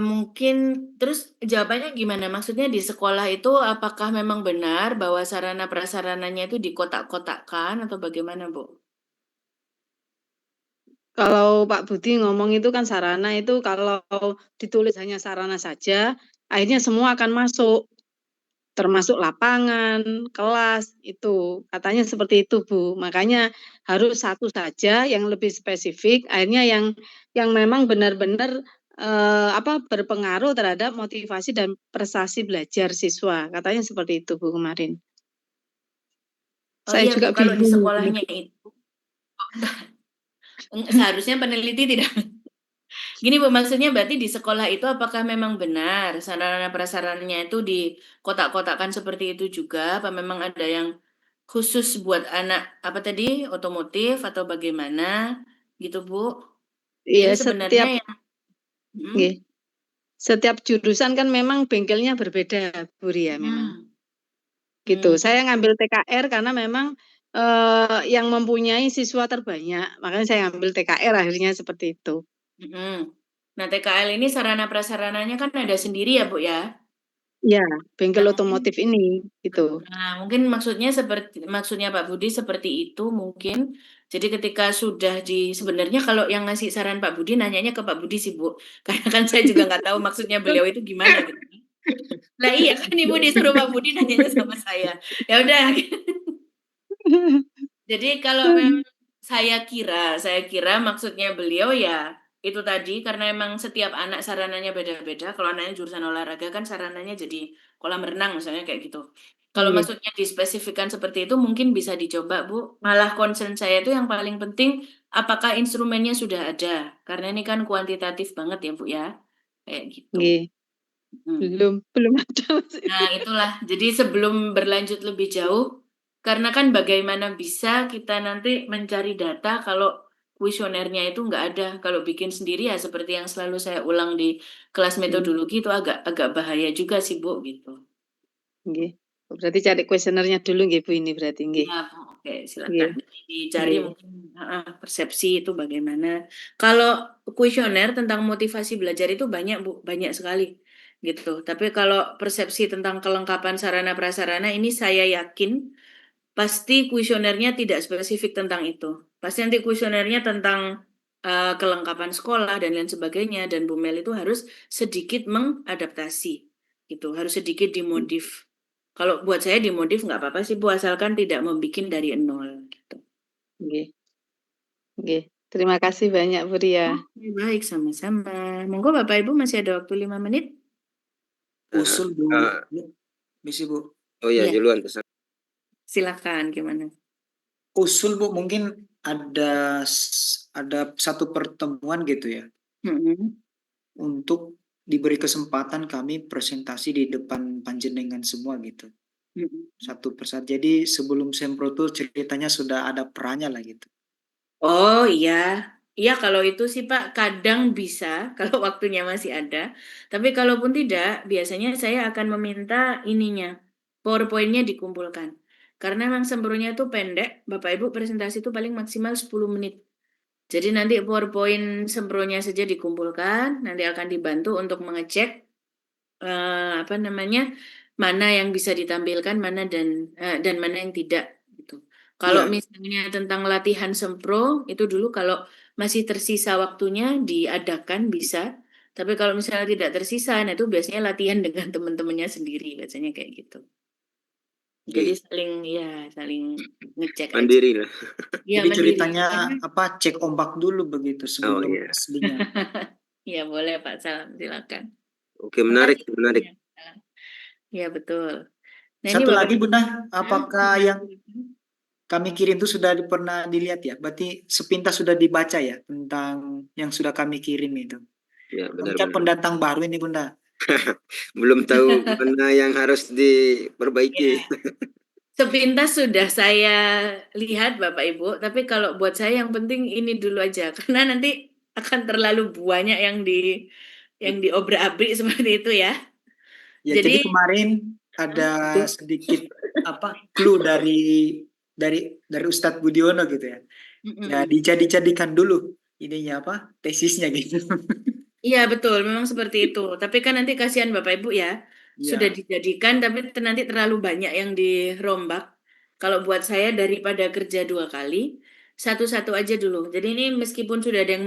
Mungkin terus jawabannya gimana? Maksudnya di sekolah itu apakah memang benar bahwa sarana prasarananya itu dikotak-kotakkan atau bagaimana, Bu? Kalau Pak Budi ngomong itu kan sarana itu kalau ditulis hanya sarana saja, akhirnya semua akan masuk, termasuk lapangan, kelas, itu. Katanya seperti itu, Bu. Makanya harus satu saja yang lebih spesifik, akhirnya yang memang benar-benar berpengaruh terhadap motivasi dan prestasi belajar siswa. Katanya seperti itu, Bu, kemarin. Saya Iya, juga Bu, kalau di bingung. sekolahnya itu seharusnya peneliti tidak. Gini Bu, maksudnya berarti di sekolah itu apakah memang benar sarana prasarananya itu di kotak-kotakkan seperti itu juga? Apa memang ada yang khusus buat anak apa tadi otomotif atau bagaimana gitu Bu? Iya, Jadi sebenarnya setiap jurusan kan memang bengkelnya berbeda, Bu Ria, memang. Gitu. Saya ngambil TKR karena memang yang mempunyai siswa terbanyak, makanya saya ngambil TKR akhirnya seperti itu. Nah, TKL ini sarana prasarananya kan ada sendiri ya, Bu ya? Ya, bengkel otomotif ini gitu. Nah, mungkin maksudnya Pak Budi seperti itu mungkin. Jadi ketika sudah sebenarnya kalau yang ngasih saran Pak Budi nanyanya ke Pak Budi sih, Bu. Karena kan saya juga nggak tahu maksudnya beliau itu gimana gitu. Nah, iya kan Ibu disuruh Pak Budi nanyanya sama saya. Ya udah. Jadi kalau memang saya kira maksudnya beliau ya itu tadi karena emang setiap anak sarananya beda-beda. Kalau anaknya jurusan olahraga kan sarananya jadi kolam renang misalnya kayak gitu. Kalau maksudnya dispesifikkan seperti itu mungkin bisa dicoba Bu. Malah concern saya itu yang paling penting apakah instrumennya sudah ada. Karena ini kan kuantitatif banget ya Bu ya. Kayak gitu. Belum ada. Nah itulah. Jadi sebelum berlanjut lebih jauh, karena kan bagaimana bisa kita nanti mencari data kalau kuesionernya itu nggak ada. Kalau bikin sendiri ya seperti yang selalu saya ulang di kelas metodologi itu agak bahaya juga sih Bu gitu. Nggih. Berarti cari kuesionernya dulu nggih Bu ini berarti nggih. Ya, oke, silakan Nggih. dicari Nggih. mungkin persepsi itu bagaimana. Kalau kuesioner tentang motivasi belajar itu banyak Bu, banyak sekali gitu. Tapi kalau persepsi tentang kelengkapan sarana prasarana ini saya yakin pasti kuesionernya tidak spesifik tentang itu. Pasti nanti kuesionernya tentang kelengkapan sekolah dan lain sebagainya, dan Bu Mel itu harus sedikit mengadaptasi gitu, harus sedikit dimodif. Kalau buat saya dimodif nggak apa-apa sih Bu, asalkan tidak membuat dari nol gitu. Nggih. Nggih. Terima kasih banyak Bu Ria. Baik, sama-sama. Monggo Bapak Ibu masih ada waktu 5 menit. Usul Bu. Misi Bu. Oh ya, Iya. duluan. Silakan gimana? Usul Bu, mungkin ada satu pertemuan gitu ya. Untuk diberi kesempatan kami presentasi di depan panjenengan semua gitu. Satu persatu. Jadi sebelum sempro tuh ceritanya sudah ada perannya lah gitu. Oh iya. Iya, kalau itu sih Pak kadang bisa kalau waktunya masih ada. Tapi kalaupun tidak, biasanya saya akan meminta ininya, PowerPoint-nya dikumpulkan. Karena memang sempronya itu pendek, Bapak Ibu presentasi itu paling maksimal 10 menit. Jadi nanti PowerPoint sempronya saja dikumpulkan, nanti akan dibantu untuk mengecek mana yang bisa ditampilkan, mana dan mana yang tidak gitu. Kalau misalnya tentang latihan sempro itu dulu kalau masih tersisa waktunya diadakan bisa, tapi kalau misalnya tidak tersisa, nah itu biasanya latihan dengan teman-temannya sendiri, biasanya kayak gitu. Jadi saling ngecek aja. Mandiri lah. Ya, Jadi mandiri. ceritanya cek ombak dulu begitu sebelum aslinya. Ya boleh Pak Salam, silakan. Oke, menarik. Ya betul. Nah, Satu ini lagi Bunda, apakah yang kami kirim itu sudah pernah dilihat ya? Berarti sepintas sudah dibaca ya tentang yang sudah kami kirim itu. Ya, benar. Kan pendatang baru ini Bunda. Belum tahu mana yang harus diperbaiki. Ya. Sepintas sudah saya lihat Bapak Ibu, tapi kalau buat saya yang penting ini dulu aja, karena nanti akan terlalu banyak yang diobrak-abrik seperti itu ya. Ya, jadi kemarin ada sedikit clue dari Ustadz Budiono gitu ya. Ya, dijadikan dulu ininya tesisnya gitu. Iya betul, memang seperti itu. Tapi kan nanti kasihan Bapak Ibu ya, sudah dijadikan tapi nanti terlalu banyak yang dirombak. Kalau buat saya daripada kerja 2 kali, satu-satu aja dulu. Jadi ini meskipun sudah ada yang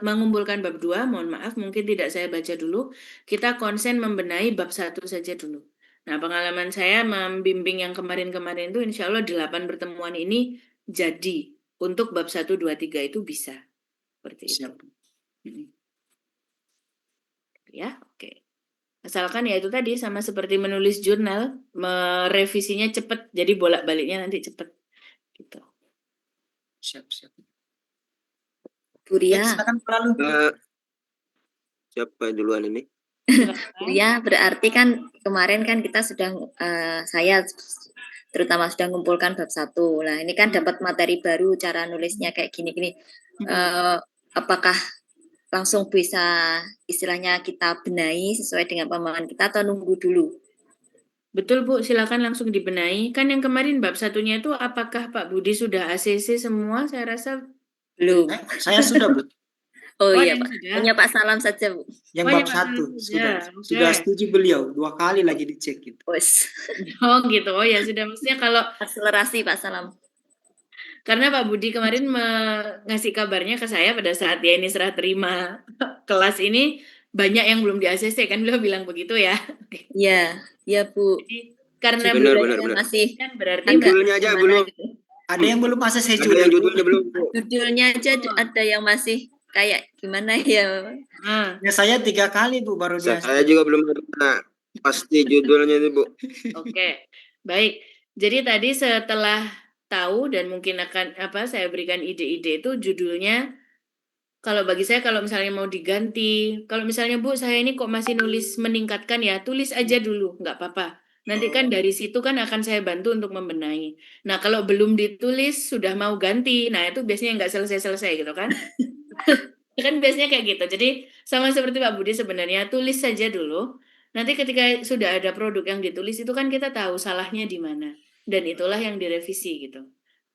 mengumpulkan bab 2, mohon maaf mungkin tidak saya baca dulu. Kita konsen membenahi bab 1 saja dulu. Nah, pengalaman saya membimbing yang kemarin-kemarin itu insya Allah 8 pertemuan ini jadi untuk bab 1, 2, 3 itu bisa. Seperti itu. Ya, oke. Asalkan ya itu tadi sama seperti menulis jurnal, merevisinya cepat, jadi bolak-baliknya nanti cepat. Gitu. Siap. Bu Ria. Siapa duluan ini? Bu Ria, berarti kan kemarin kan kita sudah, saya terutama sudah mengumpulkan bab 1. Nah, ini kan dapat materi baru, cara nulisnya kayak gini-gini. Apakah langsung bisa istilahnya kita benahi sesuai dengan pemahaman kita atau nunggu dulu? Betul Bu, silakan langsung dibenahi. Kan yang kemarin bab 1-nya itu apakah Pak Budi sudah ACC semua? Saya rasa belum. Saya sudah Bu. Oh iya Pak, hanya Pak Salam saja Bu. Yang bab 1 sudah setuju beliau 2 kali lagi dicek gitu. Oh gitu, oh ya sudah, maksudnya kalau akselerasi Pak Salam. Karena Pak Budi kemarin ngasih kabarnya ke saya pada saat dia ini serah terima kelas ini, banyak yang belum di ACC kan, beliau bilang begitu ya. Iya Bu. Jadi, karena benar. Masih kan berarti judulnya aja belum. Gitu. Ada yang belum ACC juga. Ada yang judulnya belum. Judulnya aja ada yang masih kayak gimana ya. Ya saya 3 kali Bu baru dia. Saya juga belum ada pasti judulnya itu Bu. Oke, baik. Jadi tadi setelah tahu dan mungkin akan saya berikan ide-ide itu judulnya, kalau bagi saya kalau misalnya mau diganti, kalau misalnya Bu saya ini kok masih nulis meningkatkan ya, tulis aja dulu, nggak apa-apa. Nanti kan dari situ kan akan saya bantu untuk membenahi. Nah, kalau belum ditulis sudah mau ganti, nah itu biasanya nggak selesai-selesai gitu kan? Kan biasanya kayak gitu. Jadi sama seperti Pak Budi sebenarnya tulis saja dulu. Nanti ketika sudah ada produk yang ditulis itu kan kita tahu salahnya di mana. Dan itulah yang direvisi gitu.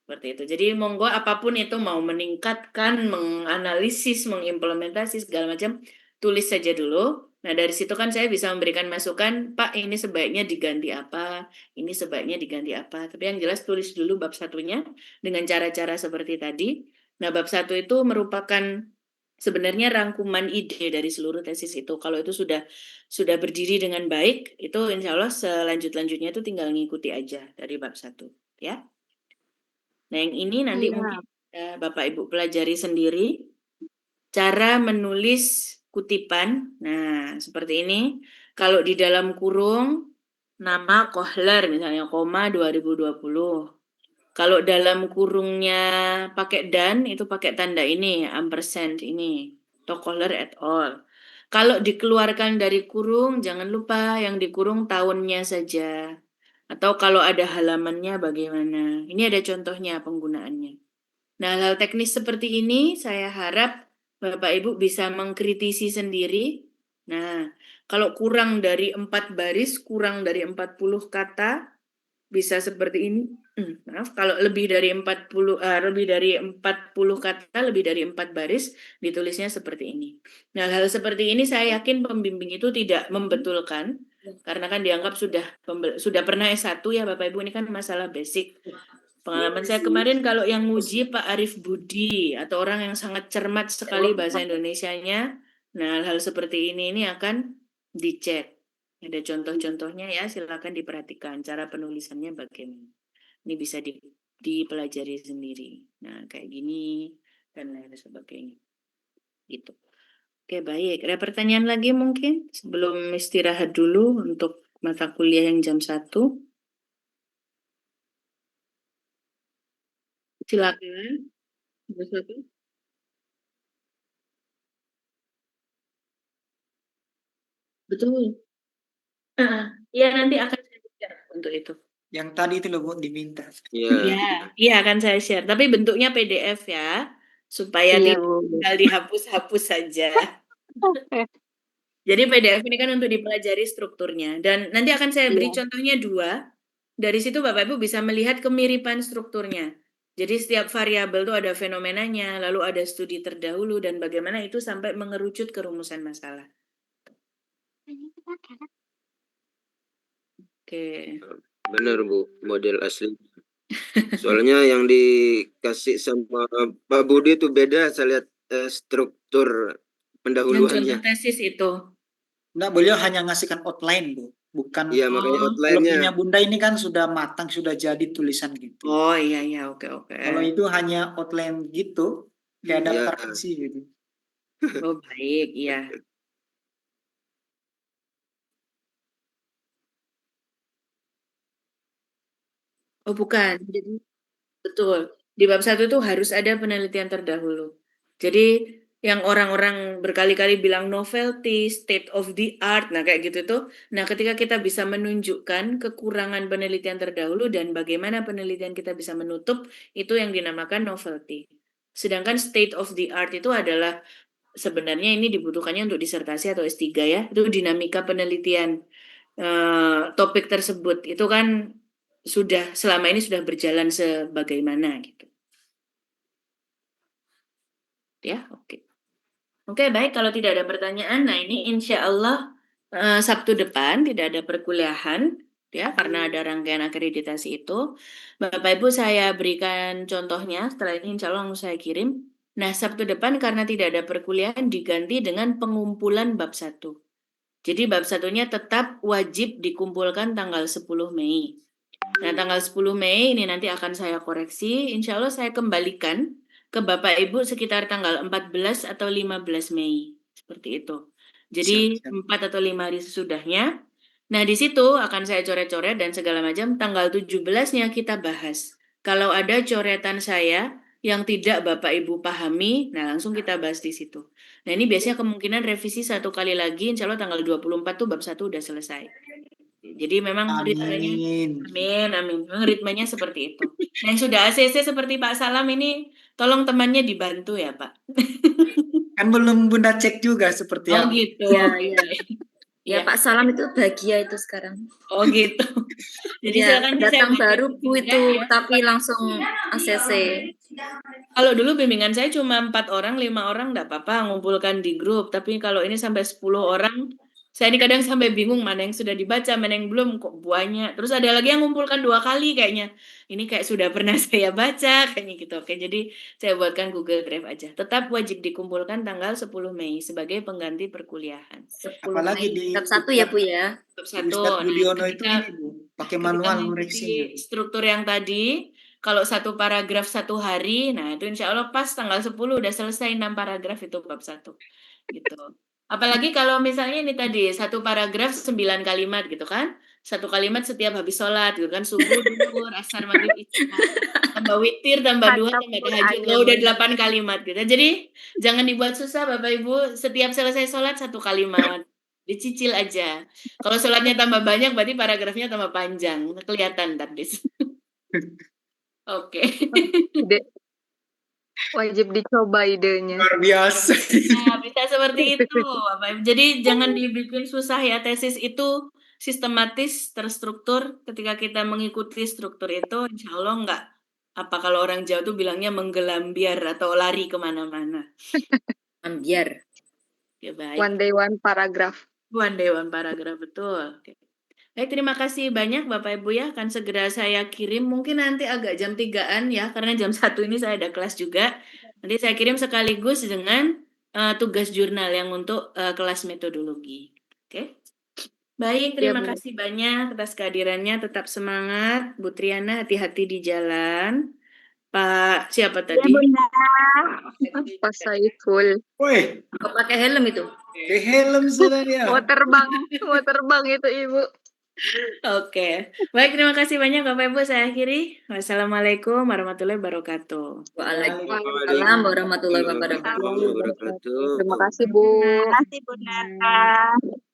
Seperti itu. Jadi monggo apapun itu mau meningkatkan, menganalisis, mengimplementasi segala macam, tulis saja dulu. Nah, dari situ kan saya bisa memberikan masukan, Pak, ini sebaiknya diganti apa, ini sebaiknya diganti apa. Tapi yang jelas tulis dulu bab satunya dengan cara-cara seperti tadi. Nah, bab satu itu merupakan sebenarnya rangkuman ide dari seluruh tesis itu. Kalau itu sudah berdiri dengan baik, itu insya Allah selanjutnya itu tinggal ngikuti aja dari bab satu, ya. Nah, yang ini nanti mungkin Bapak Ibu pelajari sendiri cara menulis kutipan. Nah, seperti ini. Kalau di dalam kurung nama Kohler misalnya koma 2020. Kalau dalam kurungnya pakai dan itu pakai tanda ini ampersand ini Kohler et al. Kalau dikeluarkan dari kurung jangan lupa yang dikurung tahunnya saja. Atau kalau ada halamannya bagaimana. Ini ada contohnya penggunaannya. Nah, hal teknis seperti ini saya harap Bapak Ibu bisa mengkritisi sendiri. Nah, kalau kurang dari 4 baris, kurang dari 40 kata, bisa seperti ini. Maaf, kalau lebih dari 40 kata, lebih dari 4 baris, ditulisnya seperti ini. Nah, hal seperti ini saya yakin pembimbing itu tidak membetulkan, karena kan dianggap sudah pernah S1 ya Bapak Ibu, ini kan masalah basic. Pengalaman saya kemarin kalau yang nguji Pak Arif Budi atau orang yang sangat cermat sekali bahasa Indonesianya, nah hal seperti ini akan dicek. Ada contoh-contohnya ya, silakan diperhatikan cara penulisannya bagaimana. Ini bisa dipelajari sendiri. Nah, kayak gini dan lain sebagainya. Gitu. Oke, baik. Ada pertanyaan lagi mungkin sebelum istirahat dulu untuk mata kuliah yang jam 1? Silakan. Betul. Iya, nanti akan saya share untuk itu. Yang tadi itu loh Bu diminta. Iya akan saya share. Tapi bentuknya PDF ya, supaya Iya, tidak Bu. tinggal dihapus-hapus saja. Jadi PDF ini kan untuk dipelajari strukturnya. Dan nanti akan saya beri contohnya 2. Dari situ Bapak Ibu bisa melihat kemiripan strukturnya. Jadi setiap variabel itu ada fenomenanya, lalu ada studi terdahulu, dan bagaimana itu sampai mengerucut ke rumusan masalah. Oke. Benar Bu, model asli. Soalnya yang dikasih sama Pak Budi itu beda, saya lihat struktur pendahuluannya. Yang contoh tesis itu. Nah, beliau hanya ngasihkan outline Bu, bukan. Iya, makanya Kalau outline-nya. punya Bunda ini kan sudah matang, sudah jadi tulisan gitu. Oh iya, oke. Kalau itu hanya outline gitu, kayak Iya. daftar isi gitu. Oh baik, iya. Oh bukan, jadi betul. Di bab 1 itu harus ada penelitian terdahulu. Jadi yang orang-orang berkali-kali bilang novelty, state of the art, nah kayak gitu tuh. Nah ketika kita bisa menunjukkan kekurangan penelitian terdahulu dan bagaimana penelitian kita bisa menutup, itu yang dinamakan novelty. Sedangkan state of the art itu adalah sebenarnya ini dibutuhkannya untuk disertasi atau S3 ya, itu dinamika penelitian topik tersebut. Itu kan selama ini sudah berjalan sebagaimana gitu. Ya, oke. Oke, baik. Kalau tidak ada pertanyaan, nah ini insya Allah Sabtu depan tidak ada perkuliahan, ya, karena ada rangkaian akreditasi itu. Bapak Ibu saya berikan contohnya, setelah ini insya Allah saya kirim. Nah, Sabtu depan karena tidak ada perkuliahan diganti dengan pengumpulan bab 1. Jadi bab 1-nya tetap wajib dikumpulkan tanggal 10 Mei. Nah, tanggal 10 Mei ini nanti akan saya koreksi. Insya Allah saya kembalikan ke Bapak Ibu sekitar tanggal 14 atau 15 Mei. Seperti itu. Jadi 4 atau 5 hari sesudahnya. Nah, di situ akan saya coret-coret dan segala macam. Tanggal 17-nya kita bahas. Kalau ada coretan saya yang tidak Bapak Ibu pahami, nah langsung kita bahas di situ. Nah, ini biasanya kemungkinan revisi 1 kali lagi. Insya Allah tanggal 24 tuh bab 1 udah selesai. Jadi memang ritmenya Amin. amin. Memang ritmenya seperti itu. Nah, yang sudah ACC seperti Pak Salam ini, tolong temannya dibantu ya, Pak. Kan belum Bunda cek juga seperti Oh apa. gitu. Iya, Oke. iya. Ya, Iya. Pak Salam itu bahagia itu sekarang. Oh gitu. Jadi Ya, silakan datang saya baru Bu bantu itu, ya. tapi langsung ACC. Kalau dulu bimbingan saya cuma 4 orang, 5 orang enggak apa-apa ngumpulkan di grup. Tapi kalau ini sampai 10 orang, saya ini kadang sampai bingung mana yang sudah dibaca, mana yang belum, kok banyak. Terus ada lagi yang ngumpulkan 2 kali kayaknya. Ini kayak sudah pernah saya baca, kayaknya gitu. Oke, jadi saya buatkan Google Drive aja. Tetap wajib dikumpulkan tanggal 10 Mei sebagai pengganti perkuliahan. 10 Apalagi Mei. di Bab 1 ya Bu ya. Bab di 1. Ustadz Nah, Budiono itu ketika ini Bu, pakai ketika manual mengikuti ngoreksinya. struktur yang tadi, kalau 1 paragraf 1 hari, nah itu insya Allah pas tanggal 10 udah selesai 6 paragraf itu bab 1. Gitu. Apalagi kalau misalnya ini tadi 1 paragraf 9 kalimat gitu kan. 1 kalimat setiap habis sholat gitu kan, subuh, duhur, asar, maghrib, isya. Tambah witir, tambah 2, Mantap tambah Quran tahajud. ya Oh, udah Bunda. 8 kalimat gitu. Jadi jangan dibuat susah Bapak Ibu, setiap selesai sholat 1 kalimat. Dicicil aja. Kalau sholatnya tambah banyak berarti paragrafnya tambah panjang. Kelihatan ntar di situ. Oke. Ide wajib dicoba idenya. Luar biasa. Nah, bisa seperti itu, Bapak Ibu. Jadi jangan dibikin susah ya, tesis itu sistematis, terstruktur. Ketika kita mengikuti struktur itu, insya Allah enggak, apa kalau orang Jawa tuh bilangnya menggelambiar atau lari kemana-mana. Ambiar. Ya baik. One day one paragraph. One day one paragraph, betul. Oke. Baik, terima kasih banyak Bapak Ibu ya. Akan segera saya kirim. Mungkin nanti agak jam 3-an ya, karena jam 1 ini saya ada kelas juga. Nanti saya kirim sekaligus dengan tugas jurnal yang untuk kelas metodologi. Oke. Baik, terima Bunda. kasih banyak atas kehadirannya. Tetap semangat. Bu Triana, hati-hati di jalan. Pak, siapa Ya, tadi? Bunda. Pas Saiful. Woi, Kok pakai helm itu? ke helm sudah dia. Mau terbang itu Ibu. Oke. Baik, terima kasih banyak Bapak Ibu. Saya akhiri. Wassalamualaikum warahmatullahi wabarakatuh. Waalaikumsalam warahmatullahi wabarakatuh. Wabarakatuh. Terima kasih Bu. Terima kasih, Bunda.